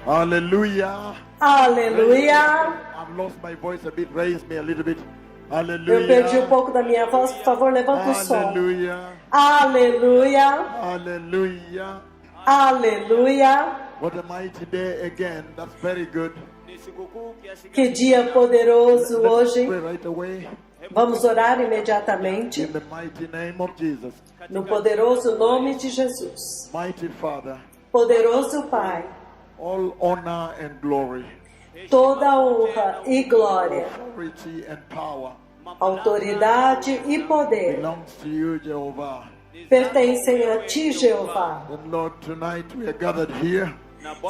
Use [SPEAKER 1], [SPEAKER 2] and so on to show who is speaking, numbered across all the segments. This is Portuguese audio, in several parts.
[SPEAKER 1] Hallelujah.
[SPEAKER 2] Aleluia.
[SPEAKER 1] I've lost my voice a bit. Raise me a little bit.
[SPEAKER 2] Eu perdi um
[SPEAKER 1] Hallelujah.
[SPEAKER 2] pouco da minha voz. Por favor, levanta o som.
[SPEAKER 1] Hallelujah.
[SPEAKER 2] Aleluia.
[SPEAKER 1] Hallelujah.
[SPEAKER 2] Aleluia.
[SPEAKER 1] What a mighty day again. That's very good.
[SPEAKER 2] Que dia poderoso
[SPEAKER 1] Let's
[SPEAKER 2] hoje.
[SPEAKER 1] pray right away
[SPEAKER 2] Vamos orar imediatamente
[SPEAKER 1] in the mighty name of Jesus.
[SPEAKER 2] no poderoso nome de Jesus.
[SPEAKER 1] Mighty Father,
[SPEAKER 2] Poderoso Pai,
[SPEAKER 1] all honor and glory,
[SPEAKER 2] toda honra e glória,
[SPEAKER 1] authority and power
[SPEAKER 2] autoridade e poder
[SPEAKER 1] belongs to you, Jehovah.
[SPEAKER 2] pertencem a Ti, Jeová.
[SPEAKER 1] And Lord, tonight we are gathered here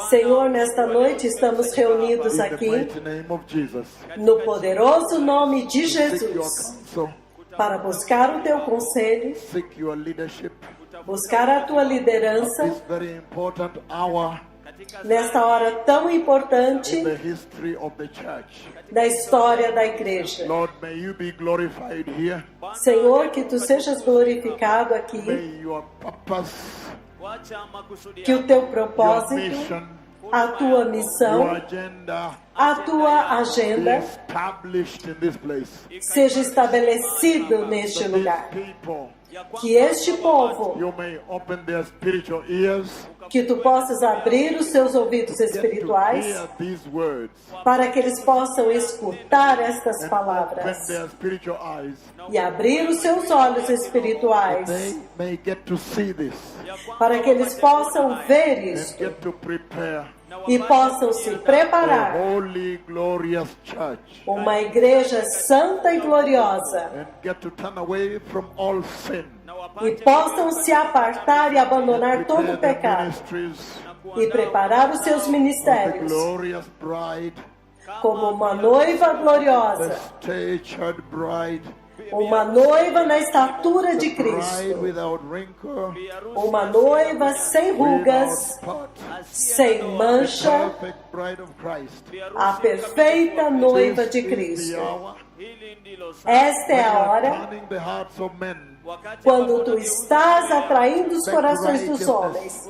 [SPEAKER 2] Senhor, nesta noite estamos reunidos
[SPEAKER 1] in the
[SPEAKER 2] aqui
[SPEAKER 1] mighty name of Jesus.
[SPEAKER 2] no poderoso nome de
[SPEAKER 1] Seek your
[SPEAKER 2] Jesus
[SPEAKER 1] counsel,
[SPEAKER 2] para buscar o Teu conselho,
[SPEAKER 1] seek your leadership.
[SPEAKER 2] buscar a Tua liderança
[SPEAKER 1] This very important hour
[SPEAKER 2] nesta hora tão
[SPEAKER 1] in
[SPEAKER 2] importante
[SPEAKER 1] the history of the church.
[SPEAKER 2] da história da igreja.
[SPEAKER 1] Lord, may you be glorified here.
[SPEAKER 2] Senhor, que Tu sejas glorificado aqui,
[SPEAKER 1] May your purpose,
[SPEAKER 2] que o Teu
[SPEAKER 1] your
[SPEAKER 2] propósito,
[SPEAKER 1] mission,
[SPEAKER 2] a Tua
[SPEAKER 1] your
[SPEAKER 2] missão,
[SPEAKER 1] agenda
[SPEAKER 2] a Tua
[SPEAKER 1] be
[SPEAKER 2] agenda
[SPEAKER 1] established in this place.
[SPEAKER 2] seja estabelecido neste
[SPEAKER 1] That
[SPEAKER 2] lugar.
[SPEAKER 1] these people,
[SPEAKER 2] Que este povo,
[SPEAKER 1] you may open their spiritual ears
[SPEAKER 2] que Tu possas abrir os seus ouvidos
[SPEAKER 1] get to
[SPEAKER 2] espirituais
[SPEAKER 1] hear these words
[SPEAKER 2] para que eles possam escutar estas
[SPEAKER 1] and open
[SPEAKER 2] palavras
[SPEAKER 1] their spiritual eyes.
[SPEAKER 2] e abrir os seus olhos espirituais
[SPEAKER 1] They may get to see this
[SPEAKER 2] para que eles possam ver
[SPEAKER 1] and
[SPEAKER 2] isto
[SPEAKER 1] get to prepare
[SPEAKER 2] e possam se
[SPEAKER 1] a
[SPEAKER 2] preparar
[SPEAKER 1] holy, glorious church
[SPEAKER 2] uma igreja santa e gloriosa
[SPEAKER 1] and get to turn away from all sin.
[SPEAKER 2] e possam se apartar e abandonar todo o
[SPEAKER 1] Prepare their
[SPEAKER 2] pecado
[SPEAKER 1] ministries
[SPEAKER 2] e preparar os seus
[SPEAKER 1] of the
[SPEAKER 2] ministérios
[SPEAKER 1] glorious bride,
[SPEAKER 2] como uma noiva
[SPEAKER 1] the
[SPEAKER 2] gloriosa,
[SPEAKER 1] statured bride,
[SPEAKER 2] uma noiva na estatura de
[SPEAKER 1] bride
[SPEAKER 2] Cristo,
[SPEAKER 1] without wrinkle,
[SPEAKER 2] uma noiva sem rugas,
[SPEAKER 1] without spot,
[SPEAKER 2] sem
[SPEAKER 1] the
[SPEAKER 2] mancha,
[SPEAKER 1] perfect bride of Christ.
[SPEAKER 2] a perfeita noiva de
[SPEAKER 1] This is the
[SPEAKER 2] Cristo.
[SPEAKER 1] hour
[SPEAKER 2] Esta é
[SPEAKER 1] when
[SPEAKER 2] a
[SPEAKER 1] you are
[SPEAKER 2] hora
[SPEAKER 1] turning the hearts of men
[SPEAKER 2] quando tu estás atraindo os corações dos homens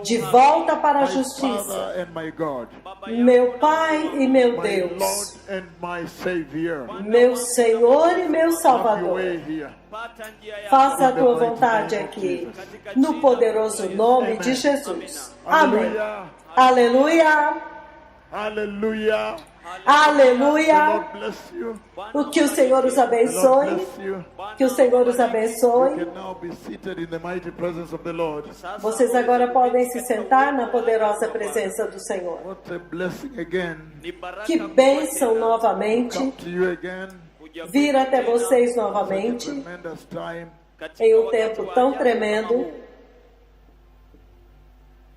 [SPEAKER 2] de volta para a
[SPEAKER 1] my
[SPEAKER 2] justiça.
[SPEAKER 1] Father and my God,
[SPEAKER 2] Meu Pai e meu
[SPEAKER 1] my Lord
[SPEAKER 2] Deus,
[SPEAKER 1] and my Savior.
[SPEAKER 2] meu Senhor e meu
[SPEAKER 1] Have your
[SPEAKER 2] Salvador.
[SPEAKER 1] way here.
[SPEAKER 2] Faça a tua vontade aqui, no poderoso nome de Jesus. Amém.
[SPEAKER 1] Hallelujah.
[SPEAKER 2] Aleluia.
[SPEAKER 1] Hallelujah. The
[SPEAKER 2] Aleluia.
[SPEAKER 1] Lord bless you.
[SPEAKER 2] O que o Senhor os
[SPEAKER 1] The Lord
[SPEAKER 2] abençoe.
[SPEAKER 1] bless you.
[SPEAKER 2] Que o Senhor os
[SPEAKER 1] You
[SPEAKER 2] abençoe.
[SPEAKER 1] can now be seated in the mighty presence of the Lord.
[SPEAKER 2] Vocês agora podem se sentar na poderosa presença do Senhor.
[SPEAKER 1] What a blessing again.
[SPEAKER 2] Que bênção novamente
[SPEAKER 1] Come to you again.
[SPEAKER 2] vir até vocês
[SPEAKER 1] Such a
[SPEAKER 2] novamente
[SPEAKER 1] tremendous time
[SPEAKER 2] em um tempo tão tremendo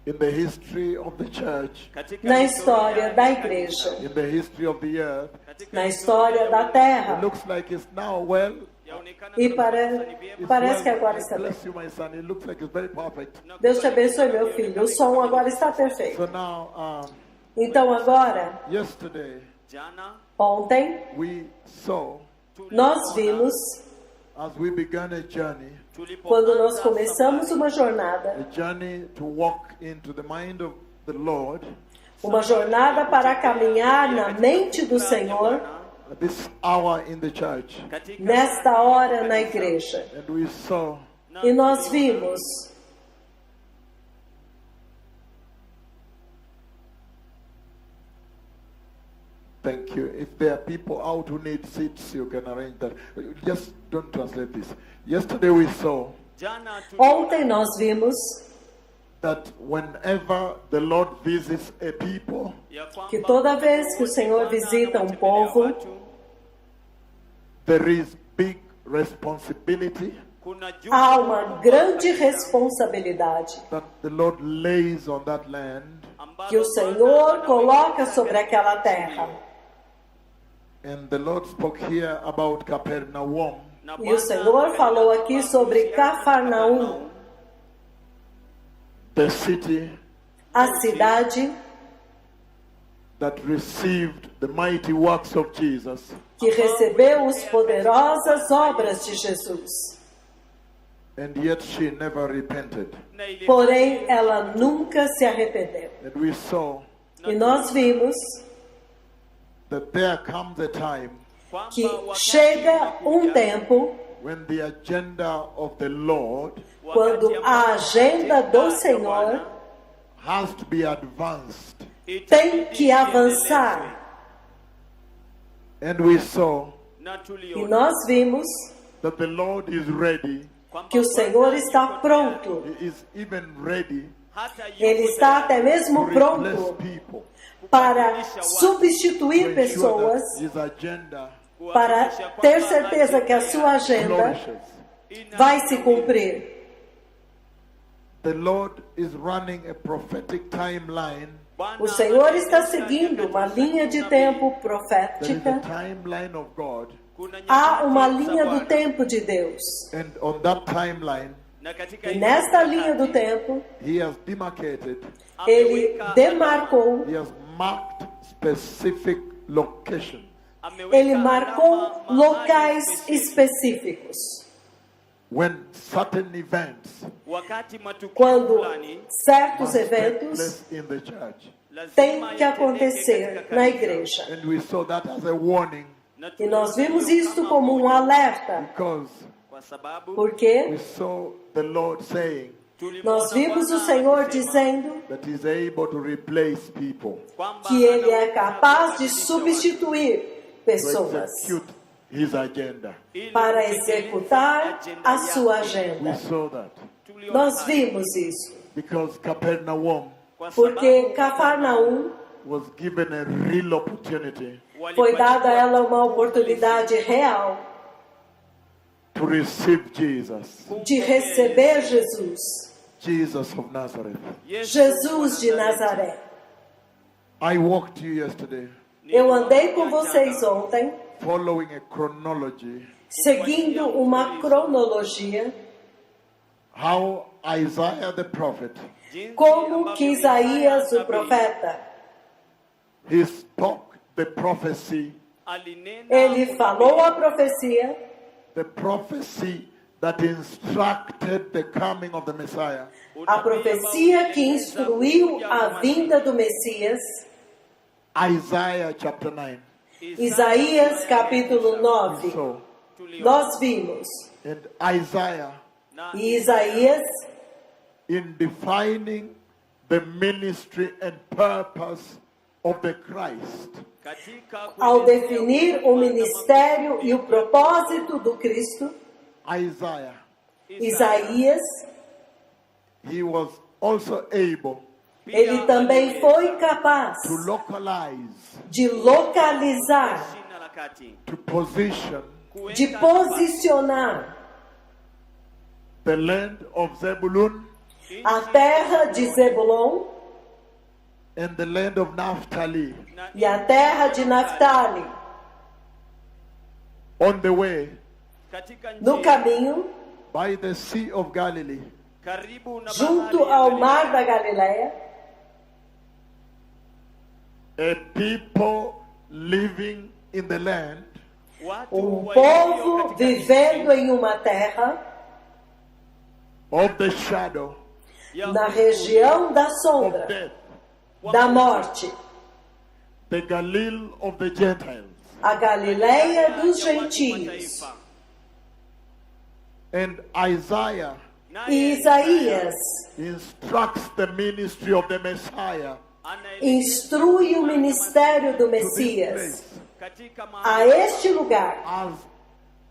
[SPEAKER 1] in the history of the church,
[SPEAKER 2] na história da igreja,
[SPEAKER 1] in the history of the earth.
[SPEAKER 2] na história da
[SPEAKER 1] It
[SPEAKER 2] terra.
[SPEAKER 1] looks like it's now well.
[SPEAKER 2] E
[SPEAKER 1] It's
[SPEAKER 2] parece que
[SPEAKER 1] well.
[SPEAKER 2] agora está bem.
[SPEAKER 1] Bless you, my son. It looks like it's very perfect.
[SPEAKER 2] Deus te abençoe, meu filho. O som agora está perfeito.
[SPEAKER 1] So now,
[SPEAKER 2] Então agora,
[SPEAKER 1] yesterday
[SPEAKER 2] ontem,
[SPEAKER 1] we saw,
[SPEAKER 2] nós vimos,
[SPEAKER 1] as we began a journey
[SPEAKER 2] quando nós começamos uma jornada
[SPEAKER 1] to walk into the mind of the Lord
[SPEAKER 2] para caminhar na mente do Senhor,
[SPEAKER 1] at this hour in the church.
[SPEAKER 2] nesta hora na igreja.
[SPEAKER 1] And we saw
[SPEAKER 2] E nós vimos
[SPEAKER 1] thank you. If there are people out who need seats, you can arrange that. Just don't translate this. Yesterday we saw
[SPEAKER 2] Ontem nós vimos
[SPEAKER 1] that whenever the Lord visits a people,
[SPEAKER 2] que toda vez que o Senhor visita um povo,
[SPEAKER 1] there is big responsibility
[SPEAKER 2] há uma grande responsabilidade
[SPEAKER 1] that the Lord lays on that land.
[SPEAKER 2] que o Senhor coloca sobre aquela terra.
[SPEAKER 1] And the Lord spoke here about Capernaum.
[SPEAKER 2] E o Senhor falou aqui sobre Cafarnaum,
[SPEAKER 1] The city
[SPEAKER 2] a cidade
[SPEAKER 1] that received the mighty works of Jesus.
[SPEAKER 2] que recebeu as poderosas obras de Jesus.
[SPEAKER 1] And yet she never repented.
[SPEAKER 2] Porém, ela nunca se arrependeu.
[SPEAKER 1] And we saw
[SPEAKER 2] E nós vimos
[SPEAKER 1] that there comes a time
[SPEAKER 2] que chega um tempo
[SPEAKER 1] when the agenda of the Lord
[SPEAKER 2] quando a agenda do Senhor
[SPEAKER 1] has to be advanced.
[SPEAKER 2] tem que avançar.
[SPEAKER 1] And we saw
[SPEAKER 2] E nós vimos
[SPEAKER 1] that the Lord is ready.
[SPEAKER 2] que o Senhor está pronto.
[SPEAKER 1] He is even ready
[SPEAKER 2] Ele está até
[SPEAKER 1] to
[SPEAKER 2] mesmo
[SPEAKER 1] replace
[SPEAKER 2] pronto
[SPEAKER 1] people.
[SPEAKER 2] para
[SPEAKER 1] To
[SPEAKER 2] substituir
[SPEAKER 1] ensure
[SPEAKER 2] pessoas,
[SPEAKER 1] that his agenda
[SPEAKER 2] para ter certeza que a sua agenda
[SPEAKER 1] flourishes.
[SPEAKER 2] vai se cumprir.
[SPEAKER 1] The Lord is running a prophetic timeline.
[SPEAKER 2] O Senhor está seguindo uma linha de tempo
[SPEAKER 1] There is a
[SPEAKER 2] profética.
[SPEAKER 1] timeline of God.
[SPEAKER 2] Há uma linha do tempo de Deus.
[SPEAKER 1] And on that timeline,
[SPEAKER 2] E nesta linha do tempo,
[SPEAKER 1] he has demarcated,
[SPEAKER 2] ele demarcou,
[SPEAKER 1] he has marked specific locations.
[SPEAKER 2] ele marcou locais específicos.
[SPEAKER 1] When certain events
[SPEAKER 2] Quando certos
[SPEAKER 1] must take
[SPEAKER 2] eventos
[SPEAKER 1] place in the church.
[SPEAKER 2] têm que acontecer na igreja.
[SPEAKER 1] And we saw that as a warning
[SPEAKER 2] E nós vimos isto como um alerta,
[SPEAKER 1] because
[SPEAKER 2] porque
[SPEAKER 1] we saw the Lord saying
[SPEAKER 2] nós vimos o Senhor dizendo
[SPEAKER 1] that he's able to replace people,
[SPEAKER 2] que ele é capaz de substituir
[SPEAKER 1] to
[SPEAKER 2] pessoas
[SPEAKER 1] execute his agenda.
[SPEAKER 2] para executar a sua
[SPEAKER 1] We
[SPEAKER 2] agenda.
[SPEAKER 1] saw that
[SPEAKER 2] Nós vimos isso,
[SPEAKER 1] because Capernaum
[SPEAKER 2] porque Cafarnaum
[SPEAKER 1] was given a real opportunity
[SPEAKER 2] foi dada a ela uma oportunidade real
[SPEAKER 1] to receive Jesus,
[SPEAKER 2] de receber Jesus,
[SPEAKER 1] Jesus of Nazareth.
[SPEAKER 2] Jesus de Nazaré.
[SPEAKER 1] I walked you yesterday
[SPEAKER 2] Eu andei com vocês ontem,
[SPEAKER 1] following a chronology,
[SPEAKER 2] seguindo uma cronologia,
[SPEAKER 1] how Isaiah the prophet,
[SPEAKER 2] como que Isaías, o profeta,
[SPEAKER 1] he spoke the prophecy,
[SPEAKER 2] ele falou a profecia,
[SPEAKER 1] the prophecy that instructed the coming of the Messiah.
[SPEAKER 2] a profecia que instruiu a vinda do Messias,
[SPEAKER 1] Isaiah chapter 9.
[SPEAKER 2] Isaías capítulo 9.
[SPEAKER 1] So,
[SPEAKER 2] Nós vimos,
[SPEAKER 1] and Isaiah,
[SPEAKER 2] e Isaías,
[SPEAKER 1] in defining the ministry and purpose of the Christ,
[SPEAKER 2] ao definir o ministério e o propósito do Cristo, Isaías,
[SPEAKER 1] he was also able
[SPEAKER 2] ele também foi capaz
[SPEAKER 1] to localize,
[SPEAKER 2] de localizar,
[SPEAKER 1] to position
[SPEAKER 2] de posicionar
[SPEAKER 1] the land of Zebulun
[SPEAKER 2] a terra de Zebulon
[SPEAKER 1] and the land of Naphtali
[SPEAKER 2] e a terra de Naftali
[SPEAKER 1] on the way
[SPEAKER 2] no caminho,
[SPEAKER 1] by the Sea of Galilee,
[SPEAKER 2] junto ao mar da Galileia,
[SPEAKER 1] a people living in the land
[SPEAKER 2] povo vivendo em uma terra
[SPEAKER 1] of the shadow
[SPEAKER 2] na região da
[SPEAKER 1] of
[SPEAKER 2] sombra,
[SPEAKER 1] death,
[SPEAKER 2] da morte,
[SPEAKER 1] the Galilee of the Gentiles.
[SPEAKER 2] a Galileia dos gentios.
[SPEAKER 1] And Isaiah
[SPEAKER 2] E Isaías
[SPEAKER 1] instructs the ministry of the Messiah
[SPEAKER 2] instrui o ministério do
[SPEAKER 1] to this
[SPEAKER 2] Messias
[SPEAKER 1] place
[SPEAKER 2] a este lugar,
[SPEAKER 1] as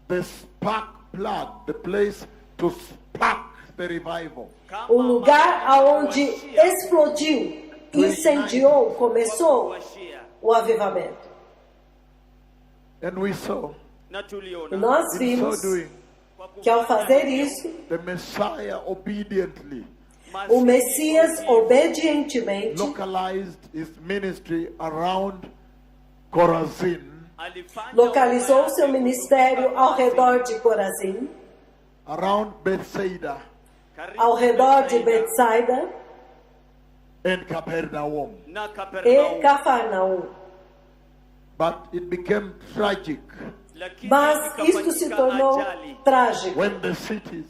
[SPEAKER 1] the spark plug, the place to spark the revival.
[SPEAKER 2] o lugar aonde explodiu, incendiou, começou o avivamento.
[SPEAKER 1] And we saw,
[SPEAKER 2] E nós
[SPEAKER 1] in so
[SPEAKER 2] vimos
[SPEAKER 1] doing,
[SPEAKER 2] que ao fazer isso,
[SPEAKER 1] the Messiah obediently
[SPEAKER 2] o Messias obedientemente
[SPEAKER 1] localized his ministry around Chorazin,
[SPEAKER 2] localizou seu ministério ao redor de Corazim,
[SPEAKER 1] around Bethsaida
[SPEAKER 2] ao redor de Betsaida
[SPEAKER 1] and Capernaum.
[SPEAKER 2] e Cafarnaum.
[SPEAKER 1] But it became tragic
[SPEAKER 2] Mas isto se tornou trágico
[SPEAKER 1] when the cities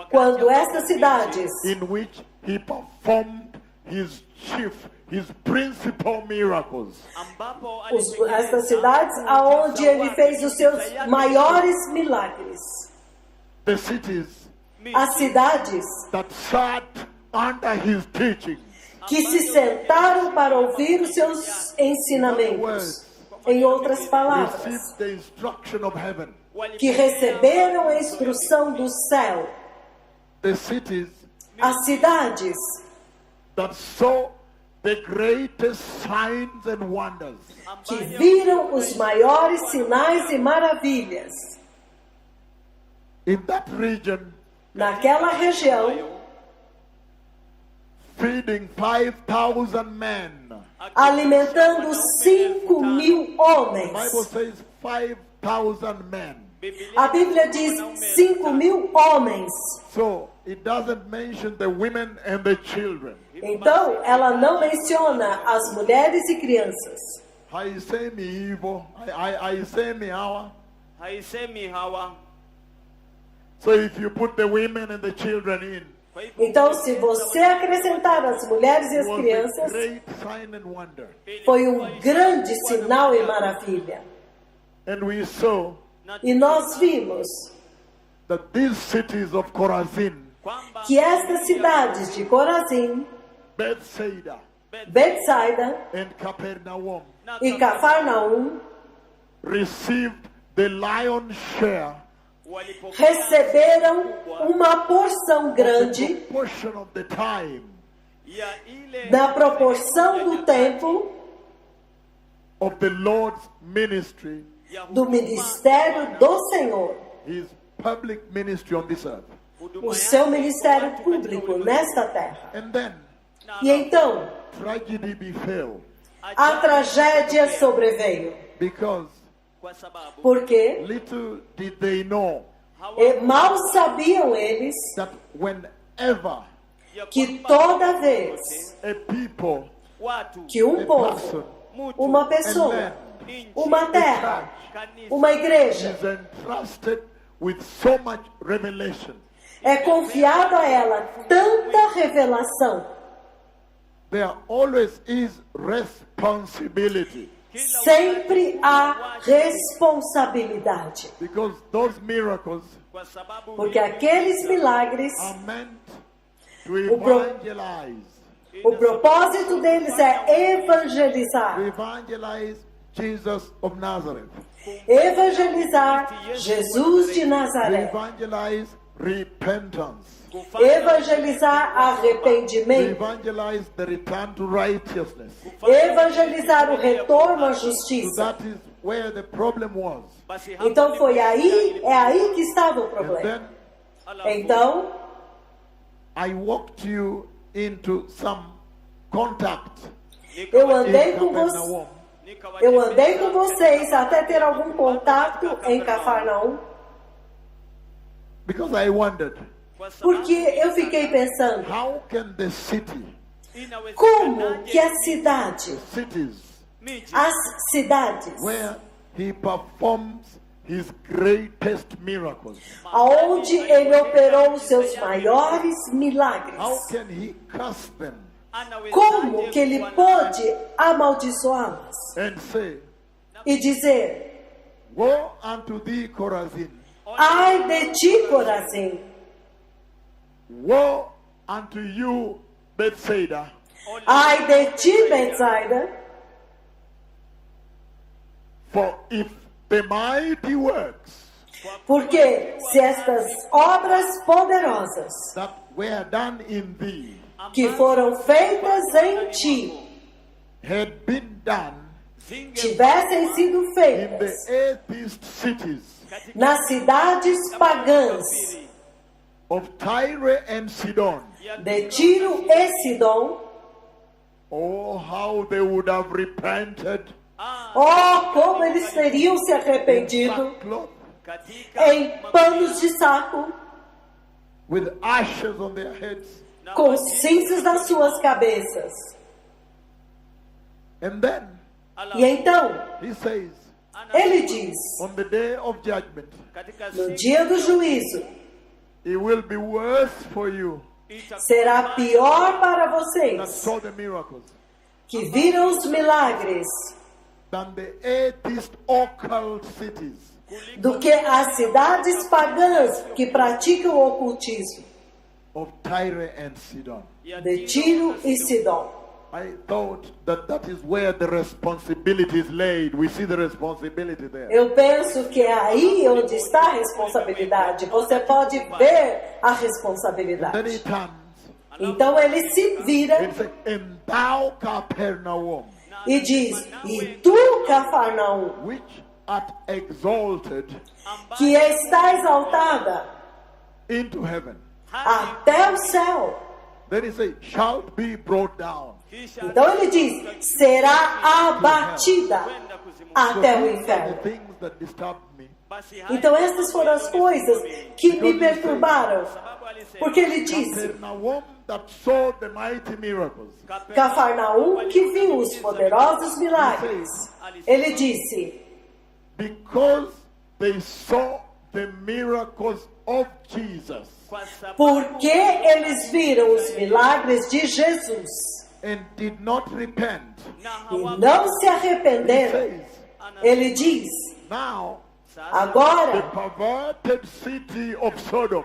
[SPEAKER 2] quando estas cidades
[SPEAKER 1] in which he performed his chief, his principal miracles.
[SPEAKER 3] ambapo
[SPEAKER 2] Estas cidades aonde ele fez os seus maiores milagres.
[SPEAKER 1] The cities
[SPEAKER 2] As cidades
[SPEAKER 1] that sat under his teaching.
[SPEAKER 2] que se sentaram para ouvir os seus ensinamentos. Em outras palavras,
[SPEAKER 1] Received the instruction of heaven.
[SPEAKER 2] que receberam a instrução do céu.
[SPEAKER 1] The cities
[SPEAKER 2] As cidades
[SPEAKER 1] that saw the greatest signs and wonders.
[SPEAKER 2] que viram os maiores sinais e maravilhas.
[SPEAKER 1] In that region,
[SPEAKER 2] Naquela região,
[SPEAKER 1] feeding 5,000 men.
[SPEAKER 2] alimentando 5.000 homens.
[SPEAKER 1] Bible says 5,000 men.
[SPEAKER 2] A Bíblia diz 5.000 homens.
[SPEAKER 1] So it doesn't mention the women and the children.
[SPEAKER 2] Então, ela não menciona as mulheres e crianças.
[SPEAKER 1] Haisemi hivyo, haisemi hawa.
[SPEAKER 3] haisemi hawa.
[SPEAKER 1] So if you put the women and the children in,
[SPEAKER 3] Kwa hivyo
[SPEAKER 2] Então, se você acrescentar as mulheres e
[SPEAKER 1] it
[SPEAKER 2] as
[SPEAKER 1] was a
[SPEAKER 2] crianças,
[SPEAKER 1] great sign and wonder.
[SPEAKER 2] foi um grande sinal e maravilha.
[SPEAKER 1] And we saw
[SPEAKER 2] E nós vimos
[SPEAKER 1] that these cities of Chorazin,
[SPEAKER 3] kwamba
[SPEAKER 2] que estas cidades de Corazim,
[SPEAKER 1] Bethsaida,
[SPEAKER 2] Betsaida
[SPEAKER 1] and Capernaum
[SPEAKER 2] e Cafarnaum
[SPEAKER 1] received the lion's share,
[SPEAKER 3] walipokea
[SPEAKER 2] receberam uma porção
[SPEAKER 1] the
[SPEAKER 2] grande
[SPEAKER 1] proportion of the time
[SPEAKER 3] ya ile
[SPEAKER 2] na proporção do tempo
[SPEAKER 1] of the Lord's ministry,
[SPEAKER 3] ya
[SPEAKER 2] do ministério do Senhor,
[SPEAKER 1] his public ministry on this earth.
[SPEAKER 2] o seu ministério público nesta terra.
[SPEAKER 1] And then
[SPEAKER 2] E então,
[SPEAKER 1] tragedy befell
[SPEAKER 2] a tragédia sobreveio,
[SPEAKER 1] because
[SPEAKER 3] kwa sababu
[SPEAKER 2] porque
[SPEAKER 1] little did they know
[SPEAKER 2] mal sabiam eles
[SPEAKER 1] that whenever
[SPEAKER 3] ya
[SPEAKER 2] que
[SPEAKER 3] kwamba
[SPEAKER 2] toda vez
[SPEAKER 1] a people,
[SPEAKER 3] watu
[SPEAKER 2] que um
[SPEAKER 1] a
[SPEAKER 2] povo,
[SPEAKER 1] person,
[SPEAKER 2] uma
[SPEAKER 1] a
[SPEAKER 2] pessoa,
[SPEAKER 1] land
[SPEAKER 2] uma terra,
[SPEAKER 3] kanisa
[SPEAKER 2] uma igreja,
[SPEAKER 1] is entrusted with so much revelation,
[SPEAKER 2] é confiado a ela tanta revelação.
[SPEAKER 1] there always is responsibility,
[SPEAKER 2] Sempre há responsabilidade,
[SPEAKER 1] because those miracles
[SPEAKER 3] kwa sababu
[SPEAKER 2] porque aqueles milagres,
[SPEAKER 1] are meant to
[SPEAKER 2] pro-
[SPEAKER 1] evangelize,
[SPEAKER 2] o propósito deles é evangelizar.
[SPEAKER 1] to evangelize Jesus of Nazareth,
[SPEAKER 2] Evangelizar Jesus de
[SPEAKER 1] to
[SPEAKER 2] Nazaré.
[SPEAKER 1] evangelize repentance,
[SPEAKER 2] Evangelizar
[SPEAKER 1] to
[SPEAKER 2] arrependimento.
[SPEAKER 1] evangelize the return to righteousness.
[SPEAKER 2] Evangelizar o retorno à
[SPEAKER 1] So
[SPEAKER 2] justiça.
[SPEAKER 1] that is where the problem was.
[SPEAKER 3] basi hapo
[SPEAKER 2] Então foi aí, é aí que estava o
[SPEAKER 1] And
[SPEAKER 2] problema.
[SPEAKER 1] then
[SPEAKER 3] alafu
[SPEAKER 2] Então,
[SPEAKER 1] I walked you into some contact
[SPEAKER 2] eu
[SPEAKER 3] nikawa-
[SPEAKER 2] andei
[SPEAKER 1] in
[SPEAKER 2] com vocês.
[SPEAKER 1] Capernaum.
[SPEAKER 2] Eu andei com vocês até ter algum contato em Cafarnaum,
[SPEAKER 1] Because I wondered,
[SPEAKER 3] kwa sababu
[SPEAKER 2] porque eu fiquei pensando,
[SPEAKER 1] how can the city,
[SPEAKER 2] como que a cidade,
[SPEAKER 1] cities
[SPEAKER 3] miji
[SPEAKER 2] as cidades,
[SPEAKER 1] where he performs his greatest miracles,
[SPEAKER 2] aonde ele operou os seus maiores milagres,
[SPEAKER 1] how can he cast them
[SPEAKER 3] anawezaje
[SPEAKER 2] como que ele
[SPEAKER 3] kuwa
[SPEAKER 2] pôde amaldiçoá-las
[SPEAKER 1] and say,
[SPEAKER 2] e dizer:
[SPEAKER 1] woe unto thee, Chorazin,
[SPEAKER 2] ai de ti, Corazim,
[SPEAKER 1] woe unto you, Bethsaida,
[SPEAKER 2] ai de ti, Betsaida,
[SPEAKER 1] for if the mighty works
[SPEAKER 2] porque se estas obras poderosas
[SPEAKER 1] that were done in thee
[SPEAKER 2] que foram feitas em ti
[SPEAKER 1] had been done
[SPEAKER 2] tivessem sido
[SPEAKER 1] in
[SPEAKER 2] feitas
[SPEAKER 1] the atheist cities
[SPEAKER 2] nas cidades pagãs
[SPEAKER 1] of Tyre and Sidon,
[SPEAKER 2] de Tiro e Sidom,
[SPEAKER 1] oh, how they would have repented
[SPEAKER 2] oh, como eles teriam se
[SPEAKER 1] in
[SPEAKER 2] arrependido
[SPEAKER 1] sackcloth,
[SPEAKER 2] em panos de saco,
[SPEAKER 1] with ashes on their heads.
[SPEAKER 2] com cinzas nas suas cabeças.
[SPEAKER 1] And then
[SPEAKER 2] E então,
[SPEAKER 1] he says,
[SPEAKER 2] ele diz,
[SPEAKER 1] on the day of judgment,
[SPEAKER 2] no dia do juízo,
[SPEAKER 1] it will be worse for you
[SPEAKER 2] será pior para
[SPEAKER 1] that
[SPEAKER 2] vocês
[SPEAKER 1] saw the miracles,
[SPEAKER 2] que viram os milagres
[SPEAKER 1] than the atheist occult cities.
[SPEAKER 2] do que as cidades pagãs que praticam o ocultismo
[SPEAKER 1] Of Tyre and Sidon.
[SPEAKER 2] de Tiro e Sidom.
[SPEAKER 1] I thought that is where the responsibility is laid. We see the responsibility there.
[SPEAKER 2] Eu penso que é aí onde está a responsabilidade. Você pode ver a
[SPEAKER 1] Then he
[SPEAKER 2] responsabilidade.
[SPEAKER 1] turns
[SPEAKER 2] Então ele se vira
[SPEAKER 1] and says, "And thou, Capernaum,
[SPEAKER 2] e diz: E tu, Cafarnaum,
[SPEAKER 1] which art exalted
[SPEAKER 2] que está exaltada
[SPEAKER 1] into heaven."
[SPEAKER 2] até o céu.
[SPEAKER 1] Then he says, "Shalt be brought down."
[SPEAKER 2] Então ele diz: será abatida até o
[SPEAKER 1] These are the
[SPEAKER 2] inferno.
[SPEAKER 1] things that disturbed me.
[SPEAKER 2] Então essas foram as coisas que me perturbaram. Porque ele disse:
[SPEAKER 1] Capernaum that saw the mighty miracles.
[SPEAKER 2] Cafarnaum que viu os poderosos milagres. Ele disse:
[SPEAKER 1] Because they saw the miracles of Jesus
[SPEAKER 2] porque eles viram os milagres de Jesus
[SPEAKER 1] and did not repent.
[SPEAKER 2] e não se
[SPEAKER 1] He
[SPEAKER 2] arrependeram.
[SPEAKER 1] says,
[SPEAKER 2] Ele diz:
[SPEAKER 1] now the
[SPEAKER 2] agora
[SPEAKER 1] perverted city of Sodom,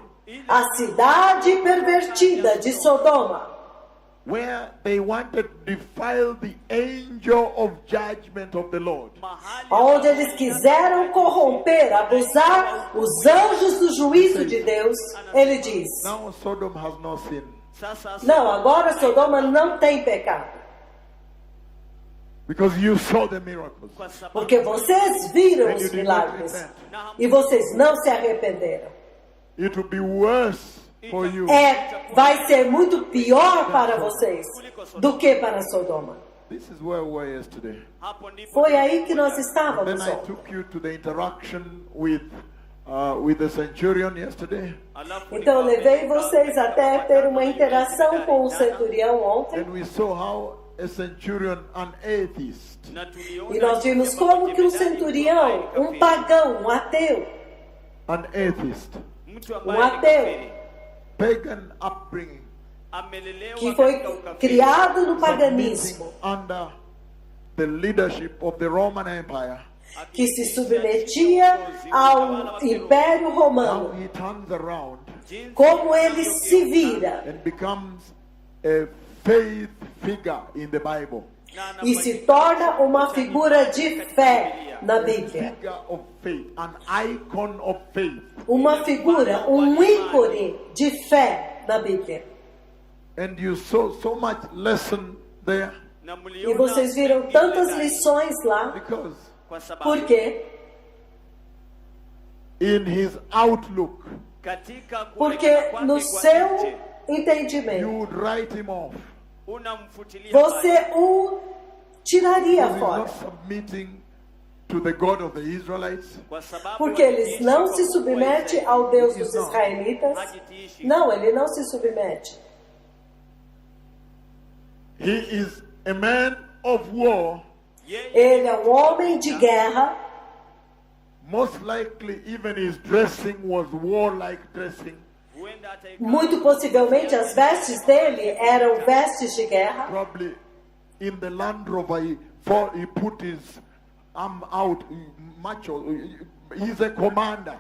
[SPEAKER 2] a cidade pervertida de Sodoma,
[SPEAKER 1] where they wanted to defile the angel of judgment of the Lord,
[SPEAKER 2] onde eles quiseram corromper, abusar os anjos do juízo de Deus, ele diz:
[SPEAKER 1] now Sodom has no sin.
[SPEAKER 2] não, agora Sodoma não tem pecado,
[SPEAKER 1] Because you saw the miracles.
[SPEAKER 2] porque vocês viram os milagres e vocês não se arrependeram.
[SPEAKER 1] It will be worse for you.
[SPEAKER 2] Vai ser muito pior para vocês do que para Sodoma.
[SPEAKER 1] This is where we were yesterday.
[SPEAKER 2] Foi aí que nós
[SPEAKER 1] Then
[SPEAKER 2] estávamos
[SPEAKER 1] I
[SPEAKER 2] ontem.
[SPEAKER 1] took you to the interaction with the centurion yesterday.
[SPEAKER 2] Então eu levei vocês até ter uma interação com o centurião ontem.
[SPEAKER 1] And we saw how a centurion, an atheist,
[SPEAKER 2] E nós vimos como que um centurião, um pagão, um ateu, um ateu,
[SPEAKER 1] pagan upbringing,
[SPEAKER 2] que foi criado no paganismo,
[SPEAKER 1] under the leadership of the Roman Empire,
[SPEAKER 2] que se submetia ao Império
[SPEAKER 1] now
[SPEAKER 2] Romano,
[SPEAKER 1] he turns around
[SPEAKER 2] como ele se vira
[SPEAKER 1] and becomes a faith figure in the Bible.
[SPEAKER 2] e se torna uma figura de fé na Bíblia.
[SPEAKER 1] Figure of faith, an icon of faith.
[SPEAKER 2] Uma figura, um ícone de fé na Bíblia.
[SPEAKER 1] And you saw so much lesson there
[SPEAKER 2] E vocês viram tantas lições lá,
[SPEAKER 1] because
[SPEAKER 2] porque
[SPEAKER 1] in his outlook,
[SPEAKER 2] porque no seu entendimento
[SPEAKER 1] you would write him off.
[SPEAKER 2] você o tiraria
[SPEAKER 1] Because he's
[SPEAKER 2] fora,
[SPEAKER 1] not submitting to the God of the Israelites.
[SPEAKER 2] porque eles não se submete ao Deus dos israelitas. Não, ele não se submete.
[SPEAKER 1] He is a man of war.
[SPEAKER 2] Ele é um homem de guerra.
[SPEAKER 1] Most likely, even his dressing was warlike dressing.
[SPEAKER 2] Muito possivelmente as vestes dele eram vestes de guerra.
[SPEAKER 1] Probably in the Land Rover, he put his arm out, macho. He's a commander.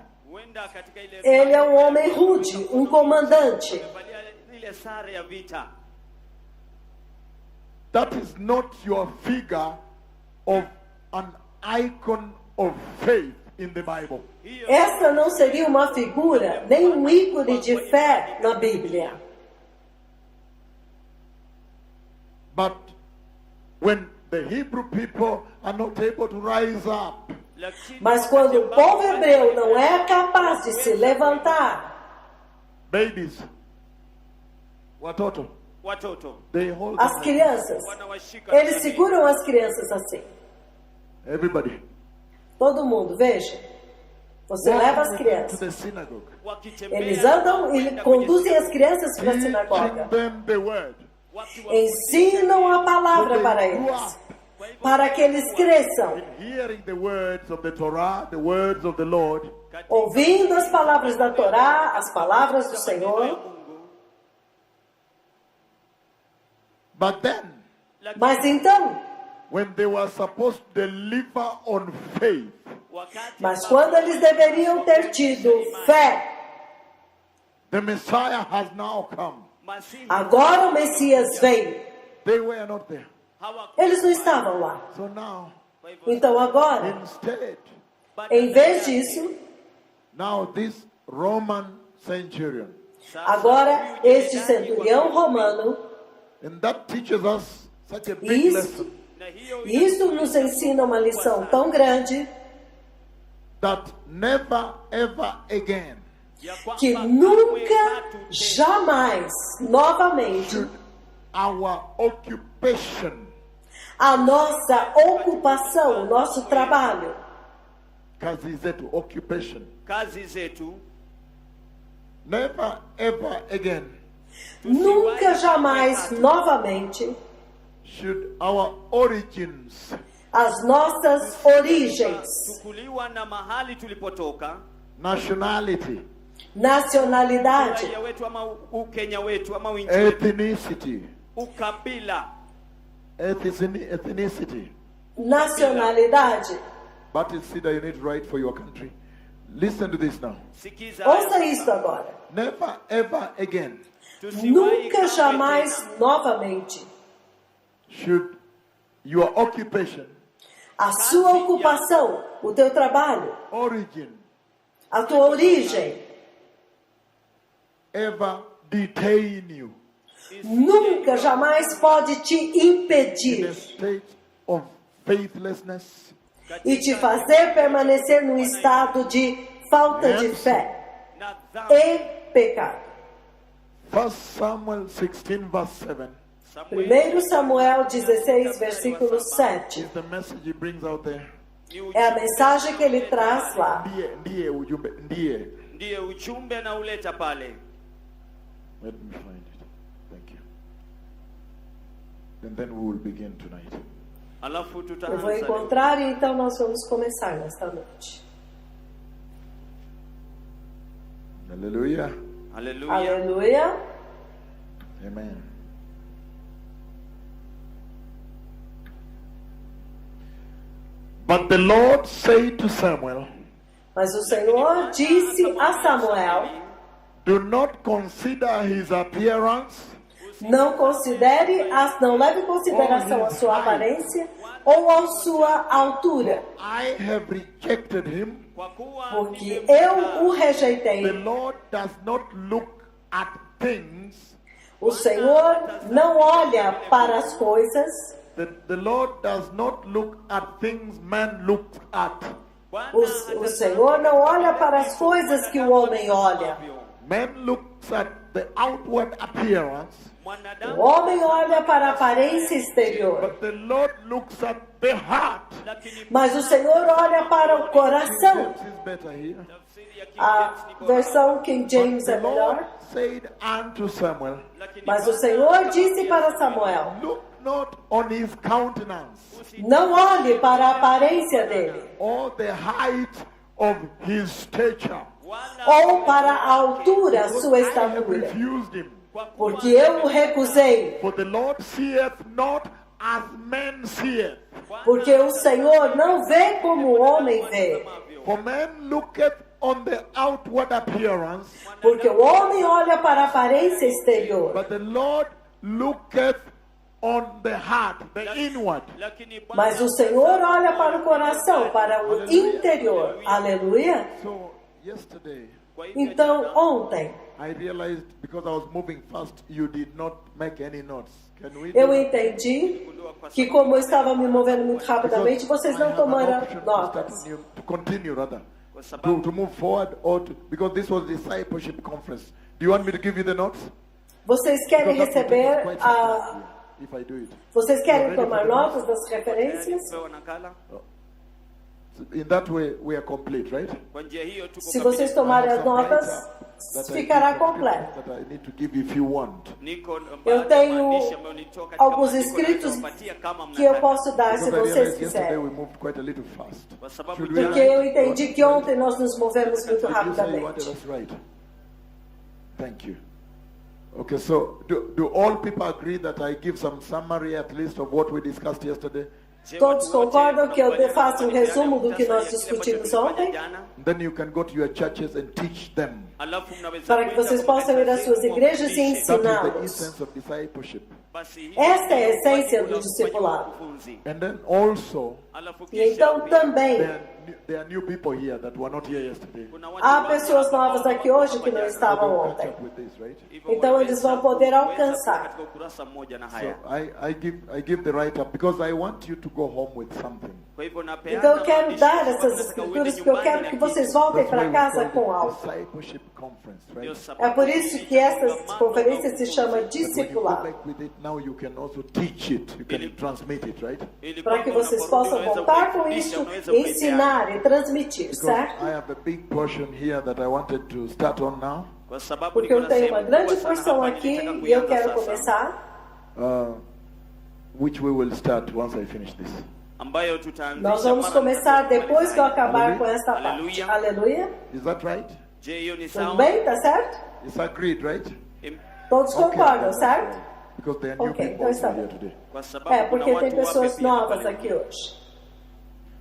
[SPEAKER 2] Ele é um homem rude, um comandante.
[SPEAKER 1] That is not your figure of an icon of faith in the Bible.
[SPEAKER 2] Essa não seria uma figura, nem um ícone de fé na Bíblia.
[SPEAKER 1] But when the Hebrew people are not able to rise up,
[SPEAKER 2] Mas quando o povo hebreu não é capaz de se levantar,
[SPEAKER 1] babies, watoto, they hold
[SPEAKER 2] as
[SPEAKER 1] them like
[SPEAKER 2] crianças, eles seguram as crianças assim.
[SPEAKER 1] this. Everybody.
[SPEAKER 2] Todo mundo, veja. Você leva as
[SPEAKER 1] Walk with them to
[SPEAKER 2] crianças.
[SPEAKER 1] the synagogue.
[SPEAKER 2] Eles andam e conduzem as crianças para a
[SPEAKER 1] Teaching
[SPEAKER 2] sinagoga.
[SPEAKER 1] them the word.
[SPEAKER 2] Ensinam a palavra para eles, para que eles cresçam,
[SPEAKER 1] Hearing the words of the Torah, the words of the Lord,
[SPEAKER 2] ouvindo as palavras da Torá, as palavras do Senhor.
[SPEAKER 1] but then
[SPEAKER 2] Mas então,
[SPEAKER 1] when they were supposed to deliver on faith,
[SPEAKER 2] mas quando eles deveriam ter tido fé,
[SPEAKER 1] the Messiah has now come.
[SPEAKER 2] agora o Messias veio.
[SPEAKER 1] They were not there.
[SPEAKER 2] Eles não estavam lá.
[SPEAKER 1] So now,
[SPEAKER 2] Então agora,
[SPEAKER 1] instead,
[SPEAKER 2] em vez disso,
[SPEAKER 1] now this Roman centurion,
[SPEAKER 2] agora este centurião romano,
[SPEAKER 1] and that teaches us such a big
[SPEAKER 2] isso,
[SPEAKER 1] lesson,
[SPEAKER 2] isso nos ensina uma lição tão grande
[SPEAKER 1] that never ever again
[SPEAKER 2] que nunca, jamais, novamente,
[SPEAKER 1] should our occupation,
[SPEAKER 2] a nossa ocupação, o nosso trabalho,
[SPEAKER 1] kazi zetu, occupation,
[SPEAKER 3] kazi zetu
[SPEAKER 1] never ever again
[SPEAKER 2] nunca, jamais, novamente,
[SPEAKER 1] should our origins,
[SPEAKER 2] as nossas origens,
[SPEAKER 3] tukuliwa na mahali tulipotoka,
[SPEAKER 1] nationality,
[SPEAKER 2] nacionalidade,
[SPEAKER 3] uraia wetu ama ukenya wetu ama winchi
[SPEAKER 1] ethnicity,
[SPEAKER 3] ukabila,
[SPEAKER 1] ethnicity.
[SPEAKER 2] nacionalidade.
[SPEAKER 1] But it's Sida, you need to write for your country. Listen to this now.
[SPEAKER 3] sikiza
[SPEAKER 2] Ouça isto agora.
[SPEAKER 1] Never ever again
[SPEAKER 3] Tusiwahi
[SPEAKER 2] Nunca,
[SPEAKER 3] kamwe
[SPEAKER 2] jamais,
[SPEAKER 3] tena
[SPEAKER 2] novamente,
[SPEAKER 1] should your occupation,
[SPEAKER 2] a sua ocupação, o teu trabalho,
[SPEAKER 1] origin,
[SPEAKER 2] a tua origem,
[SPEAKER 1] ever detain you
[SPEAKER 2] nunca, jamais pode te
[SPEAKER 1] in a
[SPEAKER 2] impedir
[SPEAKER 1] state of faithlessness,
[SPEAKER 2] e te fazer permanecer num estado de falta de fé
[SPEAKER 3] na dhambi.
[SPEAKER 2] e pecado.
[SPEAKER 1] 1 Samuel 16 verse 7
[SPEAKER 2] 1 Samuel 16, versículo 7.
[SPEAKER 1] is the message he brings out there.
[SPEAKER 2] É a mensagem que ele traz lá.
[SPEAKER 1] Ndiye ujumbe, ndiye.
[SPEAKER 3] Ndiye ujumbe na uleta pale.
[SPEAKER 1] Let me find it. Thank you. And then we will begin tonight.
[SPEAKER 3] Alafu
[SPEAKER 2] Eu vou
[SPEAKER 3] tutaanza leo.
[SPEAKER 2] encontrar e então nós vamos começar nesta noite.
[SPEAKER 1] Hallelujah.
[SPEAKER 3] Haleluya.
[SPEAKER 2] Aleluia.
[SPEAKER 1] Amen. But the Lord said to Samuel,
[SPEAKER 2] Mas o Senhor disse a Samuel:
[SPEAKER 1] do not consider his appearance
[SPEAKER 2] não leve em consideração a sua aparência ou a sua altura,
[SPEAKER 1] I have rejected him.
[SPEAKER 3] Kwa kuwa
[SPEAKER 2] porque eu o
[SPEAKER 1] The
[SPEAKER 2] rejeitei.
[SPEAKER 1] Lord does not look at things.
[SPEAKER 2] O Senhor não olha para as coisas,
[SPEAKER 1] The Lord does not look at things man looks at.
[SPEAKER 2] o Senhor não olha para as coisas que o homem olha.
[SPEAKER 1] Man looks at the outward appearance,
[SPEAKER 2] O homem olha para a aparência exterior,
[SPEAKER 1] but the Lord looks at the heart.
[SPEAKER 2] mas o Senhor olha para o coração.
[SPEAKER 1] This is better here.
[SPEAKER 2] A versão King James
[SPEAKER 1] The
[SPEAKER 2] é melhor.
[SPEAKER 1] Lord said unto Samuel,
[SPEAKER 2] Mas o Senhor disse para Samuel:
[SPEAKER 1] look not on his countenance
[SPEAKER 2] não olhe para a aparência dele,
[SPEAKER 1] or the height of his stature,
[SPEAKER 2] ou para a altura, sua
[SPEAKER 1] I have
[SPEAKER 2] estatura,
[SPEAKER 1] refused him.
[SPEAKER 2] porque eu o recusei.
[SPEAKER 1] For the Lord seeth not as men seeth.
[SPEAKER 2] Porque o Senhor não vê como o homem vê.
[SPEAKER 1] For man looketh on the outward appearance,
[SPEAKER 2] Porque o homem olha para a aparência exterior,
[SPEAKER 1] but the Lord looketh on the heart, the inward.
[SPEAKER 2] mas o Senhor olha para o coração, para o interior. Aleluia.
[SPEAKER 1] So yesterday
[SPEAKER 2] Então, ontem,
[SPEAKER 1] I realized because I was moving fast, you did not make any notes. Can we do
[SPEAKER 2] eu
[SPEAKER 1] that?
[SPEAKER 2] entendi que como eu estava me movendo muito rapidamente, vocês não
[SPEAKER 1] I have an
[SPEAKER 2] tomaram
[SPEAKER 1] option to
[SPEAKER 2] notas.
[SPEAKER 1] start new- to continue rather. To move forward or to, because this was discipleship conference. Do you want me to give you the notes?
[SPEAKER 2] Vocês querem
[SPEAKER 1] Because that will take us
[SPEAKER 2] receber
[SPEAKER 1] quite
[SPEAKER 2] a...
[SPEAKER 1] some time if I do it.
[SPEAKER 2] Vocês querem
[SPEAKER 1] Ready for
[SPEAKER 2] tomar
[SPEAKER 1] the
[SPEAKER 2] notas das referências?
[SPEAKER 3] Pewa nakala.
[SPEAKER 1] So in that way, we are complete, right?
[SPEAKER 3] Kwa njia hiyo tuko
[SPEAKER 2] Se
[SPEAKER 3] kamili.
[SPEAKER 2] vocês tomarem
[SPEAKER 1] I
[SPEAKER 2] as
[SPEAKER 1] have some
[SPEAKER 2] notas,
[SPEAKER 1] write-up that I
[SPEAKER 2] ficará
[SPEAKER 1] need some
[SPEAKER 2] completo.
[SPEAKER 1] scriptures that I need to give if you want.
[SPEAKER 3] Niko
[SPEAKER 2] Eu
[SPEAKER 3] baadhi ya
[SPEAKER 2] tenho
[SPEAKER 3] maandishi ambayo nilitoa katika
[SPEAKER 2] alguns
[SPEAKER 3] maandiko
[SPEAKER 2] escritos
[SPEAKER 3] nitawapatia kama
[SPEAKER 2] que eu
[SPEAKER 3] mnataka.
[SPEAKER 2] posso dar se
[SPEAKER 1] Because I
[SPEAKER 2] vocês
[SPEAKER 1] realized yesterday we
[SPEAKER 2] quiserem.
[SPEAKER 1] moved quite a little fast.
[SPEAKER 3] Kwa sababu
[SPEAKER 1] Should we
[SPEAKER 2] Porque
[SPEAKER 1] write
[SPEAKER 2] eu entendi
[SPEAKER 1] what-
[SPEAKER 2] que ontem nós nos movemos muito
[SPEAKER 1] Did you say you wanted
[SPEAKER 2] rapidamente.
[SPEAKER 1] us to write? Thank you. Okay, so do all people agree that I give some summary at least of what we discussed yesterday?
[SPEAKER 3] Je,
[SPEAKER 2] Todos
[SPEAKER 3] watu wote
[SPEAKER 2] concordam que eu
[SPEAKER 3] wanakubaliana
[SPEAKER 2] faço um
[SPEAKER 3] pamoja
[SPEAKER 2] resumo do que
[SPEAKER 3] muhtasari
[SPEAKER 2] nós
[SPEAKER 3] ya kile ambacho
[SPEAKER 2] discutimos
[SPEAKER 3] tulifanya
[SPEAKER 2] ontem?
[SPEAKER 3] jana?
[SPEAKER 1] Then you can go to your churches and teach them.
[SPEAKER 3] Alafu mnaweza
[SPEAKER 2] Para que
[SPEAKER 3] kwenda
[SPEAKER 2] vocês
[SPEAKER 3] kwa
[SPEAKER 2] possam ir às suas
[SPEAKER 3] kanisa
[SPEAKER 2] igrejas e
[SPEAKER 3] mufundishe.
[SPEAKER 1] That is the
[SPEAKER 2] ensiná-los.
[SPEAKER 1] essence of discipleship.
[SPEAKER 3] Basi hii
[SPEAKER 2] Esta é a
[SPEAKER 3] ndio
[SPEAKER 2] essência
[SPEAKER 3] wajibu
[SPEAKER 2] do
[SPEAKER 3] la
[SPEAKER 2] discipulado.
[SPEAKER 3] kufanya ufunzi.
[SPEAKER 1] And then also,
[SPEAKER 3] Alafu
[SPEAKER 2] E
[SPEAKER 3] kisha
[SPEAKER 2] então
[SPEAKER 3] pia,
[SPEAKER 2] também
[SPEAKER 1] there are new people here that were not here yesterday.
[SPEAKER 3] kuna watu
[SPEAKER 2] há
[SPEAKER 3] wapya
[SPEAKER 2] pessoas
[SPEAKER 3] ambao
[SPEAKER 2] novas aqui hoje que não
[SPEAKER 3] hawajana.
[SPEAKER 1] So
[SPEAKER 2] estavam
[SPEAKER 1] they'll catch
[SPEAKER 2] ontem.
[SPEAKER 1] up with this, right?
[SPEAKER 3] Hivyo
[SPEAKER 2] Então
[SPEAKER 3] waweza
[SPEAKER 2] eles vão poder
[SPEAKER 3] kuwa
[SPEAKER 2] alcançar.
[SPEAKER 3] katika ukurasa mmoja na
[SPEAKER 1] So
[SPEAKER 3] haya.
[SPEAKER 1] I give the write up because I want you to go home with something.
[SPEAKER 3] Kwa hivyo napeana
[SPEAKER 2] Então eu quero
[SPEAKER 3] maandishi
[SPEAKER 2] dar
[SPEAKER 3] kwa
[SPEAKER 2] essas
[SPEAKER 3] nataka
[SPEAKER 2] escrituras
[SPEAKER 3] uende
[SPEAKER 2] porque eu
[SPEAKER 3] nyumbani
[SPEAKER 2] quero
[SPEAKER 3] na
[SPEAKER 2] que
[SPEAKER 3] kitu.
[SPEAKER 2] vocês voltem
[SPEAKER 1] That's why
[SPEAKER 2] para
[SPEAKER 1] we
[SPEAKER 2] casa
[SPEAKER 1] call
[SPEAKER 2] com
[SPEAKER 1] it
[SPEAKER 2] algo.
[SPEAKER 1] discipleship conference,
[SPEAKER 3] Ndio
[SPEAKER 1] right?
[SPEAKER 3] sababu
[SPEAKER 2] É por isso que essas
[SPEAKER 3] kongamano
[SPEAKER 2] conferências
[SPEAKER 3] la
[SPEAKER 2] se chamam
[SPEAKER 3] ufunzi.
[SPEAKER 1] But when you go
[SPEAKER 2] discipulado.
[SPEAKER 1] back with it now, you can also teach it. You can transmit it, right?
[SPEAKER 3] Ili
[SPEAKER 2] Para que
[SPEAKER 3] kwamba
[SPEAKER 2] vocês
[SPEAKER 3] unaporudi
[SPEAKER 2] possam
[SPEAKER 3] unaweza
[SPEAKER 2] voltar com
[SPEAKER 3] kuifundisha,
[SPEAKER 2] isso,
[SPEAKER 3] unaweza kuipeana.
[SPEAKER 2] ensinar e transmitir,
[SPEAKER 1] Because
[SPEAKER 2] certo?
[SPEAKER 1] I have a big portion here that I wanted to start on now.
[SPEAKER 3] Kwa sababu
[SPEAKER 2] Porque eu
[SPEAKER 3] niko na
[SPEAKER 2] tenho uma
[SPEAKER 3] sehemu
[SPEAKER 2] grande
[SPEAKER 3] kubwa sana
[SPEAKER 2] porção
[SPEAKER 3] hapa,
[SPEAKER 2] aqui
[SPEAKER 3] nilitaka
[SPEAKER 2] e eu
[SPEAKER 3] kuianza
[SPEAKER 2] quero
[SPEAKER 3] sasa,
[SPEAKER 2] começar.
[SPEAKER 1] Which we will start once I finish this.
[SPEAKER 3] ambayo tutaanzisha
[SPEAKER 2] Nós vamos
[SPEAKER 3] mara
[SPEAKER 2] começar depois que eu acabar
[SPEAKER 1] Aleluia.
[SPEAKER 2] com esta parte.
[SPEAKER 3] Aleluia.
[SPEAKER 2] Aleluia.
[SPEAKER 1] Is that right?
[SPEAKER 3] Je, hiyo ni
[SPEAKER 2] Tudo
[SPEAKER 3] sawa?
[SPEAKER 2] bem? Tá certo?
[SPEAKER 1] It's agreed, right?
[SPEAKER 3] Em-
[SPEAKER 2] Todos
[SPEAKER 1] Okay,
[SPEAKER 2] concordam,
[SPEAKER 1] that's
[SPEAKER 2] certo?
[SPEAKER 1] right. Because there are new
[SPEAKER 2] Okay,
[SPEAKER 1] people
[SPEAKER 2] então está
[SPEAKER 1] here
[SPEAKER 2] bem.
[SPEAKER 1] today.
[SPEAKER 3] Kwa sababu
[SPEAKER 2] É,
[SPEAKER 3] kuna
[SPEAKER 2] porque
[SPEAKER 3] watu
[SPEAKER 2] tem pessoas
[SPEAKER 3] wapya pia
[SPEAKER 2] novas
[SPEAKER 3] pale.
[SPEAKER 2] aqui hoje.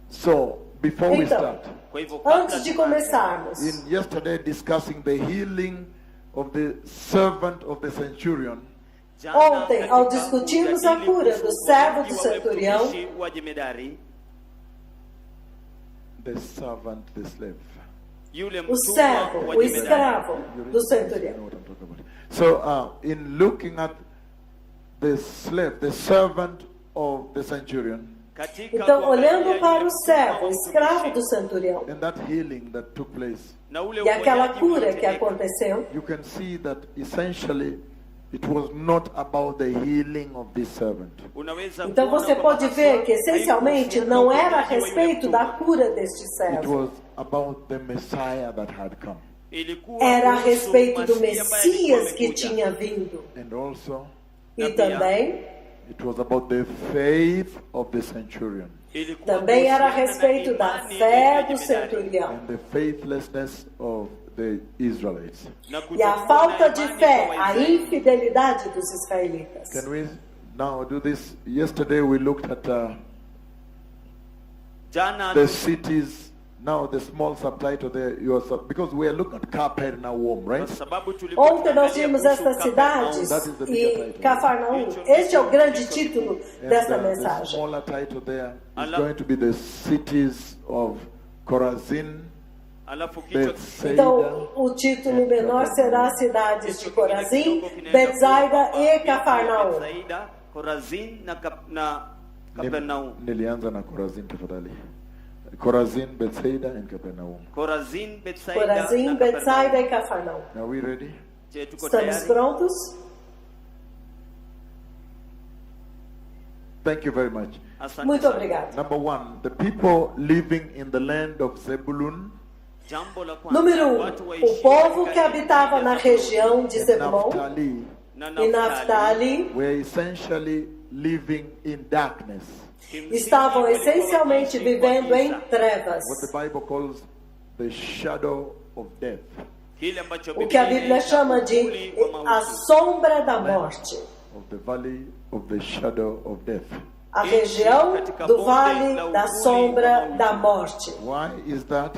[SPEAKER 1] So, before we
[SPEAKER 2] Então,
[SPEAKER 1] start,
[SPEAKER 3] Kwa hivyo kabla
[SPEAKER 2] antes de
[SPEAKER 3] tuanze,
[SPEAKER 2] começarmos,
[SPEAKER 1] in yesterday discussing the healing of the servant of the centurion,
[SPEAKER 3] jana
[SPEAKER 2] Ontem,
[SPEAKER 3] katika
[SPEAKER 2] ao discutirmos a
[SPEAKER 3] kujadili
[SPEAKER 2] cura do
[SPEAKER 3] kuhusu
[SPEAKER 2] servo
[SPEAKER 3] uponyaji
[SPEAKER 2] do
[SPEAKER 3] wa ule
[SPEAKER 2] centurião,
[SPEAKER 3] mtumishi wa jemedari,
[SPEAKER 1] the servant, the slave.
[SPEAKER 3] yule
[SPEAKER 2] o
[SPEAKER 3] mtumwa
[SPEAKER 2] servo,
[SPEAKER 3] wa
[SPEAKER 2] o
[SPEAKER 3] jemedari.
[SPEAKER 2] escravo
[SPEAKER 1] You
[SPEAKER 2] do
[SPEAKER 1] know
[SPEAKER 2] centurião.
[SPEAKER 1] what I'm talking about. So, in looking at the slave, the servant of the centurion,
[SPEAKER 3] Katika
[SPEAKER 2] Então,
[SPEAKER 3] kuangalia
[SPEAKER 2] olhando
[SPEAKER 3] yule
[SPEAKER 2] para o
[SPEAKER 3] mtumwa
[SPEAKER 2] servo,
[SPEAKER 3] wa
[SPEAKER 2] o escravo do
[SPEAKER 3] mtumishi,
[SPEAKER 2] centurião,
[SPEAKER 1] and that healing that took place,
[SPEAKER 3] na ule
[SPEAKER 2] e aquela
[SPEAKER 3] uponyaji
[SPEAKER 2] cura que
[SPEAKER 3] uliotendeka,
[SPEAKER 2] aconteceu,
[SPEAKER 1] you can see that essentially it was not about the healing of this servant.
[SPEAKER 3] unaweza
[SPEAKER 2] então
[SPEAKER 3] kuona
[SPEAKER 2] você
[SPEAKER 3] kwamba
[SPEAKER 2] pode ver que
[SPEAKER 3] haswa
[SPEAKER 2] essencialmente
[SPEAKER 3] haikuhusiana
[SPEAKER 2] não
[SPEAKER 3] na
[SPEAKER 2] era a
[SPEAKER 3] uponyaji wa yule
[SPEAKER 2] respeito da
[SPEAKER 3] mtumwa.
[SPEAKER 2] cura deste
[SPEAKER 1] It
[SPEAKER 2] servo,
[SPEAKER 1] was about the Messiah that had come.
[SPEAKER 3] Ilikuwa
[SPEAKER 2] era a
[SPEAKER 3] kuhusu
[SPEAKER 2] respeito do
[SPEAKER 3] Masihi ambaye alikuwa
[SPEAKER 2] Messias que
[SPEAKER 3] amekuja.
[SPEAKER 2] tinha vindo.
[SPEAKER 1] And also,
[SPEAKER 2] E também,
[SPEAKER 1] it was about the faith of the centurion
[SPEAKER 3] Ilikuwa
[SPEAKER 2] também era a
[SPEAKER 3] kuhusiana na
[SPEAKER 2] respeito da
[SPEAKER 3] imani
[SPEAKER 2] fé
[SPEAKER 3] ya
[SPEAKER 2] do
[SPEAKER 3] jemedari.
[SPEAKER 2] centurião.
[SPEAKER 1] and the faithlessness of the Israelites.
[SPEAKER 3] Na
[SPEAKER 2] E a
[SPEAKER 3] kutokuwa
[SPEAKER 2] falta
[SPEAKER 3] na
[SPEAKER 2] de
[SPEAKER 3] imani
[SPEAKER 2] fé,
[SPEAKER 3] kwa
[SPEAKER 2] a
[SPEAKER 3] Waisraeli.
[SPEAKER 2] infidelidade dos israelitas.
[SPEAKER 1] Can we now do this? Yesterday we looked at
[SPEAKER 3] Jana
[SPEAKER 1] the cities. Now the small subtitle there, because we are looking at Capernaum,
[SPEAKER 3] kwa
[SPEAKER 1] right?
[SPEAKER 3] sababu tulikuwa
[SPEAKER 2] Ontem nós
[SPEAKER 3] tunaangalia
[SPEAKER 2] vimos
[SPEAKER 3] kuhusu
[SPEAKER 2] estas
[SPEAKER 3] Capernaum.
[SPEAKER 2] cidades
[SPEAKER 1] That is the bigger
[SPEAKER 2] e
[SPEAKER 1] title.
[SPEAKER 2] Cafarnaum. Este é o grande título
[SPEAKER 1] And
[SPEAKER 2] desta
[SPEAKER 1] the
[SPEAKER 2] mensagem.
[SPEAKER 1] smaller title there is
[SPEAKER 3] Allah.
[SPEAKER 1] going to be the cities of Chorazin,
[SPEAKER 3] Alafu kichwa
[SPEAKER 1] Bethsaida,
[SPEAKER 2] Então, o título menor será as cidades de Corazim, Betsaida e Cafarnaum.
[SPEAKER 3] Betsaida, Korazin na Capernaum.
[SPEAKER 1] Nilianza na Chorazin tafadhali. Chorazin, Bethsaida and Capernaum.
[SPEAKER 3] Korazin, Betsaida
[SPEAKER 2] Corazim,
[SPEAKER 3] na
[SPEAKER 2] Betsaida e
[SPEAKER 3] Capernaum.
[SPEAKER 2] Cafarnaum.
[SPEAKER 1] Are we ready?
[SPEAKER 3] Je, tuko
[SPEAKER 2] Estamos
[SPEAKER 3] tayari?
[SPEAKER 2] prontos?
[SPEAKER 1] Thank you very much.
[SPEAKER 3] Asante
[SPEAKER 2] Muito
[SPEAKER 3] sana.
[SPEAKER 2] obrigado.
[SPEAKER 1] Number one, the people living in the land of Zebulun
[SPEAKER 3] Jambo la kwanza,
[SPEAKER 2] Número 1.
[SPEAKER 3] watu
[SPEAKER 2] O
[SPEAKER 3] waishio
[SPEAKER 2] povo
[SPEAKER 3] katika
[SPEAKER 2] que habitava na
[SPEAKER 3] nchi ya
[SPEAKER 2] região de
[SPEAKER 1] and
[SPEAKER 2] Zebulon
[SPEAKER 1] Naphtali
[SPEAKER 3] na
[SPEAKER 2] e Naftali
[SPEAKER 1] were essentially living in darkness.
[SPEAKER 3] Kimsingi
[SPEAKER 2] estavam
[SPEAKER 3] walikuwa
[SPEAKER 2] essencialmente
[SPEAKER 3] wakiishi kwa
[SPEAKER 2] vivendo em
[SPEAKER 3] giza.
[SPEAKER 2] trevas.
[SPEAKER 1] What the Bible calls the shadow of death.
[SPEAKER 3] Kile ambacho
[SPEAKER 2] O que a Bíblia
[SPEAKER 3] inaita
[SPEAKER 2] chama de
[SPEAKER 3] uvuli wa mauti.
[SPEAKER 2] a sombra da morte.
[SPEAKER 1] Of the valley of the shadow of death.
[SPEAKER 2] A região do vale da sombra da morte.
[SPEAKER 1] Why is that?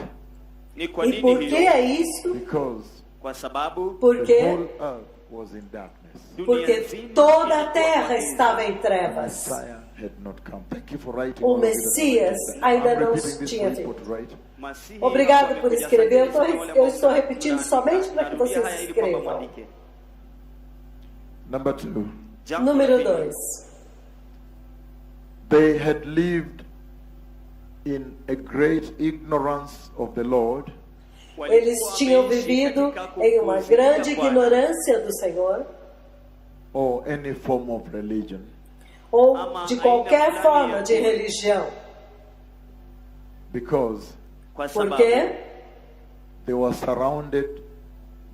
[SPEAKER 3] Ni kwa
[SPEAKER 2] E
[SPEAKER 3] nini
[SPEAKER 2] por que
[SPEAKER 3] hilo?
[SPEAKER 2] é isso?
[SPEAKER 1] Because
[SPEAKER 3] Kwa sababu
[SPEAKER 1] the
[SPEAKER 2] Porque
[SPEAKER 1] whole earth was in darkness.
[SPEAKER 3] dunia
[SPEAKER 2] porque
[SPEAKER 3] nzima
[SPEAKER 2] toda a
[SPEAKER 3] ilikuwa
[SPEAKER 2] terra
[SPEAKER 3] kwa giza.
[SPEAKER 2] estava em
[SPEAKER 1] The
[SPEAKER 2] trevas.
[SPEAKER 1] Messiah had not come. Thank you for writing.
[SPEAKER 2] O
[SPEAKER 1] all of it.
[SPEAKER 2] Messias ainda
[SPEAKER 1] I'm
[SPEAKER 2] não
[SPEAKER 1] repeating this
[SPEAKER 2] tinha
[SPEAKER 1] for you to write.
[SPEAKER 3] Masihi
[SPEAKER 2] Obrigado
[SPEAKER 3] hapo
[SPEAKER 2] por
[SPEAKER 3] amekuja
[SPEAKER 2] escrever.
[SPEAKER 3] sasa hivi,
[SPEAKER 2] Eu
[SPEAKER 3] wale
[SPEAKER 2] estou
[SPEAKER 3] ambao
[SPEAKER 2] repetindo
[SPEAKER 3] tunaandika.
[SPEAKER 2] somente para que
[SPEAKER 3] Narudia
[SPEAKER 2] vocês
[SPEAKER 3] haya ili kwamba
[SPEAKER 2] escrevam.
[SPEAKER 3] mwandike.
[SPEAKER 1] Number two,
[SPEAKER 3] Jambo
[SPEAKER 2] Número
[SPEAKER 3] la pili,
[SPEAKER 2] 2.
[SPEAKER 1] they had lived in a great ignorance of the Lord,
[SPEAKER 3] walikuwa
[SPEAKER 2] Eles tinham
[SPEAKER 3] wameishi
[SPEAKER 2] vivido
[SPEAKER 3] katika
[SPEAKER 2] em uma
[SPEAKER 3] kupuuzia
[SPEAKER 2] grande
[SPEAKER 3] Bwana.
[SPEAKER 2] ignorância do Senhor
[SPEAKER 1] or any form of religion.
[SPEAKER 2] ou
[SPEAKER 3] Ama
[SPEAKER 2] de
[SPEAKER 3] aina
[SPEAKER 2] qualquer
[SPEAKER 3] fulani
[SPEAKER 2] forma
[SPEAKER 3] ya
[SPEAKER 2] de
[SPEAKER 3] dini.
[SPEAKER 2] religião.
[SPEAKER 1] Because
[SPEAKER 3] Kwa sababu
[SPEAKER 2] Porque
[SPEAKER 1] they were surrounded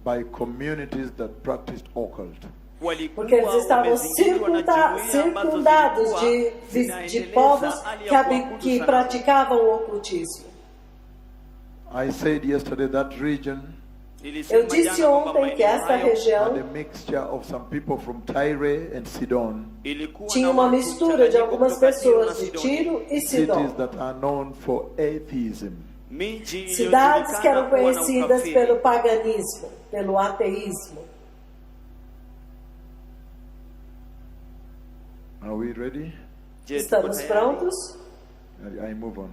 [SPEAKER 1] by communities that practiced occult.
[SPEAKER 3] walikuwa
[SPEAKER 2] Porque eles estavam
[SPEAKER 3] wamezingirwa na jumuiya ambazo
[SPEAKER 2] circundados
[SPEAKER 3] zilikuwa
[SPEAKER 2] de povos
[SPEAKER 3] zinaendeleza hali
[SPEAKER 2] que,
[SPEAKER 3] ya kuabudu
[SPEAKER 2] que
[SPEAKER 3] sanamu.
[SPEAKER 2] praticavam o ocultismo.
[SPEAKER 1] I said yesterday that region
[SPEAKER 2] Eu disse ontem que esta
[SPEAKER 1] had a
[SPEAKER 2] região
[SPEAKER 1] mixture of some people from Tyre and Sidon,
[SPEAKER 2] tinha uma mistura de algumas pessoas de Tiro e Sidom,
[SPEAKER 1] cities that are known for atheism.
[SPEAKER 2] cidades que eram conhecidas pelo paganismo, pelo ateísmo.
[SPEAKER 1] Are we ready?
[SPEAKER 2] Estamos prontos?
[SPEAKER 1] I move on.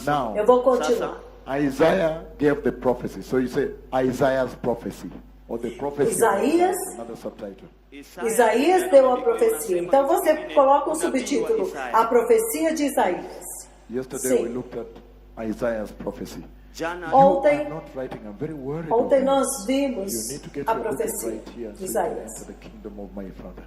[SPEAKER 3] Now,
[SPEAKER 2] Eu vou continuar.
[SPEAKER 1] Isaiah gave the prophecy. So you say Isaiah's prophecy. Or the prophecy.
[SPEAKER 2] Isaías.
[SPEAKER 1] Another subtitle.
[SPEAKER 2] Isaías deu a profecia. Então você coloca um subtítulo, a profecia de Isaías.
[SPEAKER 1] Yesterday we
[SPEAKER 2] Sim.
[SPEAKER 1] looked at Isaiah's prophecy.
[SPEAKER 2] Ontem,
[SPEAKER 1] I'm not writing. I'm very worried.
[SPEAKER 2] ontem
[SPEAKER 1] of
[SPEAKER 2] nós
[SPEAKER 1] you.
[SPEAKER 2] vimos
[SPEAKER 1] You need to get
[SPEAKER 2] a
[SPEAKER 1] your book and
[SPEAKER 2] profecia
[SPEAKER 1] write here
[SPEAKER 2] de
[SPEAKER 1] so you can
[SPEAKER 2] Isaías.
[SPEAKER 1] enter the kingdom of my Father.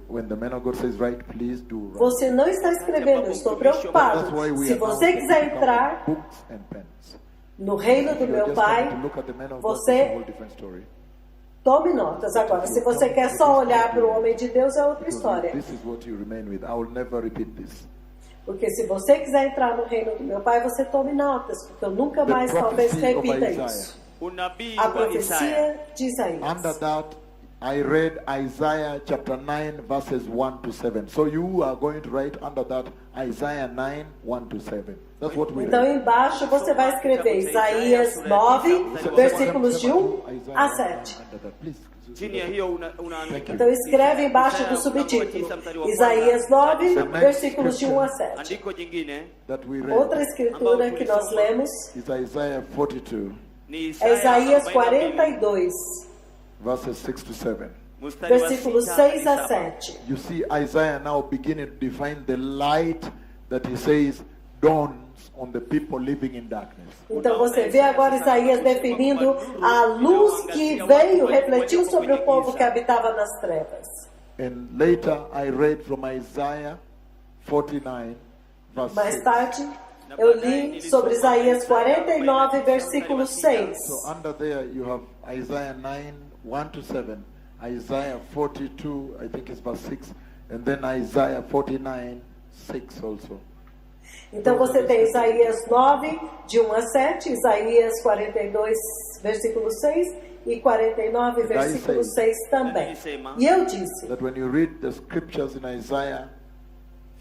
[SPEAKER 1] When the man of God says write, please do write.
[SPEAKER 2] Você não está escrevendo, eu estou preocupado.
[SPEAKER 1] That's why we
[SPEAKER 2] Se
[SPEAKER 1] are now
[SPEAKER 2] você quiser
[SPEAKER 1] picking up
[SPEAKER 2] entrar
[SPEAKER 1] books and pens.
[SPEAKER 2] no reino
[SPEAKER 1] If
[SPEAKER 2] do
[SPEAKER 1] you are
[SPEAKER 2] meu
[SPEAKER 1] just
[SPEAKER 2] Pai,
[SPEAKER 1] coming to look at the man of God,
[SPEAKER 2] você-
[SPEAKER 1] that's a whole different story.
[SPEAKER 2] tome notas. Agora, se você quer só olhar para o homem de Deus, é outra
[SPEAKER 1] Because
[SPEAKER 2] história.
[SPEAKER 1] this is what you remain with. I will never repeat this.
[SPEAKER 2] Porque se você quiser entrar no reino do meu Pai, você tome notas, porque eu nunca
[SPEAKER 1] The
[SPEAKER 2] mais talvez
[SPEAKER 1] prophecy of
[SPEAKER 2] repita
[SPEAKER 1] Isaiah.
[SPEAKER 2] isso.
[SPEAKER 3] o nabii
[SPEAKER 2] A
[SPEAKER 3] wa Isaya.
[SPEAKER 2] profecia de Isaías.
[SPEAKER 1] Under that, I read Isaiah chapter 9, verses 1 to 7. So you are going to write under that Isaiah 9, 1 to 7. That's what we
[SPEAKER 2] Então,
[SPEAKER 1] read.
[SPEAKER 2] embaixo você vai escrever Isaías 9, versículos de 1 a 7.
[SPEAKER 1] Under that, please.
[SPEAKER 3] Chini ya hiyo unaandika.
[SPEAKER 2] Então, escreve embaixo do subtítulo, Isaías 9, versículos de 1 a 7.
[SPEAKER 3] Andiko jingine
[SPEAKER 1] That we read
[SPEAKER 2] Outra escritura que nós lemos
[SPEAKER 1] is Isaiah 42,
[SPEAKER 3] ni
[SPEAKER 2] é Isaías
[SPEAKER 3] 42,
[SPEAKER 2] 42,
[SPEAKER 1] verses 6 to 7.
[SPEAKER 3] mstari wa
[SPEAKER 2] versículos
[SPEAKER 3] 6
[SPEAKER 2] 6 a
[SPEAKER 3] hadi
[SPEAKER 2] 7.
[SPEAKER 1] You see Isaiah now beginning to define the light that he says dawns on the people living in darkness.
[SPEAKER 2] Então você vê agora Isaías definindo a luz que veio, refletiu sobre o povo que habitava nas trevas.
[SPEAKER 1] And later I read from Isaiah 49, verse
[SPEAKER 2] Mais
[SPEAKER 1] 6.
[SPEAKER 2] tarde, eu li sobre Isaías 49, versículo 6.
[SPEAKER 1] So under there you have Isaiah 9, 1 to 7, Isaiah 42, I think it's verse 6, and then Isaiah 49, 6 also.
[SPEAKER 2] Então você tem Isaías 9, de 1 a 7, Isaías 42, versículo 6, e 49, versículo 6 também. E eu disse
[SPEAKER 1] That when you read the scriptures in Isaiah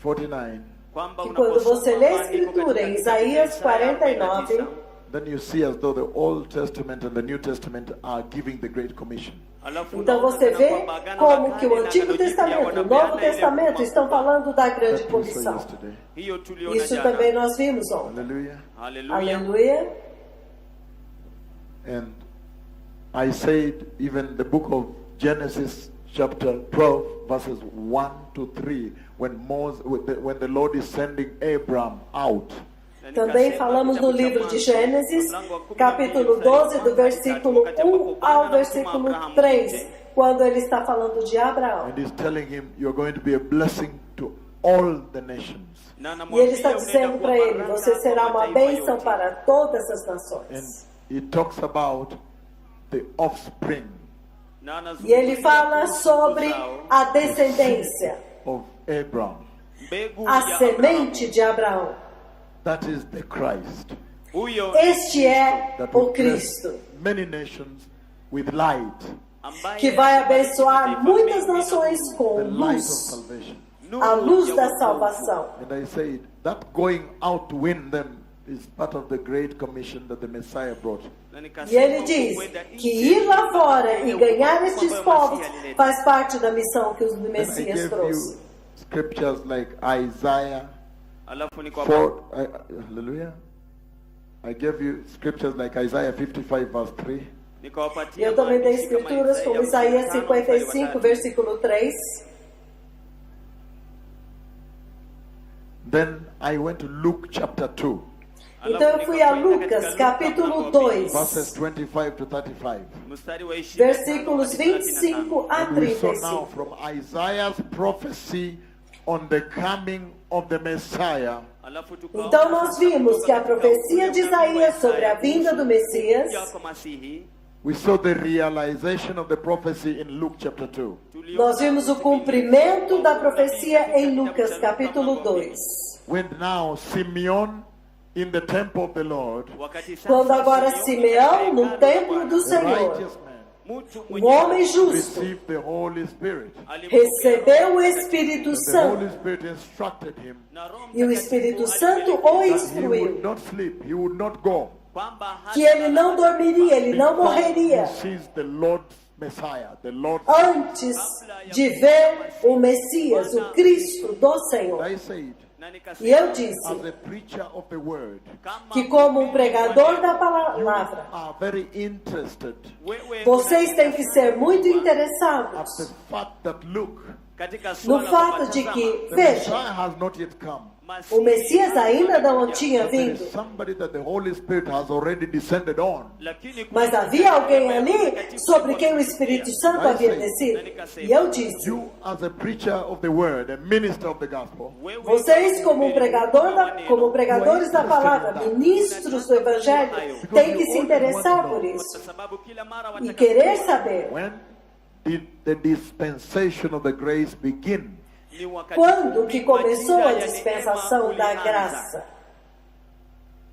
[SPEAKER 1] 49,
[SPEAKER 3] kwamba
[SPEAKER 2] que quando você lê a escritura em Isaías 49,
[SPEAKER 1] then you see as though the Old Testament and the New Testament are giving the Great Commission.
[SPEAKER 2] então você vê como que o Antigo Testamento e o Novo Testamento estão falando da grande
[SPEAKER 1] That we saw
[SPEAKER 2] comissão.
[SPEAKER 1] yesterday.
[SPEAKER 3] hiyo tuliona
[SPEAKER 2] Isso
[SPEAKER 3] jana.
[SPEAKER 2] também nós vimos ontem.
[SPEAKER 1] Hallelujah.
[SPEAKER 3] Haleluya.
[SPEAKER 2] Aleluia.
[SPEAKER 1] And I said even the book of Genesis chapter 12 verses 1 to 3 when the Lord is sending Abraham out.
[SPEAKER 2] Também falamos no livro de Gênesis, capítulo 12, do versículo 1 ao versículo 3, quando ele está falando de Abraão.
[SPEAKER 1] And he's telling him you're going to be a blessing to all the nations.
[SPEAKER 2] E ele está dizendo para ele, você será uma bênção para todas as
[SPEAKER 1] And
[SPEAKER 2] nações.
[SPEAKER 1] he talks about the offspring
[SPEAKER 2] E ele fala sobre a descendência,
[SPEAKER 1] of Abraham.
[SPEAKER 2] a semente de Abraão.
[SPEAKER 1] That is the Christ.
[SPEAKER 2] Este é
[SPEAKER 1] That
[SPEAKER 2] o
[SPEAKER 1] will bless
[SPEAKER 2] Cristo,
[SPEAKER 1] many nations with light.
[SPEAKER 2] que vai abençoar muitas nações com
[SPEAKER 1] The light of
[SPEAKER 2] luz,
[SPEAKER 1] salvation.
[SPEAKER 2] a luz da salvação.
[SPEAKER 1] And I said that going out to win them is part of the great commission that the Messiah brought.
[SPEAKER 2] E ele diz que ir lá fora e ganhar estes povos faz parte da missão que o
[SPEAKER 1] And I
[SPEAKER 2] Messias
[SPEAKER 1] gave
[SPEAKER 2] trouxe.
[SPEAKER 1] you scriptures like Isaiah
[SPEAKER 3] Alafu ni
[SPEAKER 1] 4, hallelujah. I gave you scriptures like Isaiah 55 verse 3.
[SPEAKER 2] E eu também dei escrituras como Isaías 55, versículo 3.
[SPEAKER 1] Then I went to Luke chapter 2,
[SPEAKER 2] Então eu fui a Lucas, capítulo 2,
[SPEAKER 1] verses 25 to 35.
[SPEAKER 2] versículos 25 a
[SPEAKER 1] And we saw now
[SPEAKER 2] 35.
[SPEAKER 1] from Isaiah's prophecy on the coming of the Messiah,
[SPEAKER 2] Então nós vimos que a profecia de Isaías sobre a vinda do Messias,
[SPEAKER 1] we saw the realization of the prophecy in Luke chapter 2.
[SPEAKER 2] nós vimos o cumprimento da profecia em Lucas, capítulo 2.
[SPEAKER 1] When now Simeon in the temple of the Lord,
[SPEAKER 3] wakati sasa
[SPEAKER 2] Quando agora Simeão, no
[SPEAKER 3] hekalu
[SPEAKER 2] templo
[SPEAKER 3] la
[SPEAKER 2] do
[SPEAKER 1] the
[SPEAKER 2] Senhor,
[SPEAKER 1] righteous man
[SPEAKER 3] mtu
[SPEAKER 2] o homem justo,
[SPEAKER 1] received the Holy Spirit.
[SPEAKER 2] recebeu o Espírito
[SPEAKER 1] And the
[SPEAKER 2] Santo,
[SPEAKER 1] Holy Spirit instructed him
[SPEAKER 3] Na Roho
[SPEAKER 2] e o
[SPEAKER 3] Mtakatifu
[SPEAKER 2] Espírito Santo o
[SPEAKER 1] that he would
[SPEAKER 2] instruiu,
[SPEAKER 1] not sleep, he would not go,
[SPEAKER 3] kwamba
[SPEAKER 2] que ele não dormiria, ele não
[SPEAKER 1] before
[SPEAKER 2] morreria,
[SPEAKER 1] he sees the Lord's Messiah, the Lord's.
[SPEAKER 2] antes de ver o Messias, o Cristo do Senhor.
[SPEAKER 1] I said,
[SPEAKER 3] na
[SPEAKER 2] E
[SPEAKER 3] nikasema
[SPEAKER 2] eu disse
[SPEAKER 1] as a preacher of the word,
[SPEAKER 3] kama
[SPEAKER 2] que, como um pregador da palavra,
[SPEAKER 1] are very interested
[SPEAKER 3] wewe
[SPEAKER 2] vocês têm que ser muito
[SPEAKER 1] at the
[SPEAKER 2] interessados
[SPEAKER 1] fact that look,
[SPEAKER 3] katika
[SPEAKER 2] no
[SPEAKER 3] swala
[SPEAKER 2] fato de
[SPEAKER 3] kwamba
[SPEAKER 2] que,
[SPEAKER 1] the
[SPEAKER 2] veja,
[SPEAKER 1] Messiah has not yet come.
[SPEAKER 2] o Messias ainda não tinha
[SPEAKER 1] There
[SPEAKER 2] vindo,
[SPEAKER 1] is somebody that the Holy Spirit has already descended on.
[SPEAKER 3] lakini
[SPEAKER 2] mas havia alguém ali sobre quem o Espírito Santo havia descido. E eu disse,
[SPEAKER 1] You, as a preacher of the word, a minister of the gospel,
[SPEAKER 2] vocês como pregadores da palavra, ministros do Evangelho, têm que se interessar por isso
[SPEAKER 3] kwa sababu kila mara
[SPEAKER 2] e querer saber
[SPEAKER 1] when did the dispensation of the grace begin?
[SPEAKER 3] ni wakati
[SPEAKER 2] quando que começou a
[SPEAKER 3] majira ya
[SPEAKER 2] dispensação
[SPEAKER 3] neema
[SPEAKER 2] da
[SPEAKER 3] ulianza.
[SPEAKER 2] graça.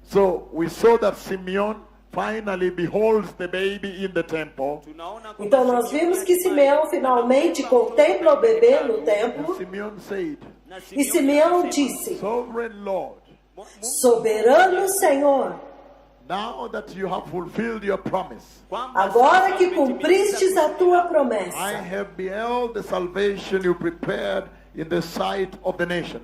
[SPEAKER 1] So we saw that Simeon finally beholds the baby in the temple.
[SPEAKER 3] Tunaona kwamba
[SPEAKER 2] Então nós vimos que Simeão finalmente contempla o bebê no
[SPEAKER 1] And
[SPEAKER 2] templo,
[SPEAKER 1] Simeon said,
[SPEAKER 3] na
[SPEAKER 2] e Simeão disse,
[SPEAKER 1] Sovereign Lord,
[SPEAKER 2] soberano Senhor,
[SPEAKER 1] now that you have fulfilled your promise,
[SPEAKER 3] kwamba
[SPEAKER 2] agora que cumpristes a tua
[SPEAKER 1] I
[SPEAKER 2] promessa,
[SPEAKER 1] have beheld the salvation you prepared in the sight of the nations.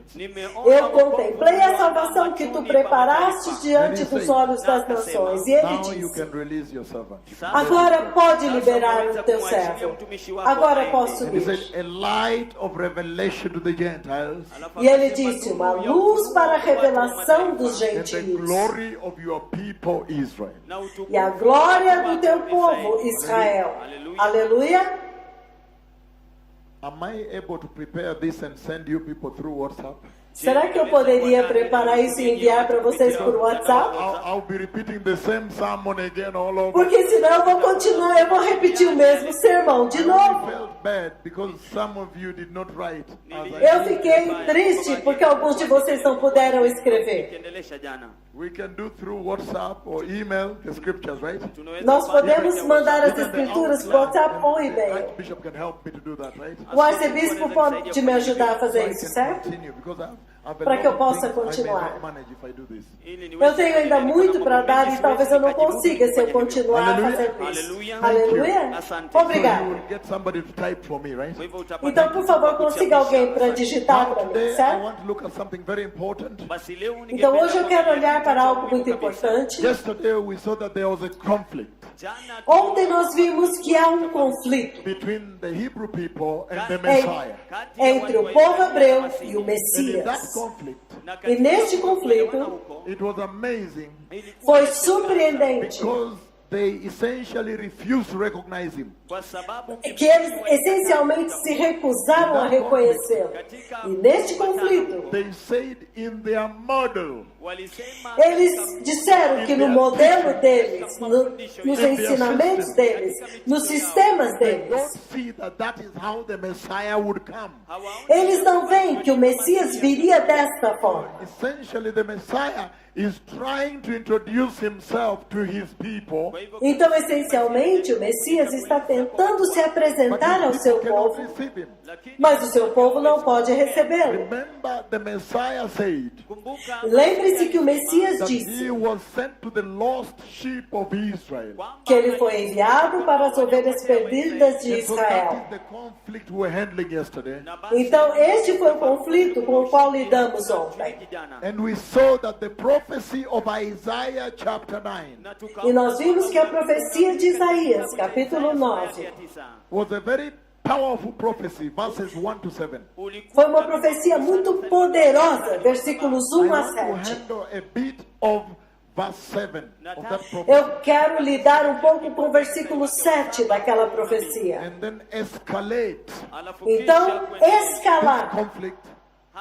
[SPEAKER 2] eu contemplei a salvação que tu preparaste diante dos olhos das nações. E ele
[SPEAKER 1] Now you
[SPEAKER 2] disse,
[SPEAKER 1] can release your servant.
[SPEAKER 2] agora pode liberar o teu servo. Agora posso
[SPEAKER 1] And he said,
[SPEAKER 2] ir.
[SPEAKER 1] a light of revelation to the Gentiles
[SPEAKER 2] E ele disse, uma luz para a revelação dos
[SPEAKER 1] and the
[SPEAKER 2] gentios.
[SPEAKER 1] glory of your people Israel.
[SPEAKER 2] E a glória do teu povo, Israel. Aleluia.
[SPEAKER 1] Am I able to prepare this and send you people through WhatsApp?
[SPEAKER 2] Será que eu poderia preparar isso e enviar para vocês por WhatsApp?
[SPEAKER 1] I'll be repeating the same sermon again all over.
[SPEAKER 2] Porque senão eu vou continuar, eu vou repetir o mesmo sermão de
[SPEAKER 1] I
[SPEAKER 2] novo.
[SPEAKER 1] felt bad because some of you did not write. As I
[SPEAKER 2] Eu fiquei triste porque alguns de vocês não puderam escrever.
[SPEAKER 3] Kiendelesha jana.
[SPEAKER 1] We can do through WhatsApp or email the scriptures, right?
[SPEAKER 3] Tunaweza
[SPEAKER 2] Nós
[SPEAKER 3] kufanya
[SPEAKER 2] podemos
[SPEAKER 3] kupitia
[SPEAKER 2] mandar as
[SPEAKER 3] WhatsApp.
[SPEAKER 2] escrituras por WhatsApp ou
[SPEAKER 1] The
[SPEAKER 2] e-mail.
[SPEAKER 1] Archbishop can help me to do that, right?
[SPEAKER 2] O arcebispo pode me ajudar a
[SPEAKER 1] So
[SPEAKER 2] fazer
[SPEAKER 1] I
[SPEAKER 2] isso,
[SPEAKER 1] can
[SPEAKER 2] certo?
[SPEAKER 1] continue because I've a
[SPEAKER 2] Para que
[SPEAKER 1] lot
[SPEAKER 2] eu
[SPEAKER 1] of
[SPEAKER 2] possa
[SPEAKER 1] things I may
[SPEAKER 2] continuar.
[SPEAKER 1] not manage if I do this.
[SPEAKER 3] Ili niweze
[SPEAKER 2] Eu tenho ainda
[SPEAKER 3] kuendelea
[SPEAKER 2] muito
[SPEAKER 3] kama
[SPEAKER 2] para dar
[SPEAKER 3] mimi
[SPEAKER 2] e talvez eu não
[SPEAKER 3] siwezi
[SPEAKER 2] consiga se eu
[SPEAKER 3] kufanya
[SPEAKER 2] continuar
[SPEAKER 1] Aleluia.
[SPEAKER 2] fazendo isso.
[SPEAKER 3] Aleluia.
[SPEAKER 2] Aleluia?
[SPEAKER 3] Asante.
[SPEAKER 1] So you
[SPEAKER 2] Obrigada.
[SPEAKER 1] will get somebody to type for me, right?
[SPEAKER 3] Kwa hivyo utapata
[SPEAKER 2] Então, por favor,
[SPEAKER 3] mtu
[SPEAKER 2] consiga alguém para digitar
[SPEAKER 1] Now
[SPEAKER 2] para mim,
[SPEAKER 1] today I
[SPEAKER 2] certo?
[SPEAKER 1] want to look at something very important.
[SPEAKER 3] Basi leo
[SPEAKER 2] Então
[SPEAKER 3] ningependa
[SPEAKER 2] hoje eu quero
[SPEAKER 3] kuangalia
[SPEAKER 2] olhar
[SPEAKER 3] kitu
[SPEAKER 2] para
[SPEAKER 3] cha
[SPEAKER 2] algo
[SPEAKER 3] muhimu
[SPEAKER 2] muito
[SPEAKER 3] kabisa.
[SPEAKER 2] importante.
[SPEAKER 1] Yesterday we saw that there was a conflict
[SPEAKER 3] Jana
[SPEAKER 2] Ontem nós vimos que há um conflito
[SPEAKER 1] between the Hebrew people and the
[SPEAKER 2] en-
[SPEAKER 1] Messiah.
[SPEAKER 2] entre o povo hebreu e o
[SPEAKER 1] And in that
[SPEAKER 2] Messias.
[SPEAKER 1] conflict,
[SPEAKER 2] E neste conflito
[SPEAKER 1] it was amazing
[SPEAKER 2] foi surpreendente
[SPEAKER 1] because they essentially refused to recognize him.
[SPEAKER 3] kwa sababu
[SPEAKER 2] que eles essencialmente se recusaram a reconhecê-lo. E neste conflito,
[SPEAKER 1] They said in their model,
[SPEAKER 3] walisema
[SPEAKER 2] eles disseram que no modelo deles, nos ensinamentos deles, nos sistemas
[SPEAKER 1] they don't
[SPEAKER 2] deles,
[SPEAKER 1] see that that is how the Messiah would come.
[SPEAKER 2] eles não veem que o Messias viria desta forma.
[SPEAKER 1] Essentially, the Messiah is trying to introduce himself to his people,
[SPEAKER 2] Então, essencialmente, o Messias está tentando se apresentar ao
[SPEAKER 1] but
[SPEAKER 2] seu
[SPEAKER 1] his people cannot
[SPEAKER 2] povo,
[SPEAKER 1] receive him.
[SPEAKER 2] mas o seu povo não pode recebê-lo.
[SPEAKER 1] Remember, the Messiah said
[SPEAKER 3] kumbuka
[SPEAKER 2] Lembre-se que o Messias
[SPEAKER 1] that
[SPEAKER 2] disse
[SPEAKER 1] he was sent to the lost sheep of Israel.
[SPEAKER 2] que ele foi enviado para as ovelhas perdidas de
[SPEAKER 1] And so
[SPEAKER 2] Israel.
[SPEAKER 1] that is the conflict we were handling yesterday.
[SPEAKER 2] Então, este foi o conflito com o qual lidamos ontem.
[SPEAKER 1] And we saw that the prophecy of Isaiah chapter 9
[SPEAKER 2] E nós vimos que a profecia de Isaías, capítulo 9,
[SPEAKER 1] was a very powerful prophecy, verses 1 to 7.
[SPEAKER 2] foi uma profecia muito poderosa, versículos
[SPEAKER 1] I
[SPEAKER 2] 1 a
[SPEAKER 1] want to
[SPEAKER 2] 7.
[SPEAKER 1] handle a bit of verse 7 of that prophecy.
[SPEAKER 2] Eu quero lidar um pouco com o versículo 7 daquela profecia.
[SPEAKER 1] And then escalate
[SPEAKER 2] Então,
[SPEAKER 1] this
[SPEAKER 2] escalar
[SPEAKER 1] conflict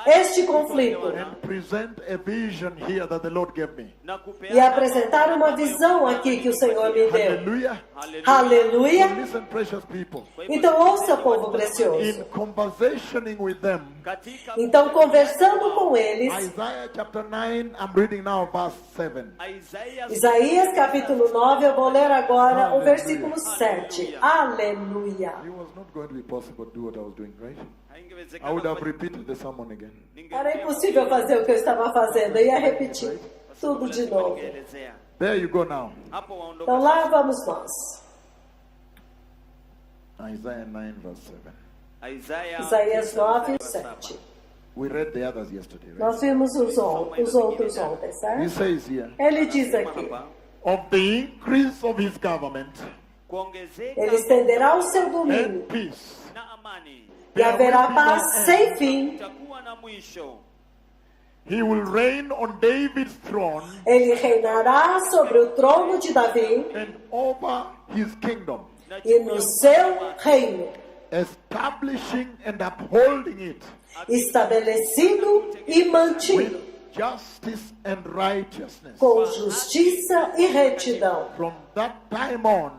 [SPEAKER 2] este conflito
[SPEAKER 1] and present a vision here that the Lord gave me.
[SPEAKER 3] na kupeana
[SPEAKER 2] e apresentar uma visão aqui que o Senhor me deu.
[SPEAKER 1] Hallelujah.
[SPEAKER 2] Aleluia!
[SPEAKER 1] So listen, precious people.
[SPEAKER 2] Então ouça, povo precioso.
[SPEAKER 1] In conversationing with them,
[SPEAKER 3] katika
[SPEAKER 2] Então, conversando com eles,
[SPEAKER 1] Isaiah chapter 9, I'm reading now verse 7.
[SPEAKER 3] Isaías
[SPEAKER 2] Isaías capítulo 9, eu vou ler agora o versículo 7. Aleluia!
[SPEAKER 1] It was not going to be possible to do what I was doing, right? I
[SPEAKER 3] haingewezekana
[SPEAKER 1] would have repeated the sermon again.
[SPEAKER 2] Era impossível fazer o que eu estava fazendo, eu ia repetir tudo de novo.
[SPEAKER 3] ningeelezea.
[SPEAKER 1] There you go now.
[SPEAKER 3] Hapo waondoka
[SPEAKER 2] Então lá vamos nós.
[SPEAKER 1] Isaiah 9 verse 7.
[SPEAKER 2] Isaías 9, 7.
[SPEAKER 1] We read the others yesterday, right?
[SPEAKER 2] Nós vimos os outros ontem,
[SPEAKER 1] He
[SPEAKER 2] certo?
[SPEAKER 1] says here,
[SPEAKER 2] Ele diz aqui,
[SPEAKER 1] of the increase of his government
[SPEAKER 3] kuongezeka
[SPEAKER 2] ele estenderá o seu domínio
[SPEAKER 1] and peace,
[SPEAKER 3] na amani
[SPEAKER 2] e haverá paz sem fim.
[SPEAKER 3] itakuwa na mwisho.
[SPEAKER 1] he will reign on David's throne
[SPEAKER 2] Ele reinará sobre o trono de Davi
[SPEAKER 1] and over his kingdom,
[SPEAKER 2] e no seu reino,
[SPEAKER 1] establishing and upholding it
[SPEAKER 2] estabelecido e mantido,
[SPEAKER 1] with justice and righteousness.
[SPEAKER 2] com justiça e retidão,
[SPEAKER 1] From that time on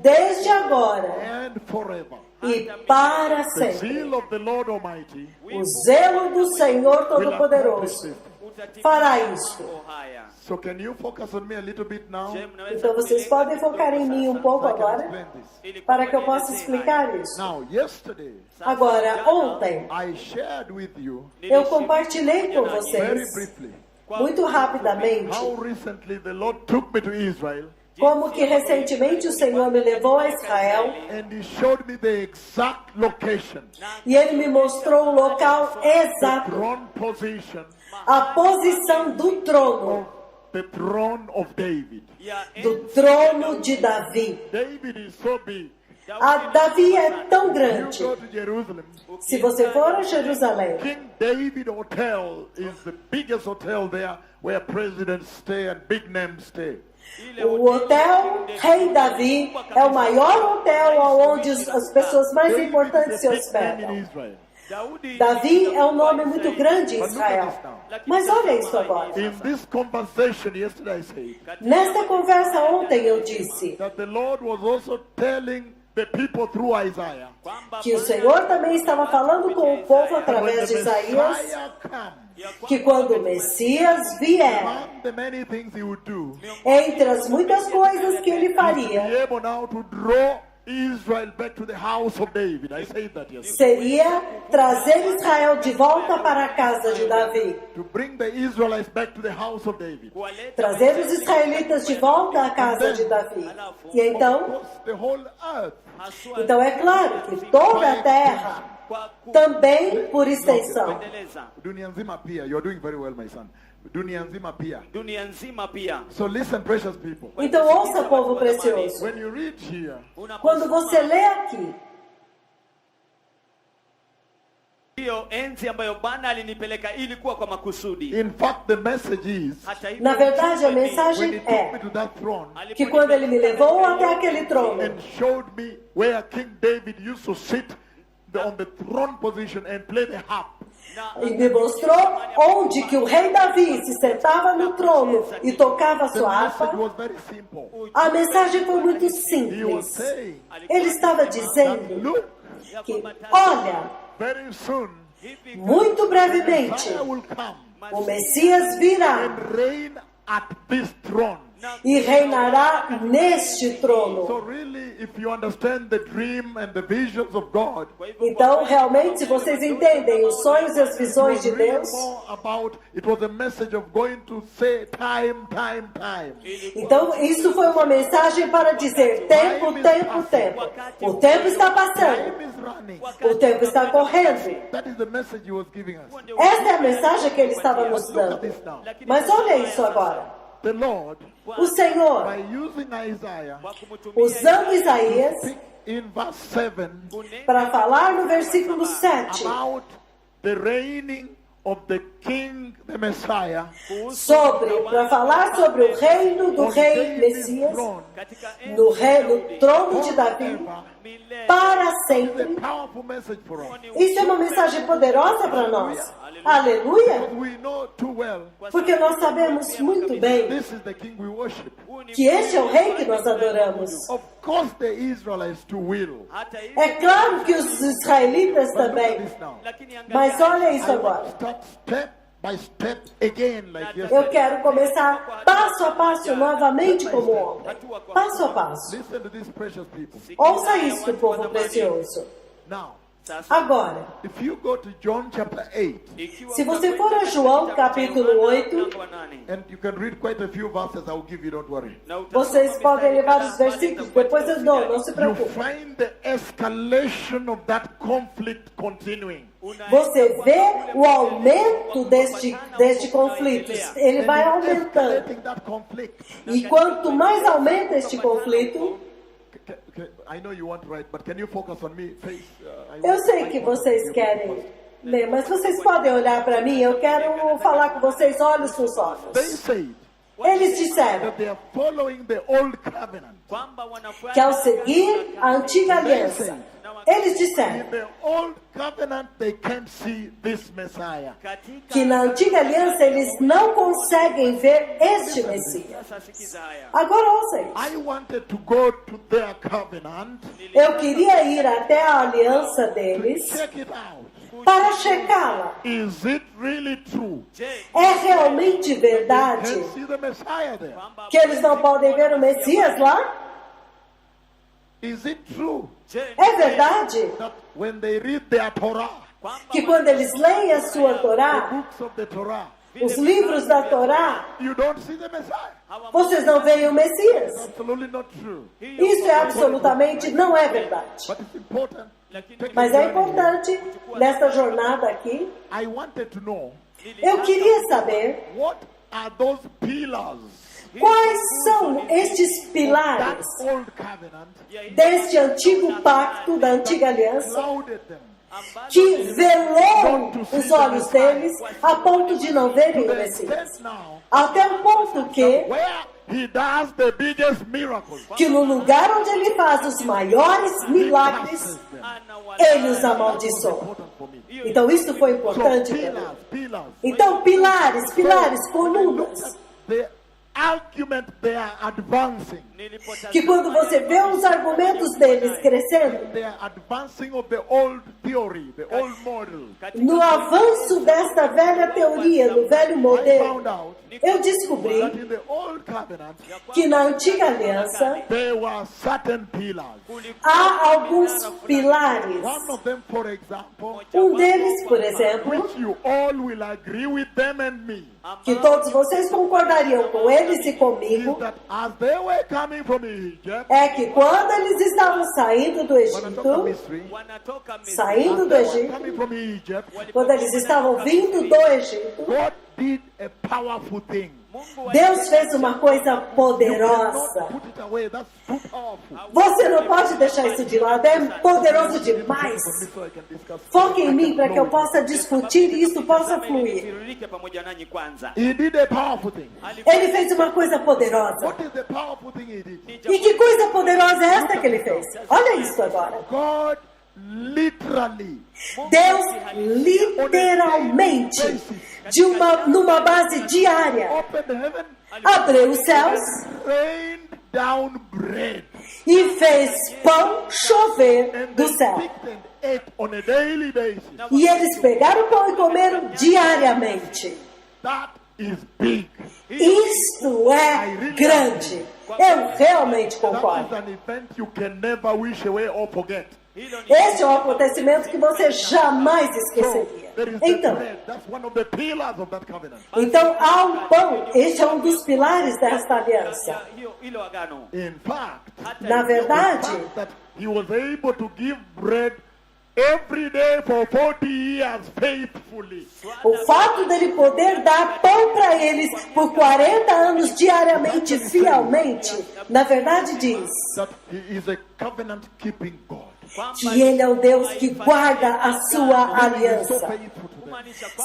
[SPEAKER 2] desde agora
[SPEAKER 1] and forever.
[SPEAKER 2] e para
[SPEAKER 1] The
[SPEAKER 2] sempre.
[SPEAKER 1] zeal of the Lord Almighty
[SPEAKER 2] O zelo do Senhor
[SPEAKER 1] will accomplish
[SPEAKER 2] Todo-Poderoso
[SPEAKER 1] this.
[SPEAKER 2] fará isto.
[SPEAKER 3] Haya.
[SPEAKER 1] So can you focus on me a little bit now?
[SPEAKER 3] Je, mnaweza
[SPEAKER 2] Então vocês podem focar em mim um pouco
[SPEAKER 1] So I can
[SPEAKER 2] agora,
[SPEAKER 1] explain this.
[SPEAKER 3] Ili
[SPEAKER 2] para que eu
[SPEAKER 3] kuelezea
[SPEAKER 2] possa
[SPEAKER 3] haya.
[SPEAKER 2] explicar isso.
[SPEAKER 1] Now, yesterday,
[SPEAKER 2] Agora, ontem,
[SPEAKER 1] I shared with you
[SPEAKER 2] eu compartilhei com
[SPEAKER 1] very
[SPEAKER 2] vocês,
[SPEAKER 1] briefly
[SPEAKER 2] muito rapidamente,
[SPEAKER 1] how recently the Lord took me to Israel
[SPEAKER 2] como que recentemente o Senhor me levou a Israel
[SPEAKER 1] and He showed me the exact location,
[SPEAKER 2] e Ele me mostrou o local exato,
[SPEAKER 1] throne position
[SPEAKER 2] a posição do trono,
[SPEAKER 1] of the throne of David.
[SPEAKER 3] Ya
[SPEAKER 2] do trono de Davi.
[SPEAKER 1] David is so big.
[SPEAKER 2] A Davi é tão
[SPEAKER 1] You
[SPEAKER 2] grande.
[SPEAKER 1] go to Jerusalem,
[SPEAKER 2] Se você for a Jerusalém,
[SPEAKER 1] King David Hotel is the biggest hotel there where presidents stay and big names stay.
[SPEAKER 2] o hotel Rei Davi é o maior hotel onde as pessoas mais
[SPEAKER 1] David
[SPEAKER 2] importantes
[SPEAKER 1] is
[SPEAKER 2] se
[SPEAKER 1] a big name in
[SPEAKER 2] hospedam.
[SPEAKER 1] Israel.
[SPEAKER 2] Davi é um nome muito grande em
[SPEAKER 1] But look at
[SPEAKER 2] Israel.
[SPEAKER 1] this now.
[SPEAKER 2] Mas olha isso agora.
[SPEAKER 1] In this conversation yesterday I said
[SPEAKER 2] Nesta conversa ontem eu disse
[SPEAKER 1] that the Lord was also telling the people through Isaiah
[SPEAKER 2] que o Senhor também estava falando com o povo
[SPEAKER 1] when
[SPEAKER 2] através de
[SPEAKER 1] the
[SPEAKER 2] Isaías
[SPEAKER 1] Messiah comes,
[SPEAKER 2] que quando o Messias vier,
[SPEAKER 1] among the many things he would do,
[SPEAKER 2] entre as muitas coisas que ele
[SPEAKER 1] be
[SPEAKER 2] faria,
[SPEAKER 1] able now to draw Israel back to the house of David. I said that yesterday.
[SPEAKER 2] seria trazer Israel de volta para a casa de Davi.
[SPEAKER 1] To bring the Israelites back to the house of David.
[SPEAKER 2] Trazer os israelitas de volta à casa de Davi. E
[SPEAKER 1] Of
[SPEAKER 2] então,
[SPEAKER 1] course, the whole earth.
[SPEAKER 2] então é claro que toda a terra, também por extensão,
[SPEAKER 1] Dunia nzima pia. You're doing very well, my son. Dunia nzima pia.
[SPEAKER 3] dunia nzima pia.
[SPEAKER 1] So listen, precious people.
[SPEAKER 2] então ouça, povo precioso,
[SPEAKER 1] When you read here,
[SPEAKER 2] quando você lê aqui,
[SPEAKER 3] hiyo enzi ambayo Bwana alinipeleka ilikuwa kwa makusudi.
[SPEAKER 1] in fact, the message is
[SPEAKER 3] Hata hivyo,
[SPEAKER 2] na verdade a
[SPEAKER 1] when he
[SPEAKER 2] mensagem
[SPEAKER 1] took me
[SPEAKER 2] é
[SPEAKER 1] to that throne
[SPEAKER 2] que quando ele me levou até aquele trono
[SPEAKER 1] and showed me where King David used to sit on the throne position and play the harp.
[SPEAKER 2] e me mostrou onde que o rei Davi se sentava no trono e tocava
[SPEAKER 1] The
[SPEAKER 2] sua
[SPEAKER 1] message
[SPEAKER 2] harpa,
[SPEAKER 1] was very simple.
[SPEAKER 2] a mensagem foi muito
[SPEAKER 1] He was
[SPEAKER 2] simples.
[SPEAKER 1] saying
[SPEAKER 2] Ele estava
[SPEAKER 1] that
[SPEAKER 2] dizendo
[SPEAKER 1] look,
[SPEAKER 2] que, olha,
[SPEAKER 1] very soon
[SPEAKER 2] muito brevemente,
[SPEAKER 1] Messiah will come
[SPEAKER 2] o Messias virá
[SPEAKER 1] and reign at this throne.
[SPEAKER 2] e reinará neste trono.
[SPEAKER 1] So really, if you understand the dream and the visions of God,
[SPEAKER 2] Então, realmente, se vocês entendem os sonhos e as
[SPEAKER 1] it
[SPEAKER 2] visões
[SPEAKER 1] was
[SPEAKER 2] de
[SPEAKER 1] really
[SPEAKER 2] Deus,
[SPEAKER 1] more about, it was a message of going to say time, time, time.
[SPEAKER 2] então isso foi uma mensagem para dizer tempo, tempo, tempo. O tempo está passando,
[SPEAKER 1] Time is running.
[SPEAKER 2] o tempo está correndo.
[SPEAKER 1] That is the message he was giving us.
[SPEAKER 2] Esta é a mensagem que ele estava nos
[SPEAKER 1] Look at
[SPEAKER 2] dando.
[SPEAKER 1] this now.
[SPEAKER 2] Mas olha isso agora.
[SPEAKER 1] The Lord,
[SPEAKER 2] O Senhor,
[SPEAKER 1] by using Isaiah,
[SPEAKER 2] usando Isaías
[SPEAKER 1] speak in verse 7
[SPEAKER 2] para falar no versículo 7
[SPEAKER 1] about the reigning of the King the Messiah,
[SPEAKER 2] para falar sobre o reino do
[SPEAKER 1] on
[SPEAKER 2] rei
[SPEAKER 1] David's
[SPEAKER 2] Messias,
[SPEAKER 1] throne,
[SPEAKER 3] katika
[SPEAKER 2] no trono de Davi,
[SPEAKER 3] milele.
[SPEAKER 2] para
[SPEAKER 1] it's a
[SPEAKER 2] sempre.
[SPEAKER 1] powerful message for us.
[SPEAKER 2] Isso é uma mensagem poderosa para nós. Aleluia!
[SPEAKER 1] But we know too well
[SPEAKER 2] Porque nós sabemos muito bem
[SPEAKER 1] this is the king we worship.
[SPEAKER 2] que este é o rei que nós adoramos.
[SPEAKER 1] Of course the Israelites too will.
[SPEAKER 3] Hata hivyo,
[SPEAKER 2] É claro que os israelitas
[SPEAKER 1] But look at
[SPEAKER 2] também.
[SPEAKER 1] this now.
[SPEAKER 3] lakini angalia,
[SPEAKER 2] Mas olha isso
[SPEAKER 1] I want
[SPEAKER 2] agora.
[SPEAKER 1] to start step by step again like
[SPEAKER 2] Eu
[SPEAKER 1] yesterday.
[SPEAKER 2] quero começar passo a passo novamente como ontem. Passo a passo.
[SPEAKER 1] Listen to these precious people.
[SPEAKER 2] Ouça isso, povo precioso.
[SPEAKER 1] Now,
[SPEAKER 3] sasa,
[SPEAKER 2] Agora,
[SPEAKER 1] if you go to John chapter 8,
[SPEAKER 3] ikiwa
[SPEAKER 2] se você for a João capítulo 8,
[SPEAKER 3] mlango wa 8,
[SPEAKER 1] and you can read quite a few verses, I'll give you, don't worry.
[SPEAKER 3] na utasoma
[SPEAKER 2] vocês podem
[SPEAKER 3] mistari
[SPEAKER 2] levar
[SPEAKER 3] kadhaa,
[SPEAKER 2] os versículos, depois eu dou, não se
[SPEAKER 1] You
[SPEAKER 2] preocupe.
[SPEAKER 1] find the escalation of that conflict continuing.
[SPEAKER 2] Você vê o aumento deste conflito. Ele vai
[SPEAKER 1] And it's
[SPEAKER 2] aumentando.
[SPEAKER 1] escalating that conflict.
[SPEAKER 2] E quanto mais aumenta este conflito,
[SPEAKER 1] I know you want to write, but can you focus on me? Face,
[SPEAKER 2] eu sei que vocês querem ler, mas vocês podem olhar para mim. Eu quero falar com vocês olhos nos
[SPEAKER 1] They
[SPEAKER 2] olhos.
[SPEAKER 1] said
[SPEAKER 2] Eles disseram
[SPEAKER 1] that they are following the old covenant.
[SPEAKER 3] kwamba wanafuata
[SPEAKER 2] que ao seguir a antiga aliança, eles disseram
[SPEAKER 1] In the old covenant, they can't see this Messiah.
[SPEAKER 3] katika
[SPEAKER 2] que na antiga aliança eles não conseguem ver este Messias.
[SPEAKER 3] sasa sikiza haya.
[SPEAKER 2] Agora ouça isso.
[SPEAKER 1] I wanted to go to their covenant
[SPEAKER 2] Eu queria ir até a aliança deles
[SPEAKER 1] check it out.
[SPEAKER 2] para checá-la.
[SPEAKER 1] Is it really true?
[SPEAKER 3] Je,
[SPEAKER 2] É realmente
[SPEAKER 1] Can't
[SPEAKER 2] verdade
[SPEAKER 1] see the Messiah there.
[SPEAKER 3] kwamba
[SPEAKER 2] que eles não podem ver o Messias lá?
[SPEAKER 1] Is it true
[SPEAKER 3] je,
[SPEAKER 2] É verdade
[SPEAKER 1] that when they read their Torah,
[SPEAKER 3] kwamba
[SPEAKER 2] que quando eles leem a sua
[SPEAKER 1] the
[SPEAKER 2] Torá,
[SPEAKER 1] books of the Torah,
[SPEAKER 2] os livros da Torá,
[SPEAKER 1] you don't see the Messiah?
[SPEAKER 2] vocês não veem o Messias?
[SPEAKER 1] Absolutely not true.
[SPEAKER 2] Isso é absolutamente não é verdade.
[SPEAKER 1] But it's important.
[SPEAKER 2] Mas é importante, nessa jornada aqui,
[SPEAKER 1] I wanted to know
[SPEAKER 2] eu queria saber
[SPEAKER 1] what are those pillars
[SPEAKER 2] quais são estes
[SPEAKER 1] that
[SPEAKER 2] pilares
[SPEAKER 1] old covenant
[SPEAKER 2] deste antigo pacto, da antiga aliança,
[SPEAKER 1] clouded them
[SPEAKER 2] que velou os olhos deles a ponto de não verem
[SPEAKER 1] to
[SPEAKER 2] o
[SPEAKER 1] the
[SPEAKER 2] Messias.
[SPEAKER 1] extent now
[SPEAKER 2] Até o ponto que
[SPEAKER 1] where he does the biggest miracles.
[SPEAKER 2] no lugar onde ele faz os maiores milagres, ele os amaldiçoa.
[SPEAKER 1] Important for me.
[SPEAKER 2] Então isso foi
[SPEAKER 1] So
[SPEAKER 2] importante para mim.
[SPEAKER 1] pillars.
[SPEAKER 2] Então pilares, colunas,
[SPEAKER 1] The argument they are advancing.
[SPEAKER 2] que quando você vê os argumentos deles crescendo,
[SPEAKER 1] They are advancing of the old theory, the old model.
[SPEAKER 2] no avanço desta velha teoria, no velho
[SPEAKER 1] I
[SPEAKER 2] modelo,
[SPEAKER 1] found out
[SPEAKER 2] eu descobri
[SPEAKER 1] that in the old covenant
[SPEAKER 2] que na antiga aliança
[SPEAKER 1] there were certain pillars.
[SPEAKER 2] há alguns pilares.
[SPEAKER 1] One of them, for example,
[SPEAKER 2] Deles, por exemplo,
[SPEAKER 1] which you all will agree with them and me,
[SPEAKER 2] que todos vocês concordariam com eles e
[SPEAKER 1] is
[SPEAKER 2] comigo,
[SPEAKER 1] that as they were coming from Egypt,
[SPEAKER 2] é que quando eles estavam saindo do
[SPEAKER 1] when I talk
[SPEAKER 2] Egito,
[SPEAKER 1] of mystery,
[SPEAKER 3] wanatoka Misri,
[SPEAKER 2] saindo
[SPEAKER 1] as
[SPEAKER 2] do
[SPEAKER 1] they were
[SPEAKER 2] Egito,
[SPEAKER 1] coming from Egypt,
[SPEAKER 2] quando eles estavam vindo do Egito,
[SPEAKER 1] God did a powerful thing.
[SPEAKER 3] Mungu
[SPEAKER 2] Deus fez uma coisa
[SPEAKER 1] You
[SPEAKER 2] poderosa.
[SPEAKER 1] cannot put it away. That's too powerful.
[SPEAKER 2] Você não pode deixar isso de lado, é poderoso demais.
[SPEAKER 1] So I can discuss.
[SPEAKER 2] Foque em mim para que eu possa discutir e isso possa fluir.
[SPEAKER 3] tiririke pamoja nanyi kwanza.
[SPEAKER 1] He did a powerful thing.
[SPEAKER 2] Ele fez uma coisa poderosa.
[SPEAKER 1] What is the powerful thing he did?
[SPEAKER 2] E que coisa poderosa é esta que ele fez? Olha isso agora.
[SPEAKER 1] God literally,
[SPEAKER 2] Deus literalmente, numa base diária,
[SPEAKER 1] opened heaven,
[SPEAKER 2] abriu os céus
[SPEAKER 1] rained down bread,
[SPEAKER 2] e fez pão chover
[SPEAKER 1] and
[SPEAKER 2] do
[SPEAKER 1] they
[SPEAKER 2] céu.
[SPEAKER 1] picked and ate on a daily basis.
[SPEAKER 2] E eles pegaram o pão e comeram diariamente.
[SPEAKER 1] That is big.
[SPEAKER 2] Isto é grande. Eu realmente
[SPEAKER 1] That
[SPEAKER 2] concordo.
[SPEAKER 1] is an event you can never wish away or forget.
[SPEAKER 2] Este é um acontecimento que você jamais esqueceria.
[SPEAKER 1] There is the
[SPEAKER 2] Então,
[SPEAKER 1] bread. That's one of the pillars of that covenant.
[SPEAKER 2] há um pão. Este é um dos pilares desta aliança.
[SPEAKER 3] Hilo agano.
[SPEAKER 1] In fact,
[SPEAKER 2] Na verdade,
[SPEAKER 1] the fact that he was able to give bread every day for 40 years faithfully.
[SPEAKER 2] o fato dele poder dar pão para eles por 40 anos diariamente, fielmente, na verdade diz
[SPEAKER 1] That he is a covenant keeping God.
[SPEAKER 2] que ele é o Deus que guarda a sua
[SPEAKER 1] He is so
[SPEAKER 2] aliança.
[SPEAKER 1] faithful to them.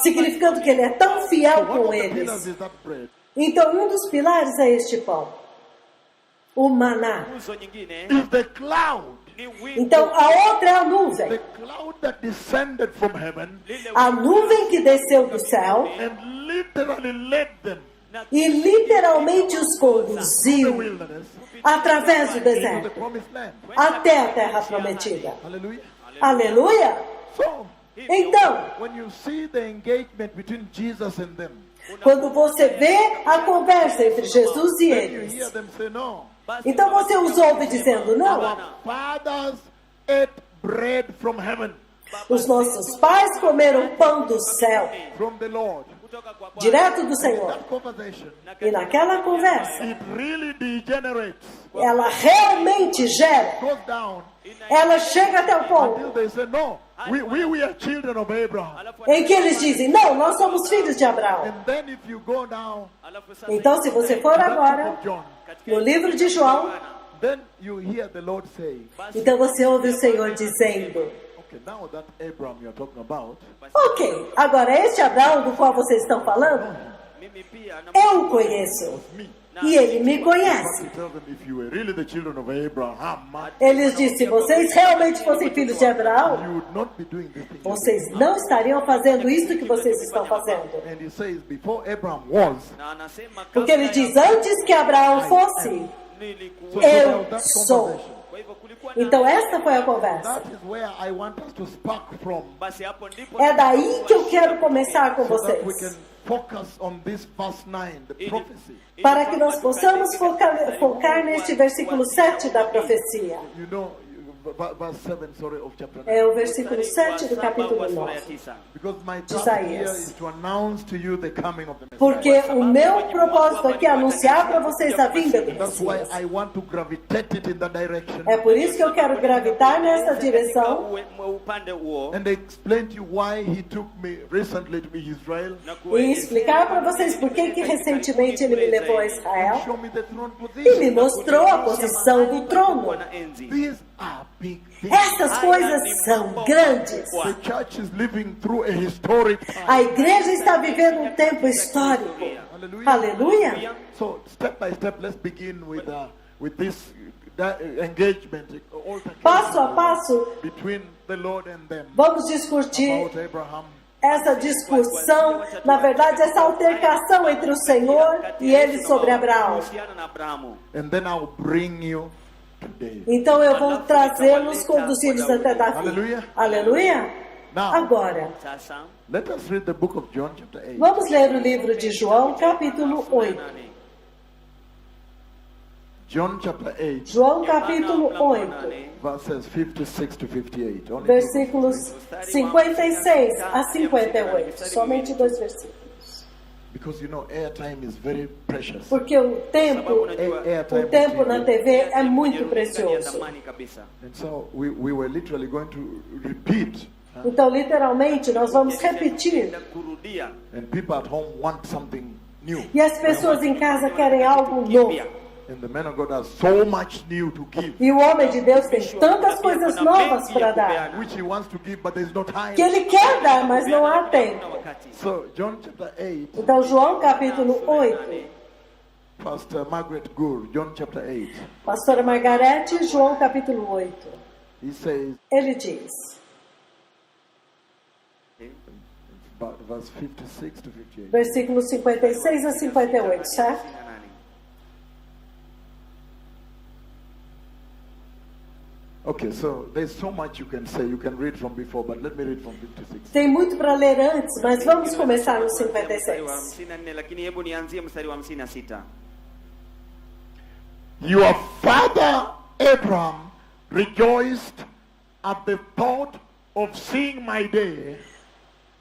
[SPEAKER 2] significando que ele é tão fiel
[SPEAKER 1] So what
[SPEAKER 2] com
[SPEAKER 1] of the pillars
[SPEAKER 2] eles.
[SPEAKER 1] is that bread?
[SPEAKER 2] Então, um dos pilares é este pão, o maná.
[SPEAKER 3] Nguzo nyingine
[SPEAKER 1] Is the cloud.
[SPEAKER 3] ni wingu
[SPEAKER 2] Então, a outra é a nuvem.
[SPEAKER 1] The cloud that descended from heaven
[SPEAKER 3] lile
[SPEAKER 2] A nuvem que desceu do céu
[SPEAKER 1] and literally led them
[SPEAKER 2] e literalmente os
[SPEAKER 1] to the
[SPEAKER 2] conduziu
[SPEAKER 1] wilderness
[SPEAKER 2] através do
[SPEAKER 1] into the
[SPEAKER 2] deserto
[SPEAKER 1] promised land.
[SPEAKER 2] até a terra prometida.
[SPEAKER 1] Hallelujah.
[SPEAKER 2] Aleluia!
[SPEAKER 1] So,
[SPEAKER 2] Então,
[SPEAKER 1] when you see the engagement between Jesus and them,
[SPEAKER 2] quando você vê a conversa entre Jesus e
[SPEAKER 1] then you
[SPEAKER 2] eles,
[SPEAKER 1] hear them say, no,
[SPEAKER 2] então você os ouve dizendo, não,
[SPEAKER 1] our fathers ate bread from heaven,
[SPEAKER 2] os nossos pais comeram pão do céu,
[SPEAKER 1] from the Lord.
[SPEAKER 3] kutoka kwa Bwana.
[SPEAKER 2] direto do Senhor.
[SPEAKER 1] That conversation,
[SPEAKER 2] E naquela conversa,
[SPEAKER 1] it really degenerates,
[SPEAKER 2] ela realmente gera,
[SPEAKER 1] goes down,
[SPEAKER 2] ela chega até o ponto
[SPEAKER 1] until they say, no, we are children of Abraham.
[SPEAKER 2] em que eles dizem, não, nós somos filhos de Abraão.
[SPEAKER 1] And then if you go down
[SPEAKER 3] Alafu sasa
[SPEAKER 2] Então, se você for
[SPEAKER 1] to that
[SPEAKER 2] agora
[SPEAKER 1] book of John,
[SPEAKER 2] no livro de João,
[SPEAKER 1] then you hear the Lord say,
[SPEAKER 2] então você ouve o Senhor dizendo,
[SPEAKER 1] okay, now that Abraham you're talking about,
[SPEAKER 2] ok, agora este Abraão do qual vocês estão falando,
[SPEAKER 3] mimi pia na
[SPEAKER 2] eu o conheço
[SPEAKER 1] me.
[SPEAKER 2] e ele me conhece.
[SPEAKER 1] He tells them, if you were really the children of Abraham,
[SPEAKER 2] Eles dizem, se vocês realmente fossem filhos de Abraão,
[SPEAKER 1] you would not be doing this thing.
[SPEAKER 2] vocês não estariam fazendo isso que vocês estão fazendo.
[SPEAKER 1] And he says, before Abraham was,
[SPEAKER 3] na anasema
[SPEAKER 2] Porque ele diz, antes que Abraão fosse,
[SPEAKER 3] nilikuwa.
[SPEAKER 1] so
[SPEAKER 2] Eu
[SPEAKER 1] there was that
[SPEAKER 2] sou.
[SPEAKER 1] conversation.
[SPEAKER 3] Kwa hivyo kulikuwa na
[SPEAKER 2] Então esta foi a conversa.
[SPEAKER 1] That is where I want us to spark from,
[SPEAKER 3] basi hapo ndipo
[SPEAKER 2] É daí que eu quero começar com
[SPEAKER 1] so that we
[SPEAKER 2] vocês.
[SPEAKER 1] can focus on this verse 9, the prophecy.
[SPEAKER 2] Para que nós possamos focar neste versículo 7 da profecia.
[SPEAKER 1] You know, verse 7, sorry, of chapter 9.
[SPEAKER 2] É o versículo 7 do capítulo 9.
[SPEAKER 1] Because my
[SPEAKER 2] de
[SPEAKER 1] task here
[SPEAKER 2] Isaías.
[SPEAKER 1] is to announce to you the coming of the Messiah.
[SPEAKER 2] Porque o meu propósito aqui é anunciar para vocês a vinda do
[SPEAKER 1] That's why
[SPEAKER 2] Messias.
[SPEAKER 1] I want to gravitate it in that direction
[SPEAKER 2] É por isso que eu quero gravitar nessa direção
[SPEAKER 3] upande huo
[SPEAKER 1] and explain to you why he took me recently to be Israel
[SPEAKER 3] na
[SPEAKER 2] e explicar para vocês por que recentemente ele me levou a
[SPEAKER 1] and
[SPEAKER 2] Israel
[SPEAKER 1] show me the throne
[SPEAKER 2] e me
[SPEAKER 1] position.
[SPEAKER 2] mostrou a posição do trono.
[SPEAKER 3] na enzi.
[SPEAKER 1] These are big things.
[SPEAKER 2] Essas coisas são grandes.
[SPEAKER 1] The church is living through a historic time.
[SPEAKER 2] A igreja está vivendo um tempo histórico.
[SPEAKER 1] Hallelujah.
[SPEAKER 2] Aleluia!
[SPEAKER 1] So step by step, let's begin with this engagement,
[SPEAKER 2] Passo a passo,
[SPEAKER 1] between the Lord and them
[SPEAKER 2] vamos discutir
[SPEAKER 1] about Abraham.
[SPEAKER 2] essa discussão, na verdade, essa altercação entre o Senhor e ele sobre Abraão.
[SPEAKER 3] Kuhusiana na Abrahamu.
[SPEAKER 1] And then I'll bring you today.
[SPEAKER 2] Então eu vou trazê-los, conduzi-los até Davi.
[SPEAKER 1] Aleluia.
[SPEAKER 2] Aleluia!
[SPEAKER 1] Now,
[SPEAKER 2] Agora,
[SPEAKER 3] Sasa
[SPEAKER 1] let us read the book of John, chapter 8.
[SPEAKER 2] vamos ler o livro de João, capítulo 8.
[SPEAKER 1] John, chapter 8,
[SPEAKER 2] João, capítulo 8,
[SPEAKER 1] verses 56 to 58. Only two.
[SPEAKER 2] versículos 56 a 58. Somente 2 versículos.
[SPEAKER 1] Because you know, airtime is very precious.
[SPEAKER 2] Porque o tempo na TV é muito precioso.
[SPEAKER 3] Thamani kabisa.
[SPEAKER 1] And so we were literally going to repeat.
[SPEAKER 2] Então, literalmente, nós vamos repetir.
[SPEAKER 3] Kurudia
[SPEAKER 1] And people at home want something new.
[SPEAKER 2] E as pessoas em casa querem algo novo.
[SPEAKER 1] And the man of God has so much new to give,
[SPEAKER 2] E o homem de Deus tem tantas coisas novas para dar.
[SPEAKER 1] which he wants to give, but there's no time.
[SPEAKER 2] Que ele quer dar, mas não há tempo.
[SPEAKER 1] So, John chapter 8,
[SPEAKER 2] Então, João, capítulo 8.
[SPEAKER 1] Pastor Margaret Gould, John chapter 8,
[SPEAKER 2] Pastora Margarete, João, capítulo 8.
[SPEAKER 1] he says,
[SPEAKER 2] Ele diz,
[SPEAKER 1] about verse 56 to 58.
[SPEAKER 2] versículos 56 a 58, certo?
[SPEAKER 1] Okay, so there's so much you can say. You can read from before, but let me read from 56.
[SPEAKER 2] Tem muito para ler antes, mas vamos começar no 56.
[SPEAKER 3] 54, lakini hebu nianzie mstari wa 56.
[SPEAKER 1] Your father Abraham rejoiced at the thought of seeing my day,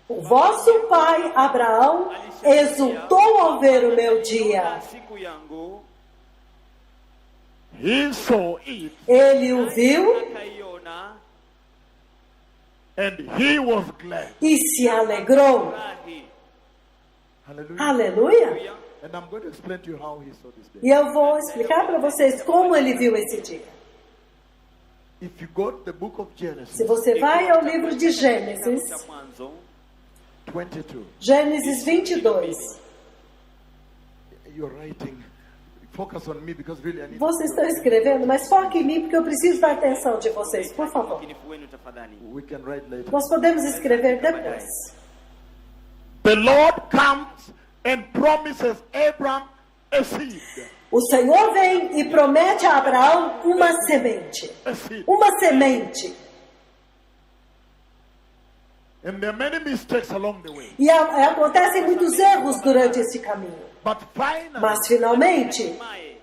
[SPEAKER 2] O vosso pai Abraão exultou ao ver o meu dia.
[SPEAKER 3] Siku yangu
[SPEAKER 1] he saw it,
[SPEAKER 2] Ele o viu
[SPEAKER 3] akaiona
[SPEAKER 1] and he was glad.
[SPEAKER 2] e se alegrou.
[SPEAKER 3] furahi.
[SPEAKER 1] Hallelujah.
[SPEAKER 2] Aleluia!
[SPEAKER 1] And I'm going to explain to you how he saw this day.
[SPEAKER 2] E eu vou explicar para vocês como ele viu esse dia.
[SPEAKER 1] If you go to the book of
[SPEAKER 2] Se
[SPEAKER 1] Genesis,
[SPEAKER 2] você vai ao livro de Gênesis,
[SPEAKER 3] Cha mwanzo
[SPEAKER 1] 22.
[SPEAKER 2] Gênesis 22.
[SPEAKER 1] You're writing. Focus on me because really I need
[SPEAKER 2] Vocês estão escrevendo, mas foque em mim porque eu preciso da atenção de vocês, por favor.
[SPEAKER 3] Ukinifu wenu tafadhali.
[SPEAKER 1] We can write later.
[SPEAKER 2] Nós podemos escrever depois.
[SPEAKER 1] The Lord comes and promises Abram a seed.
[SPEAKER 2] O Senhor vem e promete a Abraão uma semente.
[SPEAKER 1] A seed.
[SPEAKER 2] Uma semente.
[SPEAKER 1] And there are many mistakes along the way.
[SPEAKER 2] E acontecem muitos erros durante esse caminho.
[SPEAKER 1] But finally,
[SPEAKER 2] Mas finalmente,
[SPEAKER 3] Mae,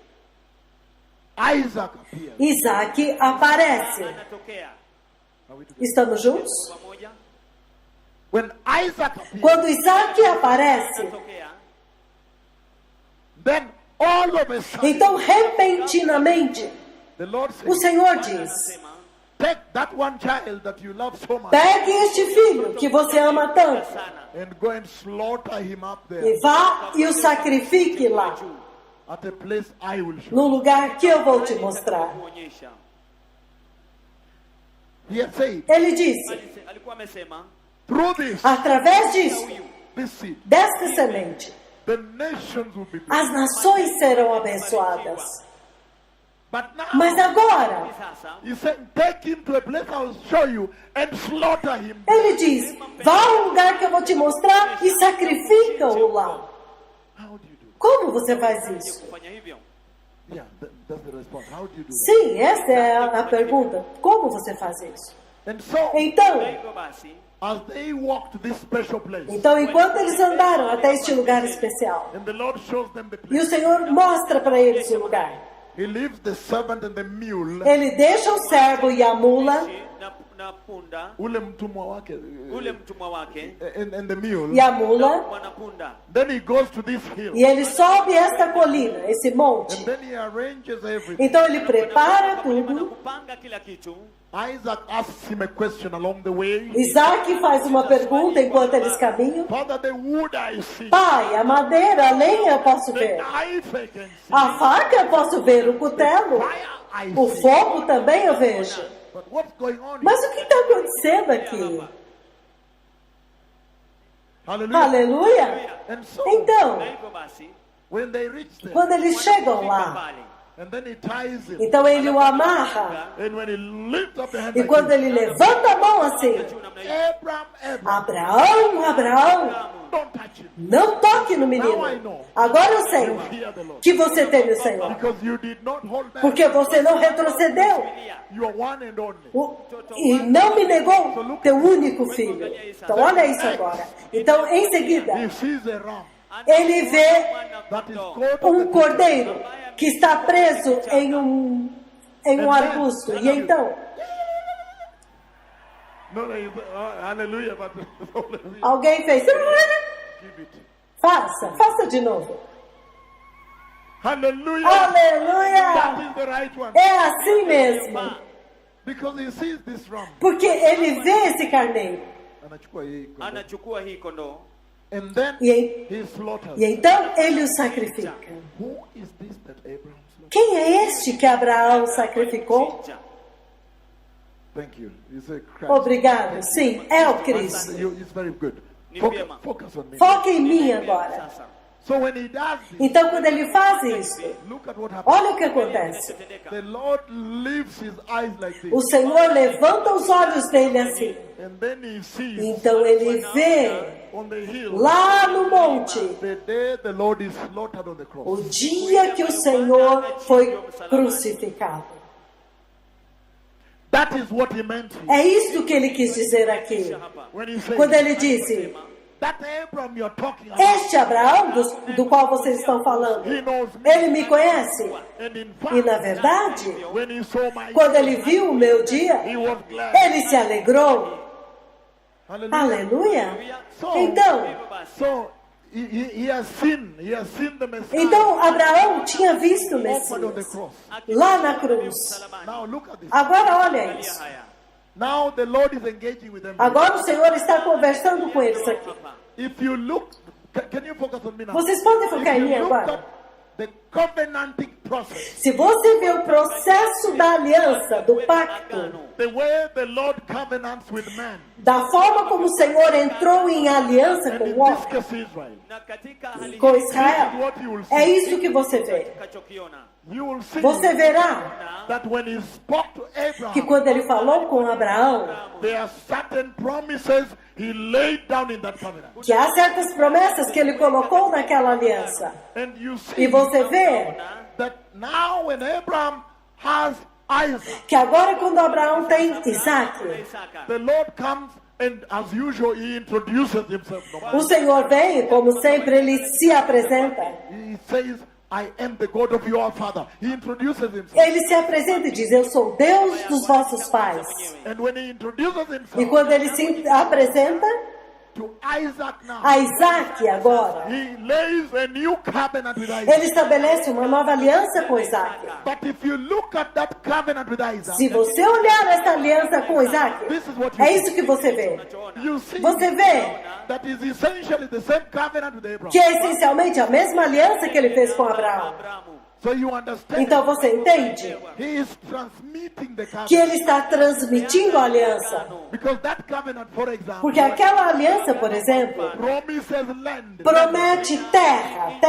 [SPEAKER 1] Isaac appears.
[SPEAKER 2] Isaac aparece.
[SPEAKER 3] anatokea.
[SPEAKER 1] Are we together?
[SPEAKER 2] Estamos juntos?
[SPEAKER 3] Pamoja?
[SPEAKER 1] When Isaac appears,
[SPEAKER 2] Quando Isaac aparece,
[SPEAKER 3] Anatokea.
[SPEAKER 1] then all of a sudden,
[SPEAKER 2] então repentinamente,
[SPEAKER 1] the Lord
[SPEAKER 2] o
[SPEAKER 1] says,
[SPEAKER 2] Senhor diz:
[SPEAKER 3] Anasema,
[SPEAKER 1] take that one child that you love so much
[SPEAKER 2] pegue este filho que você ama tanto
[SPEAKER 3] sana.
[SPEAKER 1] and go and slaughter him up there
[SPEAKER 2] e vá e o sacrifique lá,
[SPEAKER 1] at a place I will show.
[SPEAKER 2] no lugar que eu vou te mostrar.
[SPEAKER 3] Kuonyesha.
[SPEAKER 1] He had said,
[SPEAKER 2] Ele disse:
[SPEAKER 3] Alikuwa amesema
[SPEAKER 1] through this,
[SPEAKER 2] através disso,
[SPEAKER 1] this seed,
[SPEAKER 2] desta semente,
[SPEAKER 1] the nations will be blessed.
[SPEAKER 2] as nações serão abençoadas.
[SPEAKER 1] But now,
[SPEAKER 2] Mas agora,
[SPEAKER 3] sasa
[SPEAKER 1] he's saying, take him to a place I will show you and slaughter him.
[SPEAKER 2] ele diz: vá ao lugar que eu vou te mostrar e sacrifica-o lá.
[SPEAKER 1] How do you do
[SPEAKER 2] Como você faz isso?
[SPEAKER 3] kufanya hivyo.
[SPEAKER 1] that? Yeah, that's the response. How do you do that?
[SPEAKER 2] Sim, essa é a pergunta. Como você faz isso?
[SPEAKER 1] And so,
[SPEAKER 2] Então,
[SPEAKER 3] Hivyo basi,
[SPEAKER 1] as they walked to this special place,
[SPEAKER 2] então enquanto eles andaram até este lugar especial,
[SPEAKER 1] and the Lord shows them the
[SPEAKER 2] e
[SPEAKER 1] place,
[SPEAKER 2] o Senhor mostra para eles o lugar,
[SPEAKER 1] he leaves the servant and the mule,
[SPEAKER 2] ele deixa o servo e a mula
[SPEAKER 3] na punda,
[SPEAKER 1] ule mtumwa wake,
[SPEAKER 3] ule mtumwa wake,
[SPEAKER 1] and the mule.
[SPEAKER 2] e a mula,
[SPEAKER 3] mwanapunda.
[SPEAKER 1] Then he goes to this hill,
[SPEAKER 2] e ele sobe esta colina, esse
[SPEAKER 1] and
[SPEAKER 2] monte.
[SPEAKER 1] then he arranges everything.
[SPEAKER 2] Então ele prepara
[SPEAKER 3] Na
[SPEAKER 2] tudo.
[SPEAKER 3] kupanga kila kitu.
[SPEAKER 1] Isaac asks him a question along the way.
[SPEAKER 2] Isaac faz uma pergunta enquanto eles caminham.
[SPEAKER 1] Father, the wood I see,
[SPEAKER 2] Pai, a madeira, a lenha eu posso
[SPEAKER 1] the
[SPEAKER 2] ver.
[SPEAKER 1] knife I can see,
[SPEAKER 2] A faca eu posso ver, o cutelo,
[SPEAKER 1] fire I
[SPEAKER 2] o
[SPEAKER 1] see.
[SPEAKER 2] fogo também eu vejo.
[SPEAKER 1] But what's going on?
[SPEAKER 2] Mas o que está acontecendo aqui?
[SPEAKER 1] Hallelujah.
[SPEAKER 2] Aleluia!
[SPEAKER 1] And so,
[SPEAKER 2] Então,
[SPEAKER 3] Na hivyo basi,
[SPEAKER 1] when they reach there,
[SPEAKER 2] quando eles chegam
[SPEAKER 3] fika
[SPEAKER 2] lá,
[SPEAKER 3] pale.
[SPEAKER 1] and then he ties him,
[SPEAKER 2] então ele o amarra.
[SPEAKER 1] and when he lifts up the hand,
[SPEAKER 2] E
[SPEAKER 1] like
[SPEAKER 2] quando
[SPEAKER 1] this,
[SPEAKER 2] ele levanta a mão assim,
[SPEAKER 1] Abraham,
[SPEAKER 2] Abraão, Abraão,
[SPEAKER 1] don't touch him.
[SPEAKER 2] não toque no menino. Agora eu sei
[SPEAKER 1] You fear the Lord.
[SPEAKER 2] que você teme o Senhor,
[SPEAKER 1] Because you did not hold back.
[SPEAKER 2] porque você não retrocedeu
[SPEAKER 1] You are one and only.
[SPEAKER 2] e não me negou teu único filho. Então olha isso agora. Então em seguida,
[SPEAKER 1] He sees a ram
[SPEAKER 2] ele vê
[SPEAKER 1] that is caught on
[SPEAKER 2] um
[SPEAKER 1] the
[SPEAKER 2] cordeiro que está preso em um arbusto. E então,
[SPEAKER 1] No, hallelujah, but
[SPEAKER 2] alguém fez.
[SPEAKER 1] give it.
[SPEAKER 2] Faça de novo.
[SPEAKER 1] Hallelujah. That
[SPEAKER 2] Aleluia!
[SPEAKER 1] is the right one.
[SPEAKER 2] É assim mesmo.
[SPEAKER 1] Because he sees this ram.
[SPEAKER 2] Porque ele vê esse carneiro.
[SPEAKER 1] Anachukua hii kondoo.
[SPEAKER 3] Anachukua hii kondoo.
[SPEAKER 1] And then
[SPEAKER 2] E,
[SPEAKER 1] he slaughters.
[SPEAKER 2] e então ele o sacrifica.
[SPEAKER 1] Who is this that Abraham slaughtered?
[SPEAKER 2] Quem é este que Abraão sacrificou?
[SPEAKER 3] Chinja.
[SPEAKER 1] Thank you. He's a Christ.
[SPEAKER 2] Obrigado. Sim, é o Cristo.
[SPEAKER 1] It's very good.
[SPEAKER 3] Ni
[SPEAKER 1] Focus,
[SPEAKER 3] vyema.
[SPEAKER 1] focus on me.
[SPEAKER 2] Foque em mim agora.
[SPEAKER 3] Sasa,
[SPEAKER 1] So when he does this,
[SPEAKER 2] Então, quando ele faz isso,
[SPEAKER 1] look at what happens.
[SPEAKER 2] olha o que acontece.
[SPEAKER 1] The Lord lifts his eyes like this.
[SPEAKER 2] O Senhor levanta os olhos dele assim.
[SPEAKER 1] And then he sees
[SPEAKER 2] Então ele vê
[SPEAKER 1] on the hill
[SPEAKER 2] lá no monte
[SPEAKER 1] the day the Lord is slaughtered on the cross.
[SPEAKER 2] o dia que o Senhor foi crucificado.
[SPEAKER 1] That is what he meant here.
[SPEAKER 2] É isso que ele quis dizer aqui.
[SPEAKER 1] When he said,
[SPEAKER 2] Quando ele disse,
[SPEAKER 1] that Abraham you're talking about,
[SPEAKER 2] este Abraão do qual vocês estão falando,
[SPEAKER 1] he knows me.
[SPEAKER 2] ele me conhece.
[SPEAKER 1] And in
[SPEAKER 2] E na
[SPEAKER 1] fact,
[SPEAKER 2] verdade,
[SPEAKER 1] when he saw my
[SPEAKER 2] quando ele viu o meu dia,
[SPEAKER 1] he was glad.
[SPEAKER 2] ele se alegrou.
[SPEAKER 1] Hallelujah.
[SPEAKER 2] Aleluia. Então,
[SPEAKER 1] So he has seen the Messiah
[SPEAKER 2] então Abraão tinha visto o
[SPEAKER 1] offered on the
[SPEAKER 2] Messias
[SPEAKER 1] cross.
[SPEAKER 2] lá na cruz.
[SPEAKER 1] Now look at this.
[SPEAKER 2] Agora olha isso.
[SPEAKER 3] haya.
[SPEAKER 1] Now the Lord is engaging with them.
[SPEAKER 2] Agora o Senhor está conversando com eles aqui.
[SPEAKER 1] If you look, can you focus on me now?
[SPEAKER 2] Vocês podem focar
[SPEAKER 1] If
[SPEAKER 2] em mim
[SPEAKER 1] you look
[SPEAKER 2] agora?
[SPEAKER 1] at the covenanting process,
[SPEAKER 2] Se você vê o processo da aliança, do pacto,
[SPEAKER 1] the way the Lord covenants with man,
[SPEAKER 2] da forma como o Senhor entrou em aliança
[SPEAKER 1] and
[SPEAKER 2] com
[SPEAKER 1] in
[SPEAKER 2] o
[SPEAKER 1] this
[SPEAKER 2] homem,
[SPEAKER 1] case Israel,
[SPEAKER 3] Na katika hali
[SPEAKER 2] com
[SPEAKER 3] hii,
[SPEAKER 2] Israel, é isso que você vê.
[SPEAKER 3] utakachokiona
[SPEAKER 1] you will see
[SPEAKER 2] Você verá
[SPEAKER 1] that when he spoke to
[SPEAKER 2] que
[SPEAKER 1] Abraham,
[SPEAKER 2] quando ele falou com Abraão,
[SPEAKER 1] there are certain promises he laid down in that covenant.
[SPEAKER 2] que há certas promessas que ele colocou naquela aliança.
[SPEAKER 1] And you
[SPEAKER 2] E
[SPEAKER 1] see
[SPEAKER 2] você vê
[SPEAKER 1] that now when Abraham has Isaac,
[SPEAKER 2] que agora quando Abraão tem Isaac,
[SPEAKER 3] Isaka.
[SPEAKER 1] the Lord comes and as usual he introduces himself.
[SPEAKER 2] o Senhor vem, como sempre, ele se apresenta.
[SPEAKER 1] He says, I am the God of your father. He introduces himself.
[SPEAKER 2] Ele se apresenta e diz, eu sou Deus dos vossos pais.
[SPEAKER 1] And when he introduces
[SPEAKER 2] E
[SPEAKER 1] himself
[SPEAKER 2] quando ele se apresenta
[SPEAKER 1] to Isaac now,
[SPEAKER 2] a Isaac agora,
[SPEAKER 1] he lays a new covenant with Isaac.
[SPEAKER 2] ele estabelece uma nova aliança com Isaac.
[SPEAKER 1] But if you look at that covenant with Isaac,
[SPEAKER 2] Se você olhar essa aliança com Isaac, é isso que você vê.
[SPEAKER 1] you see
[SPEAKER 2] Você vê
[SPEAKER 1] that is essentially the same covenant with Abraham.
[SPEAKER 2] que é essencialmente a mesma aliança que ele fez com Abraão.
[SPEAKER 3] Abramu.
[SPEAKER 1] So you understand,
[SPEAKER 2] Então você entende
[SPEAKER 1] he is transmitting the
[SPEAKER 2] que
[SPEAKER 1] covenant.
[SPEAKER 2] ele está transmitindo a aliança.
[SPEAKER 1] Because that covenant, for example,
[SPEAKER 2] Porque aquela aliança, por exemplo,
[SPEAKER 1] promises land.
[SPEAKER 2] promete terra.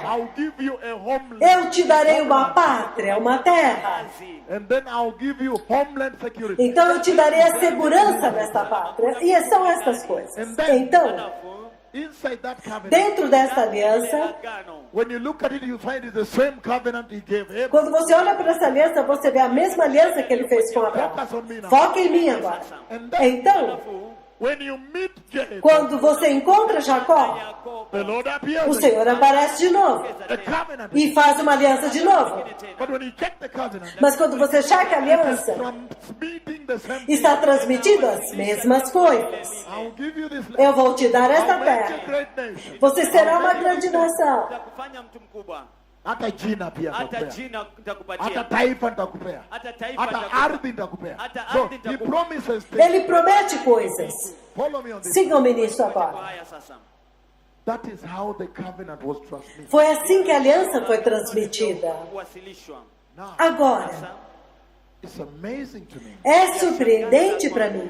[SPEAKER 1] I'll give you a homeland.
[SPEAKER 2] Eu te darei uma pátria, uma terra.
[SPEAKER 1] And then I'll give you homeland security.
[SPEAKER 2] Então eu te darei a segurança nesta pátria. E são estas coisas. Então,
[SPEAKER 1] Inside that covenant,
[SPEAKER 2] dentro desta aliança,
[SPEAKER 3] Agano.
[SPEAKER 1] when you look at it, you find it's the same covenant he gave Abraham.
[SPEAKER 2] quando você olha para essa aliança, você vê a mesma aliança que ele fez com Abraão. Foca em mim agora. Então,
[SPEAKER 1] When you meet Jacob,
[SPEAKER 2] quando você encontra Jacó,
[SPEAKER 1] the Lord appears.
[SPEAKER 2] o Senhor aparece de novo
[SPEAKER 1] The covenant.
[SPEAKER 2] e faz uma aliança de novo.
[SPEAKER 1] But when you check the covenant,
[SPEAKER 2] Mas quando você checa a aliança,
[SPEAKER 1] transmitting the same.
[SPEAKER 2] está transmitindo as mesmas coisas.
[SPEAKER 1] I'll give you this land.
[SPEAKER 2] Eu vou te dar esta
[SPEAKER 1] I'll make you a
[SPEAKER 2] terra.
[SPEAKER 1] great nation.
[SPEAKER 2] Você será uma grande nação.
[SPEAKER 3] Nitakufanya mtu mkubwa.
[SPEAKER 1] Hata jina pia
[SPEAKER 3] Hata
[SPEAKER 1] nitakupea.
[SPEAKER 3] jina
[SPEAKER 1] Hata
[SPEAKER 3] nitakupatia.
[SPEAKER 1] taifa nitakupea.
[SPEAKER 3] Hata taifa
[SPEAKER 1] Hata
[SPEAKER 3] nitakupa.
[SPEAKER 1] ardhi nitakupea.
[SPEAKER 3] Hata
[SPEAKER 1] So
[SPEAKER 3] ardhi
[SPEAKER 1] he
[SPEAKER 3] nitakupa.
[SPEAKER 1] promises things.
[SPEAKER 2] Ele promete coisas.
[SPEAKER 1] Follow me on this.
[SPEAKER 2] Sigam-me nisso agora.
[SPEAKER 3] Haya sasa.
[SPEAKER 1] That is how the covenant was transmitted.
[SPEAKER 2] Foi assim que a aliança foi transmitida.
[SPEAKER 3] Kuwasilishwa.
[SPEAKER 1] Now,
[SPEAKER 2] Agora,
[SPEAKER 1] it's amazing to me.
[SPEAKER 2] é surpreendente para mim.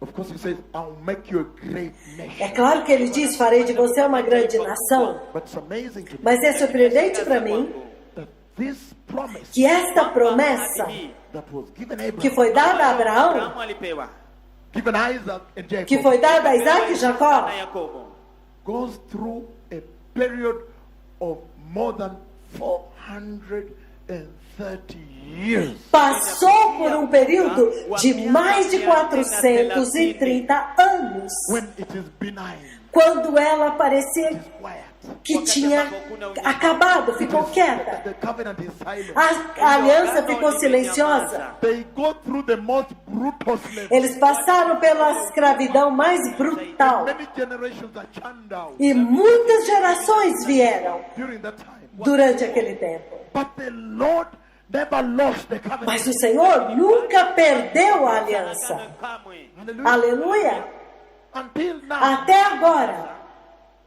[SPEAKER 1] Of course, he says, I'll make you a great
[SPEAKER 2] É
[SPEAKER 1] nation.
[SPEAKER 2] claro que ele diz, farei de você uma grande nação.
[SPEAKER 1] But it's amazing to me
[SPEAKER 2] Mas é surpreendente para mim
[SPEAKER 1] that this promise
[SPEAKER 2] que esta promessa
[SPEAKER 1] that was given
[SPEAKER 2] que
[SPEAKER 1] Abraham,
[SPEAKER 2] foi dada a Abraão,
[SPEAKER 3] Abrahamu alipewa
[SPEAKER 1] given Isaac and
[SPEAKER 2] que
[SPEAKER 1] Jacob,
[SPEAKER 2] foi dada a Isaac e Jacó,
[SPEAKER 3] na Yakobo
[SPEAKER 1] goes through a period of more than 430 years.
[SPEAKER 2] passou por um período de mais de 430 anos,
[SPEAKER 1] When it is benign,
[SPEAKER 2] quando ela parecia
[SPEAKER 1] quiet.
[SPEAKER 2] que tinha acabado, ficou quieta.
[SPEAKER 1] The covenant is silent.
[SPEAKER 2] A aliança ficou silenciosa.
[SPEAKER 1] They go through the most brutal slavery.
[SPEAKER 2] Eles passaram pela escravidão mais brutal.
[SPEAKER 1] Many generations are churned out
[SPEAKER 2] E muitas gerações vieram
[SPEAKER 1] during that time.
[SPEAKER 2] durante aquele tempo.
[SPEAKER 1] But the Lord never lost the covenant.
[SPEAKER 2] Mas o Senhor nunca perdeu a aliança.
[SPEAKER 3] kamwe.
[SPEAKER 1] Hallelujah.
[SPEAKER 2] Aleluia!
[SPEAKER 1] Until now,
[SPEAKER 2] Até agora,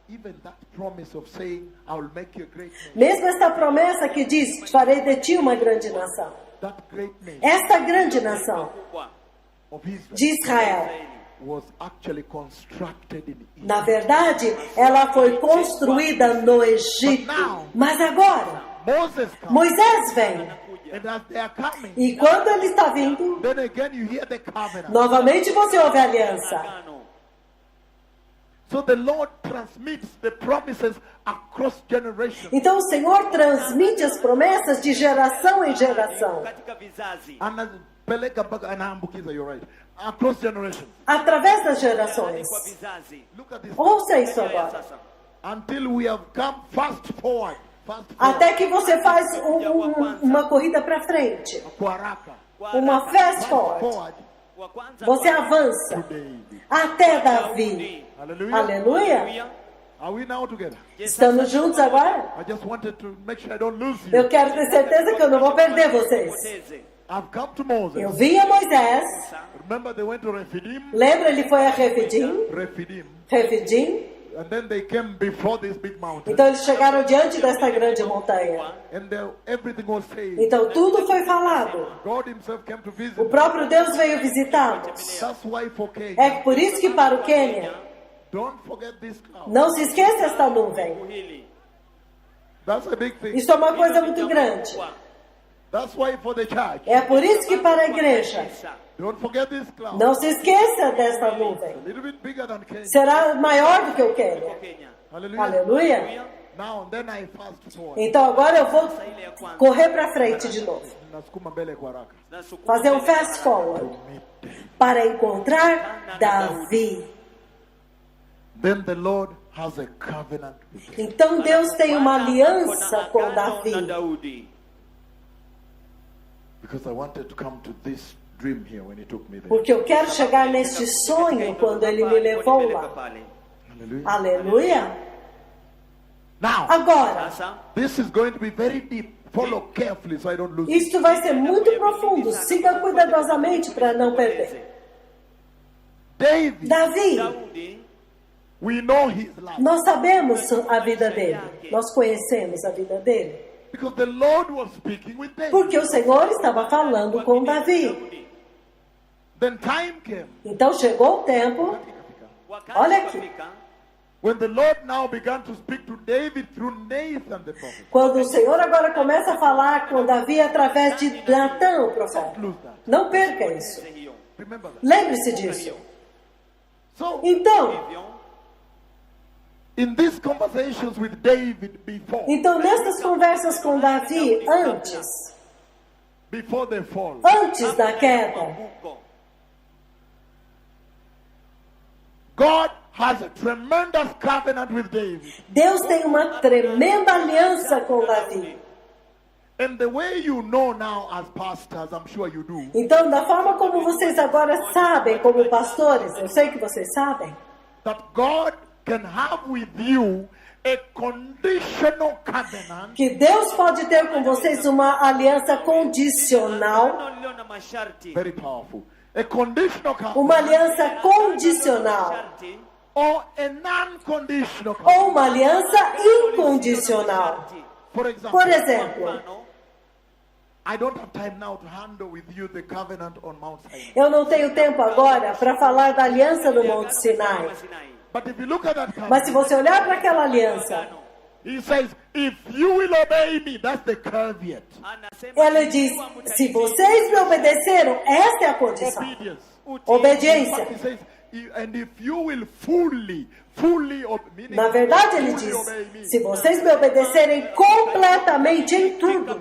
[SPEAKER 1] even that promise of saying, I will make you a great nation,
[SPEAKER 2] mesmo esta promessa que diz, farei de ti uma grande nação.
[SPEAKER 1] that great nation
[SPEAKER 2] Esta grande nação
[SPEAKER 3] Kubwa.
[SPEAKER 1] of Israel
[SPEAKER 2] de Israel,
[SPEAKER 1] was actually constructed in Egypt.
[SPEAKER 2] na verdade, ela foi construída no Egito. Mas agora,
[SPEAKER 1] Moses comes,
[SPEAKER 2] Moisés vem.
[SPEAKER 1] and as they are coming,
[SPEAKER 2] E quando ele está vindo,
[SPEAKER 1] then again you hear the covenant.
[SPEAKER 2] novamente você ouve a aliança.
[SPEAKER 3] Agano.
[SPEAKER 1] So the Lord transmits the promises across generations.
[SPEAKER 2] Então o Senhor transmite as promessas de geração em geração,
[SPEAKER 3] Katika vizazi.
[SPEAKER 1] Anapeleka mpaka anaambukiza, you're right. Across generations.
[SPEAKER 2] através das gerações.
[SPEAKER 3] Kwa vizazi.
[SPEAKER 1] Look at this.
[SPEAKER 2] Ouça isso
[SPEAKER 3] Haya
[SPEAKER 2] agora.
[SPEAKER 3] sasa.
[SPEAKER 1] Until we have come fast forward. Fast forward.
[SPEAKER 2] Até que você faz uma corrida para frente,
[SPEAKER 1] Kwa haraka.
[SPEAKER 2] uma fast forward.
[SPEAKER 1] Forward
[SPEAKER 3] Wa kwanza
[SPEAKER 2] Você
[SPEAKER 3] kwa
[SPEAKER 2] avança
[SPEAKER 1] to David.
[SPEAKER 2] até Davi.
[SPEAKER 1] Hallelujah.
[SPEAKER 2] Aleluia!
[SPEAKER 1] Are we now together?
[SPEAKER 2] Estamos juntos agora?
[SPEAKER 1] I just wanted to make sure I don't lose you.
[SPEAKER 2] Eu quero ter certeza que eu não vou perder vocês.
[SPEAKER 3] Poteze.
[SPEAKER 1] I've come to Moses.
[SPEAKER 2] Eu vi a Moisés.
[SPEAKER 1] Remember they went to Rephidim?
[SPEAKER 2] Lembra, ele foi a Refidim?
[SPEAKER 1] Rephidim.
[SPEAKER 2] Refidim.
[SPEAKER 1] And then they came before this big mountain.
[SPEAKER 2] Então eles chegaram diante desta grande montanha.
[SPEAKER 1] And everything was said.
[SPEAKER 2] Então tudo foi falado.
[SPEAKER 1] God himself came to visit.
[SPEAKER 2] O próprio Deus veio visitá-los.
[SPEAKER 1] That's why for Kenya,
[SPEAKER 2] É por isso que para o Quênia,
[SPEAKER 1] don't forget this cloud.
[SPEAKER 2] não se esqueça esta nuvem.
[SPEAKER 1] That's a big thing.
[SPEAKER 2] Isso é uma coisa muito grande.
[SPEAKER 1] That's why for the church,
[SPEAKER 2] É por isso que para a igreja,
[SPEAKER 1] don't forget this cloud.
[SPEAKER 2] não se esqueça desta nuvem.
[SPEAKER 1] A little bit bigger than Kenya.
[SPEAKER 2] Será maior do que o Quênia.
[SPEAKER 1] Hallelujah.
[SPEAKER 2] Aleluia.
[SPEAKER 1] Now and then I fast forward.
[SPEAKER 2] Então agora eu vou correr para frente de novo.
[SPEAKER 1] Nasukuma mbele kwa haraka.
[SPEAKER 2] Fazer um fast forward para encontrar Davi.
[SPEAKER 1] Then the Lord has a covenant with him.
[SPEAKER 2] Então Deus tem uma aliança com Davi.
[SPEAKER 1] Because I wanted to come to this dream here when he took me there.
[SPEAKER 2] Porque eu quero chegar neste sonho quando ele me levou lá.
[SPEAKER 1] Hallelujah.
[SPEAKER 2] Aleluia.
[SPEAKER 1] Now,
[SPEAKER 2] Agora,
[SPEAKER 1] this is going to be very deep. Follow carefully so I don't lose it.
[SPEAKER 2] isto vai ser muito profundo. Siga cuidadosamente para não perder.
[SPEAKER 1] David,
[SPEAKER 2] Davi,
[SPEAKER 1] we know his life.
[SPEAKER 2] nós sabemos a vida dele. Nós conhecemos a vida dele.
[SPEAKER 1] Because the Lord was speaking with David.
[SPEAKER 2] Porque o Senhor estava falando com Davi.
[SPEAKER 1] Then time came.
[SPEAKER 2] Então chegou o tempo. Olha aqui.
[SPEAKER 1] When the Lord now began to speak to David through Nathan the prophet.
[SPEAKER 2] Quando o Senhor agora começa a falar com Davi através de Natã, o profeta. Não perca isso.
[SPEAKER 1] Remember that.
[SPEAKER 2] Lembre-se disso.
[SPEAKER 1] So,
[SPEAKER 2] Então,
[SPEAKER 1] in these conversations with David
[SPEAKER 2] então nestas conversas com Davi,
[SPEAKER 1] before the fall,
[SPEAKER 2] antes da queda,
[SPEAKER 1] God has a tremendous covenant with David.
[SPEAKER 2] Deus tem uma tremenda aliança com Davi.
[SPEAKER 1] And the way you know now as pastors, I'm sure you do,
[SPEAKER 2] Então, da forma como vocês agora sabem, como pastores, eu sei que vocês sabem,
[SPEAKER 1] that God can have with you a conditional covenant
[SPEAKER 2] que Deus pode ter com vocês uma aliança condicional,
[SPEAKER 1] very powerful. A conditional covenant
[SPEAKER 2] uma aliança condicional,
[SPEAKER 1] or a non-conditional
[SPEAKER 2] ou
[SPEAKER 1] covenant.
[SPEAKER 2] uma aliança incondicional.
[SPEAKER 1] For example,
[SPEAKER 2] Por exemplo,
[SPEAKER 1] I don't have time now to handle with you the covenant on Mount Sinai.
[SPEAKER 2] eu não tenho tempo agora para falar da aliança do Monte Sinai.
[SPEAKER 1] But if you look at that covenant,
[SPEAKER 2] Mas se você olhar para aquela aliança,
[SPEAKER 1] he says, if you will obey me, that's the caveat.
[SPEAKER 2] ela diz, se vocês me obedeceram, esta é a condição.
[SPEAKER 1] Obedience.
[SPEAKER 2] Obediência.
[SPEAKER 1] He says, and if you will meaning
[SPEAKER 2] Na verdade, ele
[SPEAKER 1] fully
[SPEAKER 2] diz,
[SPEAKER 1] obey me,
[SPEAKER 2] se vocês me obedecerem completamente em tudo.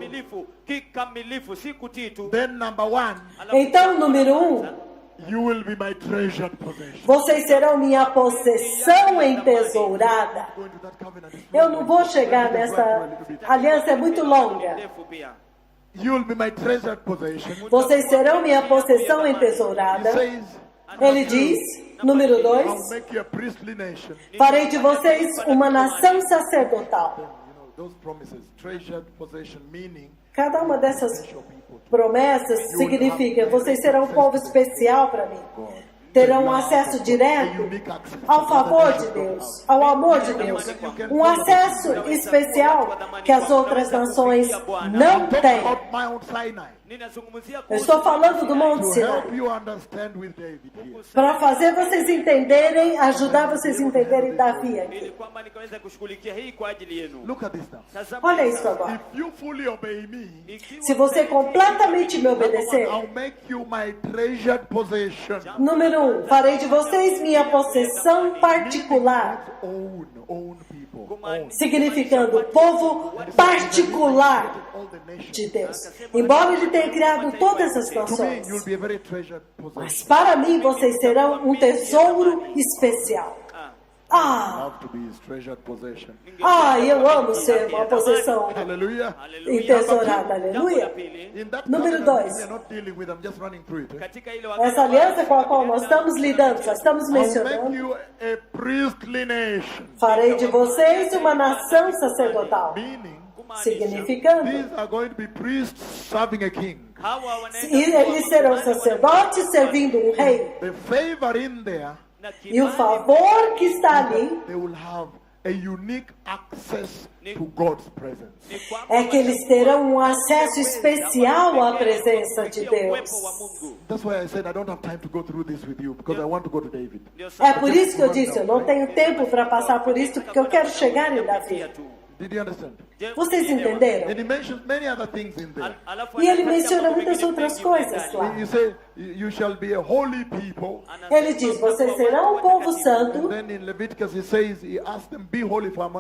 [SPEAKER 1] then number one,
[SPEAKER 2] Então, número 1,
[SPEAKER 1] you will be my treasured possession.
[SPEAKER 2] vocês serão minha possessão entesourada.
[SPEAKER 1] Going to that covenant is
[SPEAKER 2] Eu não vou chegar nessa aliança, é muito longa.
[SPEAKER 1] You will be my treasured possession.
[SPEAKER 2] Vocês serão minha possessão
[SPEAKER 1] He
[SPEAKER 2] entesourada.
[SPEAKER 1] says,
[SPEAKER 2] Ele diz, número
[SPEAKER 1] I'll
[SPEAKER 2] 2,
[SPEAKER 1] make you a priestly nation.
[SPEAKER 2] farei de vocês uma nação sacerdotal.
[SPEAKER 1] You know, those promises, treasured possession, meaning
[SPEAKER 2] Cada uma dessas
[SPEAKER 1] special people.
[SPEAKER 2] promessas significa, vocês serão um povo especial para mim. Terão um acesso direto ao favor de Deus, ao amor de Deus. Um acesso especial que as outras nações não
[SPEAKER 1] Talk
[SPEAKER 2] têm.
[SPEAKER 1] about Mount Sinai
[SPEAKER 2] Eu estou falando do Monte
[SPEAKER 1] to
[SPEAKER 2] Sinai.
[SPEAKER 1] help you understand with David here.
[SPEAKER 2] Para fazer vocês entenderem, ajudar vocês a entenderem Davi aqui.
[SPEAKER 1] Look at this now.
[SPEAKER 2] Olha isso agora.
[SPEAKER 1] If you fully obey me,
[SPEAKER 2] Se você completamente me obedecer,
[SPEAKER 1] I'll make you my treasured possession.
[SPEAKER 2] número 1, farei de vocês minha possessão particular,
[SPEAKER 1] Own people. Own.
[SPEAKER 2] significando povo particular
[SPEAKER 1] All the nations.
[SPEAKER 2] de Deus. Embora Ele tenha criado todas as
[SPEAKER 1] To me,
[SPEAKER 2] nações,
[SPEAKER 1] you'll be a very treasured
[SPEAKER 2] mas
[SPEAKER 1] possession.
[SPEAKER 2] para mim vocês serão um tesouro especial.
[SPEAKER 1] Love to be his treasured possession.
[SPEAKER 2] Eu amo ser uma possessão
[SPEAKER 1] Hallelujah.
[SPEAKER 2] entesourada, aleluia.
[SPEAKER 1] In that
[SPEAKER 2] Número
[SPEAKER 1] covenant
[SPEAKER 2] 2.
[SPEAKER 1] we are not dealing with, I'm just running through it.
[SPEAKER 2] Essa aliança com a qual nós estamos lidando, já estamos
[SPEAKER 1] I'll make
[SPEAKER 2] mencionando,
[SPEAKER 1] you a priestly nation.
[SPEAKER 2] farei de vocês uma nação sacerdotal,
[SPEAKER 1] Meaning,
[SPEAKER 2] significando,
[SPEAKER 1] these are going to be priests serving a king.
[SPEAKER 2] e eles serão sacerdotes servindo um rei.
[SPEAKER 1] The favor in there
[SPEAKER 2] E o favor que está ali
[SPEAKER 1] they will have a unique access to God's presence.
[SPEAKER 2] é que eles terão um acesso especial à presença de Deus.
[SPEAKER 1] That's why I said I don't have time to go through this with you because I want to go to David.
[SPEAKER 2] É por isso que eu disse, eu não tenho tempo para passar por isso, porque eu quero chegar em Davi.
[SPEAKER 1] Did you understand?
[SPEAKER 2] Vocês entenderam?
[SPEAKER 1] And he mentions many other things in there.
[SPEAKER 2] E ele menciona muitas outras coisas lá.
[SPEAKER 1] You say, you shall be a holy people.
[SPEAKER 2] Ele diz, vocês serão um povo
[SPEAKER 1] And
[SPEAKER 2] santo.
[SPEAKER 1] then in Leviticus he says, he asks them, be holy for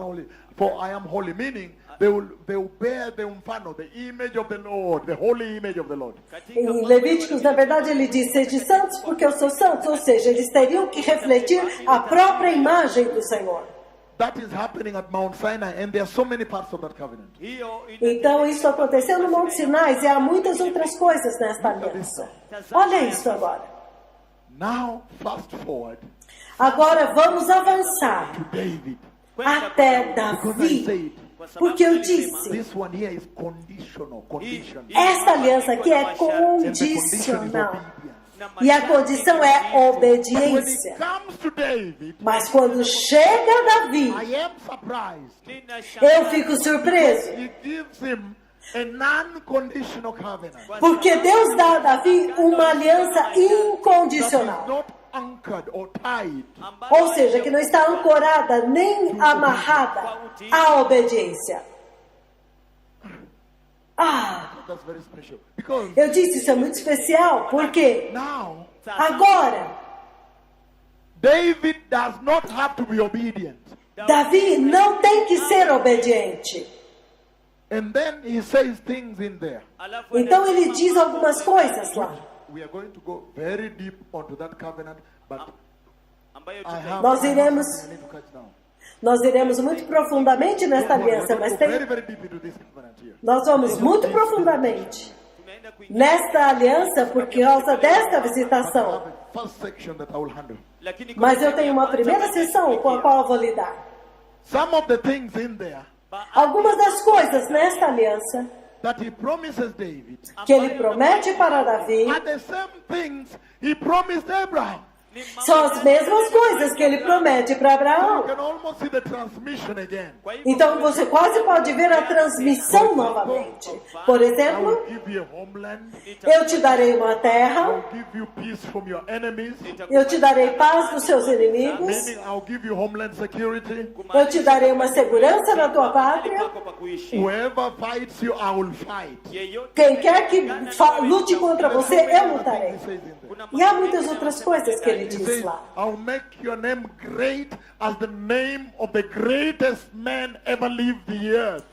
[SPEAKER 1] I am holy. Meaning, they will bear the umfano, the image of the Lord, the holy image of the Lord.
[SPEAKER 2] Em Levíticos, na verdade, ele diz, sede santos porque eu sou santo. Ou seja, eles teriam que refletir a própria imagem do Senhor.
[SPEAKER 1] That is happening at Mount Sinai, and there are so many parts of that covenant.
[SPEAKER 2] Então, isso aconteceu no Monte Sinai e há muitas outras coisas nesta aliança. Olha isso agora.
[SPEAKER 1] Now, fast forward
[SPEAKER 2] Agora vamos avançar
[SPEAKER 1] to David.
[SPEAKER 2] até
[SPEAKER 1] Because I
[SPEAKER 2] Davi.
[SPEAKER 1] said,
[SPEAKER 2] Porque eu disse,
[SPEAKER 1] this one here is conditional.
[SPEAKER 2] esta aliança aqui é
[SPEAKER 1] And the condition is
[SPEAKER 2] condicional.
[SPEAKER 1] obedience.
[SPEAKER 2] E a condição é
[SPEAKER 1] But when it
[SPEAKER 2] obediência.
[SPEAKER 1] comes to David,
[SPEAKER 2] Mas quando chega Davi,
[SPEAKER 1] I am surprised.
[SPEAKER 2] eu fico surpreso.
[SPEAKER 1] He gives him a non-conditional covenant.
[SPEAKER 2] Porque Deus dá a Davi uma aliança
[SPEAKER 1] That is
[SPEAKER 2] incondicional.
[SPEAKER 1] not anchored or tied.
[SPEAKER 2] Ou seja, que não está ancorada nem amarrada à obediência.
[SPEAKER 1] That's very special. Because
[SPEAKER 2] Eu disse isso é muito especial, porque
[SPEAKER 1] now,
[SPEAKER 2] agora
[SPEAKER 1] David does not have to be obedient.
[SPEAKER 2] Davi não tem que ser obediente.
[SPEAKER 1] And then he says things in there.
[SPEAKER 2] Então ele diz algumas coisas lá.
[SPEAKER 1] We are going to go very deep onto that covenant, but
[SPEAKER 2] Nós iremos-
[SPEAKER 1] I need to catch now.
[SPEAKER 2] Nós iremos muito profundamente nesta aliança, mas
[SPEAKER 1] Very,
[SPEAKER 2] tem,
[SPEAKER 1] very deep into this covenant here.
[SPEAKER 2] nós vamos muito profundamente nesta aliança por causa desta
[SPEAKER 1] I
[SPEAKER 2] visitação.
[SPEAKER 1] have a first section that I will handle.
[SPEAKER 2] Mas eu tenho uma primeira sessão com a qual eu vou lidar.
[SPEAKER 1] Some of the things in there
[SPEAKER 2] Algumas das coisas nesta aliança
[SPEAKER 1] that he promises David
[SPEAKER 2] que ele promete para Davi
[SPEAKER 1] are the same things he promised Abraham.
[SPEAKER 2] são as mesmas coisas que ele promete para
[SPEAKER 1] You
[SPEAKER 2] Abraão.
[SPEAKER 1] can almost see the transmission again.
[SPEAKER 2] Então você quase pode ver a transmissão novamente. Por
[SPEAKER 1] I
[SPEAKER 2] exemplo,
[SPEAKER 1] will give you a homeland.
[SPEAKER 2] eu te darei uma
[SPEAKER 1] I
[SPEAKER 2] terra,
[SPEAKER 1] will give you peace from your enemies.
[SPEAKER 2] eu te darei paz dos seus inimigos,
[SPEAKER 1] Meaning I'll give you homeland security.
[SPEAKER 2] eu te darei uma segurança na tua pátria.
[SPEAKER 1] Whoever fights you, I will fight.
[SPEAKER 2] Quem quer que lute contra você, eu lutarei.
[SPEAKER 1] He says in there.
[SPEAKER 2] E há muitas outras coisas que ele
[SPEAKER 1] He
[SPEAKER 2] diz
[SPEAKER 1] says,
[SPEAKER 2] lá.
[SPEAKER 1] I'll make your name great as the name of the greatest man ever lived the earth.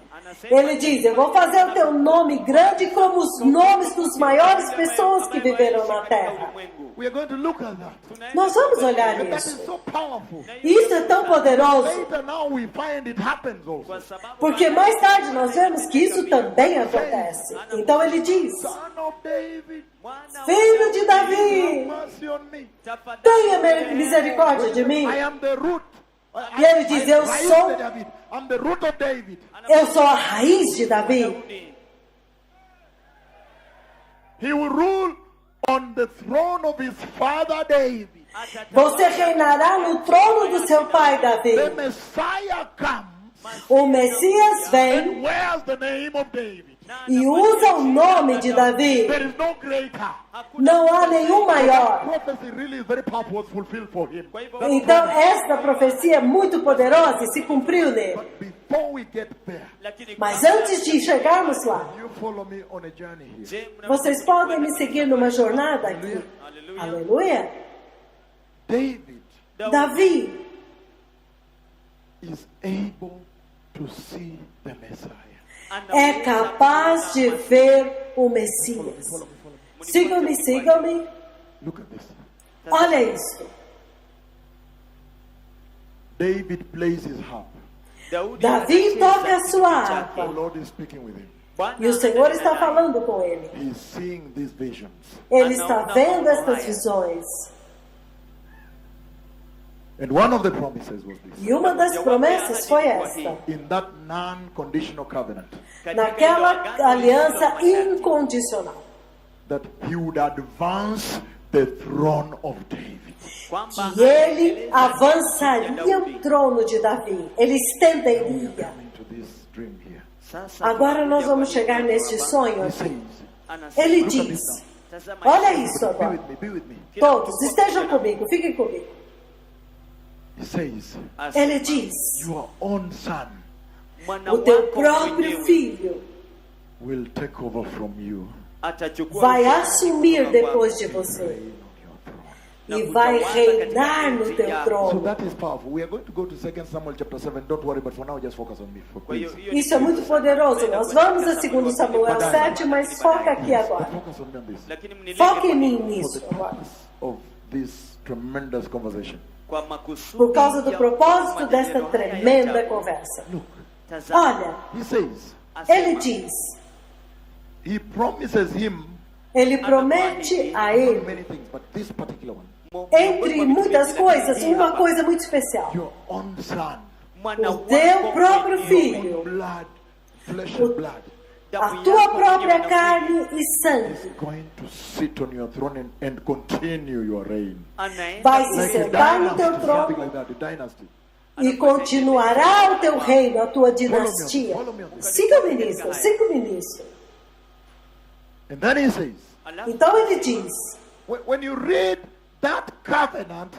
[SPEAKER 2] Ele diz, eu vou fazer o teu nome grande como os nomes dos maiores pessoas que viveram na terra.
[SPEAKER 1] We are going to look at that.
[SPEAKER 2] Nós vamos olhar
[SPEAKER 1] And that is
[SPEAKER 2] isso.
[SPEAKER 1] so powerful.
[SPEAKER 2] Isso é tão poderoso,
[SPEAKER 1] Later now we find it happens also.
[SPEAKER 2] porque mais tarde nós vemos que isso também acontece. Então ele diz,
[SPEAKER 1] Son of David,
[SPEAKER 2] filho de
[SPEAKER 1] have
[SPEAKER 2] Davi,
[SPEAKER 1] mercy on me.
[SPEAKER 2] tenha misericórdia de mim.
[SPEAKER 1] I am the root.
[SPEAKER 2] E ele diz, eu
[SPEAKER 1] Raiz
[SPEAKER 2] sou-
[SPEAKER 1] de David. I'm the root of David.
[SPEAKER 2] Eu sou a raiz de Davi.
[SPEAKER 1] He will rule on the throne of his father David.
[SPEAKER 2] Você reinará no trono do seu pai Davi.
[SPEAKER 1] The Messiah comes
[SPEAKER 2] O Messias vem
[SPEAKER 1] and wears the name of David.
[SPEAKER 2] e usa o nome de Davi.
[SPEAKER 1] There is no greater.
[SPEAKER 2] Não há nenhum maior.
[SPEAKER 1] Prophecy really is very powerful, was fulfilled for him.
[SPEAKER 2] Então, esta profecia é muito poderosa e se cumpriu nele.
[SPEAKER 1] But before we get there,
[SPEAKER 2] Mas antes de chegarmos lá,
[SPEAKER 1] you follow me on a journey here.
[SPEAKER 2] vocês podem me seguir numa jornada aqui. Aleluia.
[SPEAKER 1] David
[SPEAKER 2] Davi
[SPEAKER 1] is able to see the Messiah.
[SPEAKER 2] é capaz de ver o Messias. Sigam-me, sigam-me.
[SPEAKER 1] Look at this.
[SPEAKER 2] Olha isso.
[SPEAKER 1] David plays his harp.
[SPEAKER 2] Davi toca a sua
[SPEAKER 1] The
[SPEAKER 2] harpa.
[SPEAKER 1] Lord is speaking with him.
[SPEAKER 2] E o Senhor está falando com ele.
[SPEAKER 1] He's seeing these visions.
[SPEAKER 2] Ele está vendo estas visões.
[SPEAKER 1] And one of the promises was this.
[SPEAKER 2] E uma das promessas foi esta.
[SPEAKER 1] In that non-conditional covenant,
[SPEAKER 2] Naquela aliança incondicional.
[SPEAKER 1] that he would advance the throne of David.
[SPEAKER 3] kwamba
[SPEAKER 2] que ele
[SPEAKER 3] anaendeleza ya
[SPEAKER 2] avançaria
[SPEAKER 3] Daudi.
[SPEAKER 2] o trono de Davi, ele estenderia.
[SPEAKER 1] Coming to this dream here.
[SPEAKER 3] Sasa
[SPEAKER 2] Agora nós
[SPEAKER 3] tunakuja
[SPEAKER 2] vamos
[SPEAKER 3] kwa
[SPEAKER 2] chegar
[SPEAKER 3] neno
[SPEAKER 2] neste
[SPEAKER 3] hapa.
[SPEAKER 2] sonho
[SPEAKER 1] He
[SPEAKER 2] aqui.
[SPEAKER 1] says,
[SPEAKER 3] Anasema,
[SPEAKER 2] Ele
[SPEAKER 1] Look at this
[SPEAKER 2] diz,
[SPEAKER 1] now.
[SPEAKER 3] tazama
[SPEAKER 2] olha
[SPEAKER 3] hivi.
[SPEAKER 2] isso
[SPEAKER 1] Be
[SPEAKER 2] agora.
[SPEAKER 1] with me, be with me.
[SPEAKER 2] Todos, estejam comigo, fiquem comigo.
[SPEAKER 1] He says,
[SPEAKER 3] Asema,
[SPEAKER 2] Ele diz,
[SPEAKER 1] your own son
[SPEAKER 3] mwana
[SPEAKER 2] o teu
[SPEAKER 3] wako
[SPEAKER 2] próprio
[SPEAKER 3] mwenyewe
[SPEAKER 2] filho
[SPEAKER 1] will take over from you
[SPEAKER 3] atachukua
[SPEAKER 2] vai
[SPEAKER 3] ufalme
[SPEAKER 2] assumir
[SPEAKER 3] kutoka
[SPEAKER 2] depois
[SPEAKER 3] kwako.
[SPEAKER 2] de você
[SPEAKER 1] reign on your throne.
[SPEAKER 2] e vai reinar no teu
[SPEAKER 1] So
[SPEAKER 2] trono.
[SPEAKER 1] that is powerful. We are going to go to 2 Samuel chapter 7. Don't worry, but for now, just focus on me.
[SPEAKER 3] Kwa hiyo,
[SPEAKER 1] Please.
[SPEAKER 3] hiyo
[SPEAKER 2] Isso é muito poderoso. Nós vamos a 2 Samuel 7, mas foca aqui
[SPEAKER 1] But
[SPEAKER 2] agora.
[SPEAKER 1] focus on me on this.
[SPEAKER 3] Lakini mnilinde
[SPEAKER 2] Foque em mim
[SPEAKER 1] For
[SPEAKER 2] nisso
[SPEAKER 1] the
[SPEAKER 2] agora.
[SPEAKER 1] purpose of this tremendous conversation.
[SPEAKER 3] kwa makusudi
[SPEAKER 2] Por causa do
[SPEAKER 3] ya
[SPEAKER 2] propósito
[SPEAKER 3] maneno
[SPEAKER 2] desta
[SPEAKER 3] haya ya
[SPEAKER 2] tremenda
[SPEAKER 3] ajabu.
[SPEAKER 2] conversa.
[SPEAKER 1] Look,
[SPEAKER 3] Tazama,
[SPEAKER 2] Olha,
[SPEAKER 1] he says,
[SPEAKER 2] ele
[SPEAKER 3] asema,
[SPEAKER 2] diz,
[SPEAKER 1] he promises him
[SPEAKER 2] ele promete a ele,
[SPEAKER 1] many things, but this particular one,
[SPEAKER 2] entre muitas coisas, uma coisa muito especial.
[SPEAKER 1] your own son,
[SPEAKER 3] Mwana
[SPEAKER 2] O teu
[SPEAKER 3] wako
[SPEAKER 2] próprio
[SPEAKER 3] mwenyewe,
[SPEAKER 2] filho,
[SPEAKER 1] blood, flesh and blood,
[SPEAKER 2] a
[SPEAKER 3] damu
[SPEAKER 2] tua
[SPEAKER 3] yako
[SPEAKER 2] própria
[SPEAKER 3] mwenyewe na
[SPEAKER 2] carne e
[SPEAKER 1] is
[SPEAKER 2] sangue,
[SPEAKER 1] going to sit on your throne and continue your reign.
[SPEAKER 3] anaenda
[SPEAKER 2] vai se
[SPEAKER 1] Like a
[SPEAKER 2] sentar no teu
[SPEAKER 1] dynasty, something
[SPEAKER 2] trono
[SPEAKER 1] like that, a dynasty.
[SPEAKER 2] e continuará o teu reino, a tua dinastia. Siga-me nisso, siga-me nisso.
[SPEAKER 1] And then he says,
[SPEAKER 3] Alafu,
[SPEAKER 2] Então ele diz,
[SPEAKER 1] when you read that covenant,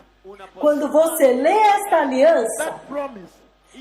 [SPEAKER 2] quando você lê esta aliança,
[SPEAKER 1] that promise,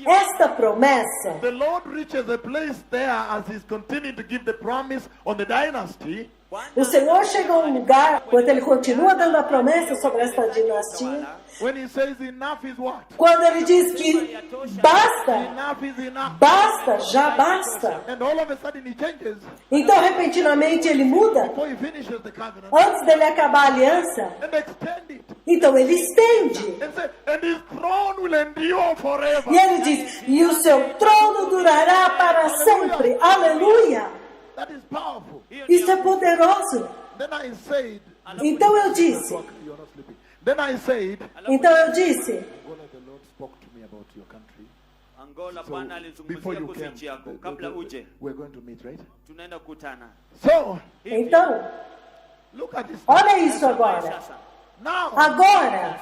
[SPEAKER 2] esta promessa,
[SPEAKER 1] the Lord reaches a place there as he's continuing to give the promise on the dynasty.
[SPEAKER 2] o Senhor chega a um lugar, quando ele continua dando a promessa sobre esta dinastia,
[SPEAKER 1] When he says enough is what?
[SPEAKER 2] quando ele diz que basta,
[SPEAKER 1] Enough is enough.
[SPEAKER 2] basta, já basta.
[SPEAKER 1] And all of a sudden he changes
[SPEAKER 2] Então, repentinamente, ele muda,
[SPEAKER 1] before he finishes the covenant
[SPEAKER 2] antes dele acabar a aliança,
[SPEAKER 1] and extend it.
[SPEAKER 2] então ele estende.
[SPEAKER 1] And say, and his throne will endure forever.
[SPEAKER 2] E ele diz, e o seu trono durará para sempre. Aleluia!
[SPEAKER 1] That is powerful.
[SPEAKER 2] Isso é poderoso.
[SPEAKER 1] Then I said,
[SPEAKER 2] Então eu disse,
[SPEAKER 1] you're not sleeping. Then I said,
[SPEAKER 2] então eu disse,
[SPEAKER 1] Angola, the Lord spoke to me about your country.
[SPEAKER 3] Angola
[SPEAKER 1] So
[SPEAKER 3] Bwana
[SPEAKER 1] before
[SPEAKER 3] alizungumzia
[SPEAKER 1] you
[SPEAKER 3] kuhusu
[SPEAKER 1] came,
[SPEAKER 3] nchi yako kabla uje,
[SPEAKER 1] we're going to meet, right?
[SPEAKER 3] tunaenda kukutana.
[SPEAKER 1] So
[SPEAKER 2] então,
[SPEAKER 1] look at this.
[SPEAKER 2] olha isso agora.
[SPEAKER 3] Sasa
[SPEAKER 1] Now,
[SPEAKER 2] Agora,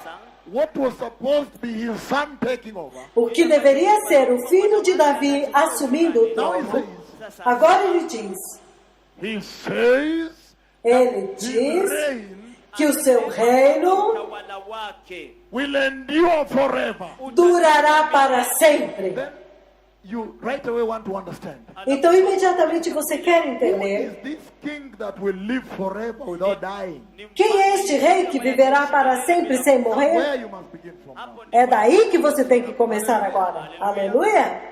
[SPEAKER 1] what was supposed to be his son taking over?
[SPEAKER 2] o que deveria ser o filho de Davi assumindo o
[SPEAKER 1] Now he
[SPEAKER 2] trono,
[SPEAKER 1] says,
[SPEAKER 2] agora ele diz,
[SPEAKER 1] he says,
[SPEAKER 2] ele
[SPEAKER 1] his
[SPEAKER 2] diz
[SPEAKER 1] reign
[SPEAKER 2] que o seu reino
[SPEAKER 3] utawala wake
[SPEAKER 1] will endure forever.
[SPEAKER 2] durará para sempre.
[SPEAKER 1] Then you right away want to understand.
[SPEAKER 2] Então, imediatamente você quer
[SPEAKER 1] Who
[SPEAKER 2] entender
[SPEAKER 1] is this king that will live forever without dying?
[SPEAKER 2] quem é este rei que viverá para sempre sem morrer?
[SPEAKER 1] Where you must begin from now.
[SPEAKER 2] É daí que você tem que começar agora. Aleluia!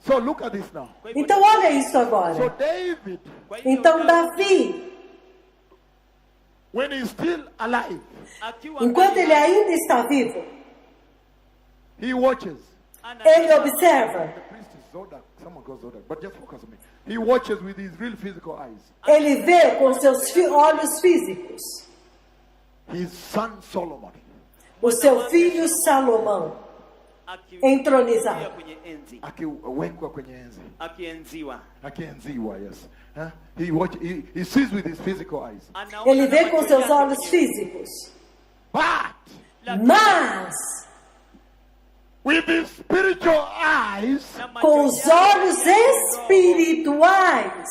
[SPEAKER 1] So look at this now.
[SPEAKER 2] Então, olha isso
[SPEAKER 1] So
[SPEAKER 2] agora.
[SPEAKER 1] David,
[SPEAKER 2] Então, Davi,
[SPEAKER 1] when he's still alive,
[SPEAKER 3] akiwa
[SPEAKER 2] enquanto ele ainda está vivo,
[SPEAKER 1] he watches.
[SPEAKER 2] ele observa,
[SPEAKER 1] The priest is Zodak. Someone calls Zodak, but just focus on me. He watches with his real physical eyes.
[SPEAKER 2] ele vê com seus olhos físicos
[SPEAKER 1] His son Solomon.
[SPEAKER 2] o seu filho Salomão entronizado.
[SPEAKER 3] kwenye enzi,
[SPEAKER 1] Akiwekwa kwenye enzi.
[SPEAKER 3] akienziwa.
[SPEAKER 1] Akienziwa, yes. Huh? He sees with his physical eyes.
[SPEAKER 3] Anaona
[SPEAKER 2] Ele vê
[SPEAKER 3] na
[SPEAKER 2] com
[SPEAKER 3] macho
[SPEAKER 2] seus
[SPEAKER 3] yake
[SPEAKER 2] olhos
[SPEAKER 3] mwenyewe.
[SPEAKER 2] físicos.
[SPEAKER 1] But
[SPEAKER 2] Mas,
[SPEAKER 1] with his spiritual eyes,
[SPEAKER 3] Na macho
[SPEAKER 2] com os
[SPEAKER 3] yake
[SPEAKER 2] olhos
[SPEAKER 3] ya roho.
[SPEAKER 2] espirituais,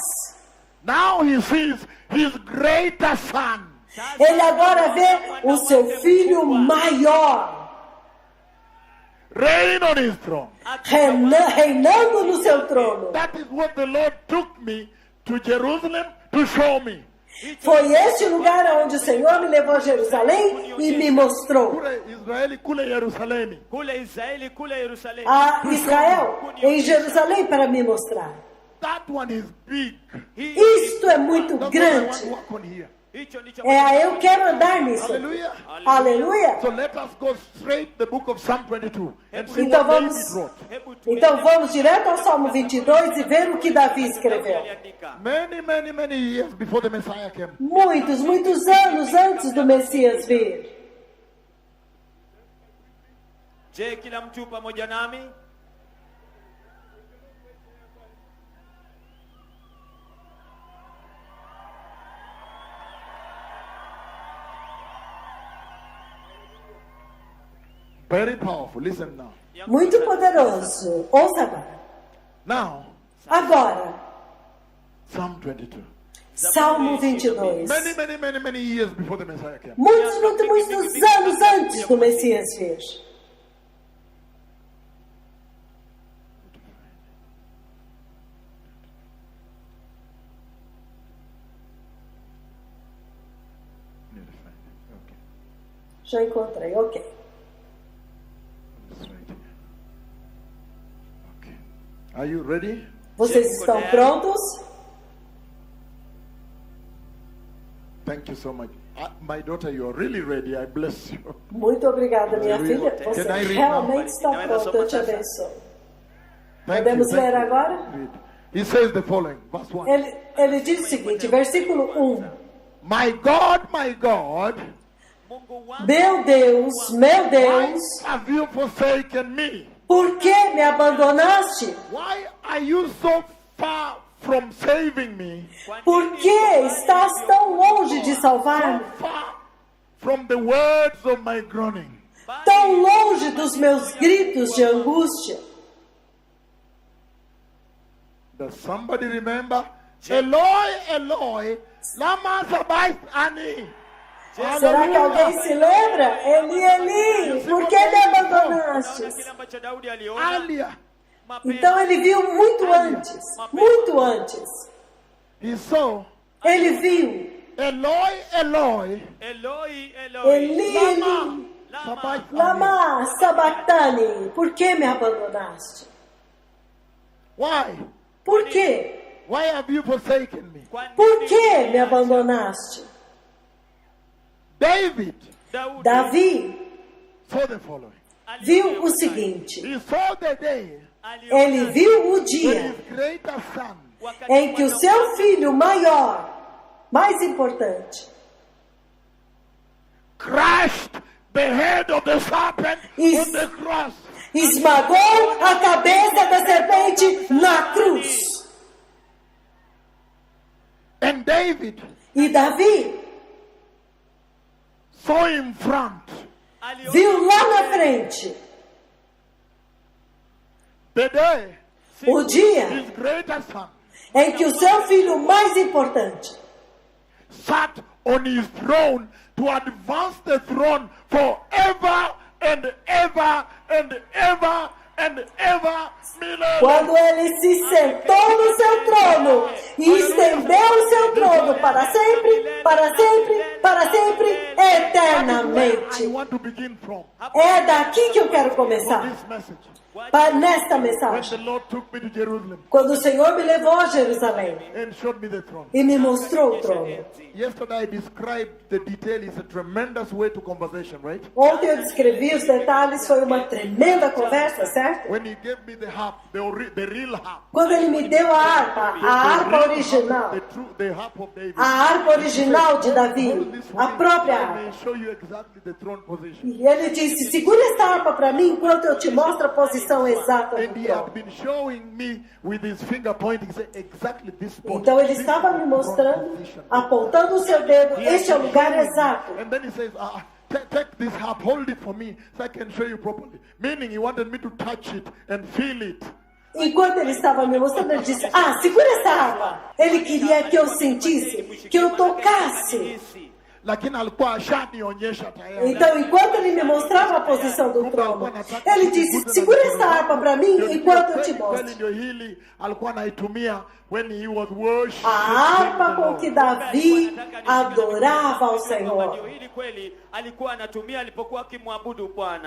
[SPEAKER 1] now he sees his greater son.
[SPEAKER 2] ele agora vê o seu filho maior
[SPEAKER 1] Reign on his throne.
[SPEAKER 2] reinando no seu trono.
[SPEAKER 1] That is what the Lord took me to Jerusalem to show me.
[SPEAKER 2] Foi este lugar onde o Senhor me levou a Jerusalém e me mostrou
[SPEAKER 1] Kule Israeli, kule Yerusalemi.
[SPEAKER 3] Kule Israeli, kule Yerusalemu.
[SPEAKER 2] a Israel em Jerusalém para me mostrar.
[SPEAKER 1] That one is big.
[SPEAKER 2] Isto é muito
[SPEAKER 1] That's what I want to
[SPEAKER 2] grande.
[SPEAKER 1] work on here.
[SPEAKER 3] Hicho ndicho
[SPEAKER 2] Eu quero andar nisso.
[SPEAKER 1] Hallelujah.
[SPEAKER 2] Aleluia.
[SPEAKER 1] So let us go straight to the book of Psalm 22 and see
[SPEAKER 2] Então
[SPEAKER 1] what David
[SPEAKER 2] vamos,
[SPEAKER 1] wrote.
[SPEAKER 3] Hebu
[SPEAKER 2] então vamos direto ao Salmo 22 e ver o que Davi escreveu.
[SPEAKER 3] tuandika.
[SPEAKER 1] Many years before the Messiah came.
[SPEAKER 2] Muitos anos antes do Messias vir.
[SPEAKER 3] Je, kila mtu pamoja nami?
[SPEAKER 1] Very powerful. Listen now.
[SPEAKER 2] Muito poderoso. Ouça agora.
[SPEAKER 1] Now,
[SPEAKER 2] Agora,
[SPEAKER 1] Psalm 22.
[SPEAKER 2] Salmo 22.
[SPEAKER 1] Many years before the Messiah came.
[SPEAKER 2] Muitos anos antes do Messias vir.
[SPEAKER 1] Need to find it. Okay.
[SPEAKER 2] Já encontrei, ok.
[SPEAKER 1] It's right here. Okay. Are you ready?
[SPEAKER 2] Vocês estão prontos?
[SPEAKER 1] Thank you so much. My daughter, you are really ready. I bless you.
[SPEAKER 2] Muito obrigada, minha filha. Você
[SPEAKER 1] Can I read
[SPEAKER 2] realmente está
[SPEAKER 3] now?
[SPEAKER 2] pronta. Eu te abençoo.
[SPEAKER 1] Thank
[SPEAKER 2] Podemos
[SPEAKER 1] you, thank
[SPEAKER 2] ler
[SPEAKER 1] you.
[SPEAKER 2] agora?
[SPEAKER 1] Read. He says the following, verse 1.
[SPEAKER 2] Ele diz o seguinte, versículo 1.
[SPEAKER 1] My God,
[SPEAKER 3] Mungu wangu,
[SPEAKER 2] Meu Deus,
[SPEAKER 1] why have you forsaken me?
[SPEAKER 2] por que me abandonaste?
[SPEAKER 1] Why are you so far from saving me?
[SPEAKER 2] Por que estás tão longe de
[SPEAKER 1] So
[SPEAKER 2] salvar-me?
[SPEAKER 1] far from the words of my groaning.
[SPEAKER 2] Tão longe dos meus gritos de angústia?
[SPEAKER 1] Does somebody remember? Eloi, Eloi, lama sabachthani.
[SPEAKER 2] Será que alguém se lembra? Eli, Eli, por que me abandonaste?
[SPEAKER 3] kile ambacho Daudi aliona
[SPEAKER 1] Earlier,
[SPEAKER 3] mapema.
[SPEAKER 2] Então ele viu muito antes, muito antes.
[SPEAKER 1] he saw,
[SPEAKER 2] Ele viu,
[SPEAKER 1] Eloi, Eloi,
[SPEAKER 3] Eloi,
[SPEAKER 2] Eli,
[SPEAKER 1] lama
[SPEAKER 2] Eli,
[SPEAKER 1] sabachthani.
[SPEAKER 2] lama sabachthani, por que me abandonaste?
[SPEAKER 1] Why?
[SPEAKER 2] Por quê?
[SPEAKER 1] Why have you forsaken me?
[SPEAKER 2] Por que me abandonaste?
[SPEAKER 1] David
[SPEAKER 2] Davi
[SPEAKER 1] saw the following.
[SPEAKER 2] viu o seguinte,
[SPEAKER 1] He saw the day
[SPEAKER 2] ele viu o
[SPEAKER 1] when
[SPEAKER 2] dia
[SPEAKER 1] his greater son
[SPEAKER 2] em que o seu filho maior, mais importante,
[SPEAKER 1] crushed the head of the serpent
[SPEAKER 2] Is-
[SPEAKER 1] on the cross.
[SPEAKER 2] esmagou a cabeça da serpente na cruz.
[SPEAKER 1] And David
[SPEAKER 2] E Davi
[SPEAKER 1] saw in front
[SPEAKER 2] viu lá na frente
[SPEAKER 1] the day
[SPEAKER 2] o dia
[SPEAKER 1] his greater son
[SPEAKER 2] em que o seu filho mais importante
[SPEAKER 1] sat on his throne to advance the throne forever and ever and ever and ever.
[SPEAKER 2] quando ele se sentou no seu trono e estendeu o seu trono para sempre, para sempre, para sempre,
[SPEAKER 1] I
[SPEAKER 2] eternamente.
[SPEAKER 1] want to begin from
[SPEAKER 2] É daqui que eu quero começar,
[SPEAKER 1] this message.
[SPEAKER 2] nesta
[SPEAKER 1] When the
[SPEAKER 2] mensagem.
[SPEAKER 1] Lord took me to Jerusalem
[SPEAKER 2] Quando o Senhor me levou a Jerusalém
[SPEAKER 1] and showed me the throne.
[SPEAKER 2] e me mostrou o trono.
[SPEAKER 1] Yesterday I described the detail. It's a tremendous way to conversation, right?
[SPEAKER 2] Ontem eu descrevi os detalhes, foi uma tremenda conversa, certo?
[SPEAKER 1] When he gave me the harp, the real harp.
[SPEAKER 2] Quando ele me deu a harpa original,
[SPEAKER 1] The harp of David.
[SPEAKER 2] a harpa original de Davi,
[SPEAKER 1] Hold this for
[SPEAKER 2] a
[SPEAKER 1] me.
[SPEAKER 2] própria
[SPEAKER 1] I
[SPEAKER 2] harpa.
[SPEAKER 1] may show you exactly the throne position.
[SPEAKER 2] E ele disse, segura essa harpa para mim enquanto eu te mostro a posição exata do
[SPEAKER 1] And he had
[SPEAKER 2] trono.
[SPEAKER 1] been showing me with his finger pointing, say exactly this spot.
[SPEAKER 2] Então ele
[SPEAKER 1] This
[SPEAKER 2] estava
[SPEAKER 1] is
[SPEAKER 2] me
[SPEAKER 1] the
[SPEAKER 2] mostrando,
[SPEAKER 1] throne position.
[SPEAKER 2] apontando o seu dedo, este é o lugar exato.
[SPEAKER 1] And then he says, take this harp, hold it for me so I can show you properly. Meaning he wanted me to touch it and feel it.
[SPEAKER 2] Enquanto ele estava me mostrando, ele disse, segura essa harpa. Ele queria que eu sentisse, que eu tocasse.
[SPEAKER 1] Lakini alikuwa ashanionyesha tayari.
[SPEAKER 2] Então, enquanto ele me mostrava a posição do trono, ele disse, segura essa harpa para mim enquanto eu te mostro.
[SPEAKER 1] Ndio hili alikuwa anaitumia when he was worshiping
[SPEAKER 2] A harpa
[SPEAKER 1] the
[SPEAKER 2] com
[SPEAKER 1] Lord.
[SPEAKER 2] que Davi adorava ao Senhor.
[SPEAKER 3] Ndio hili kweli alikuwa anatumia alipokuwa akimwabudu Bwana.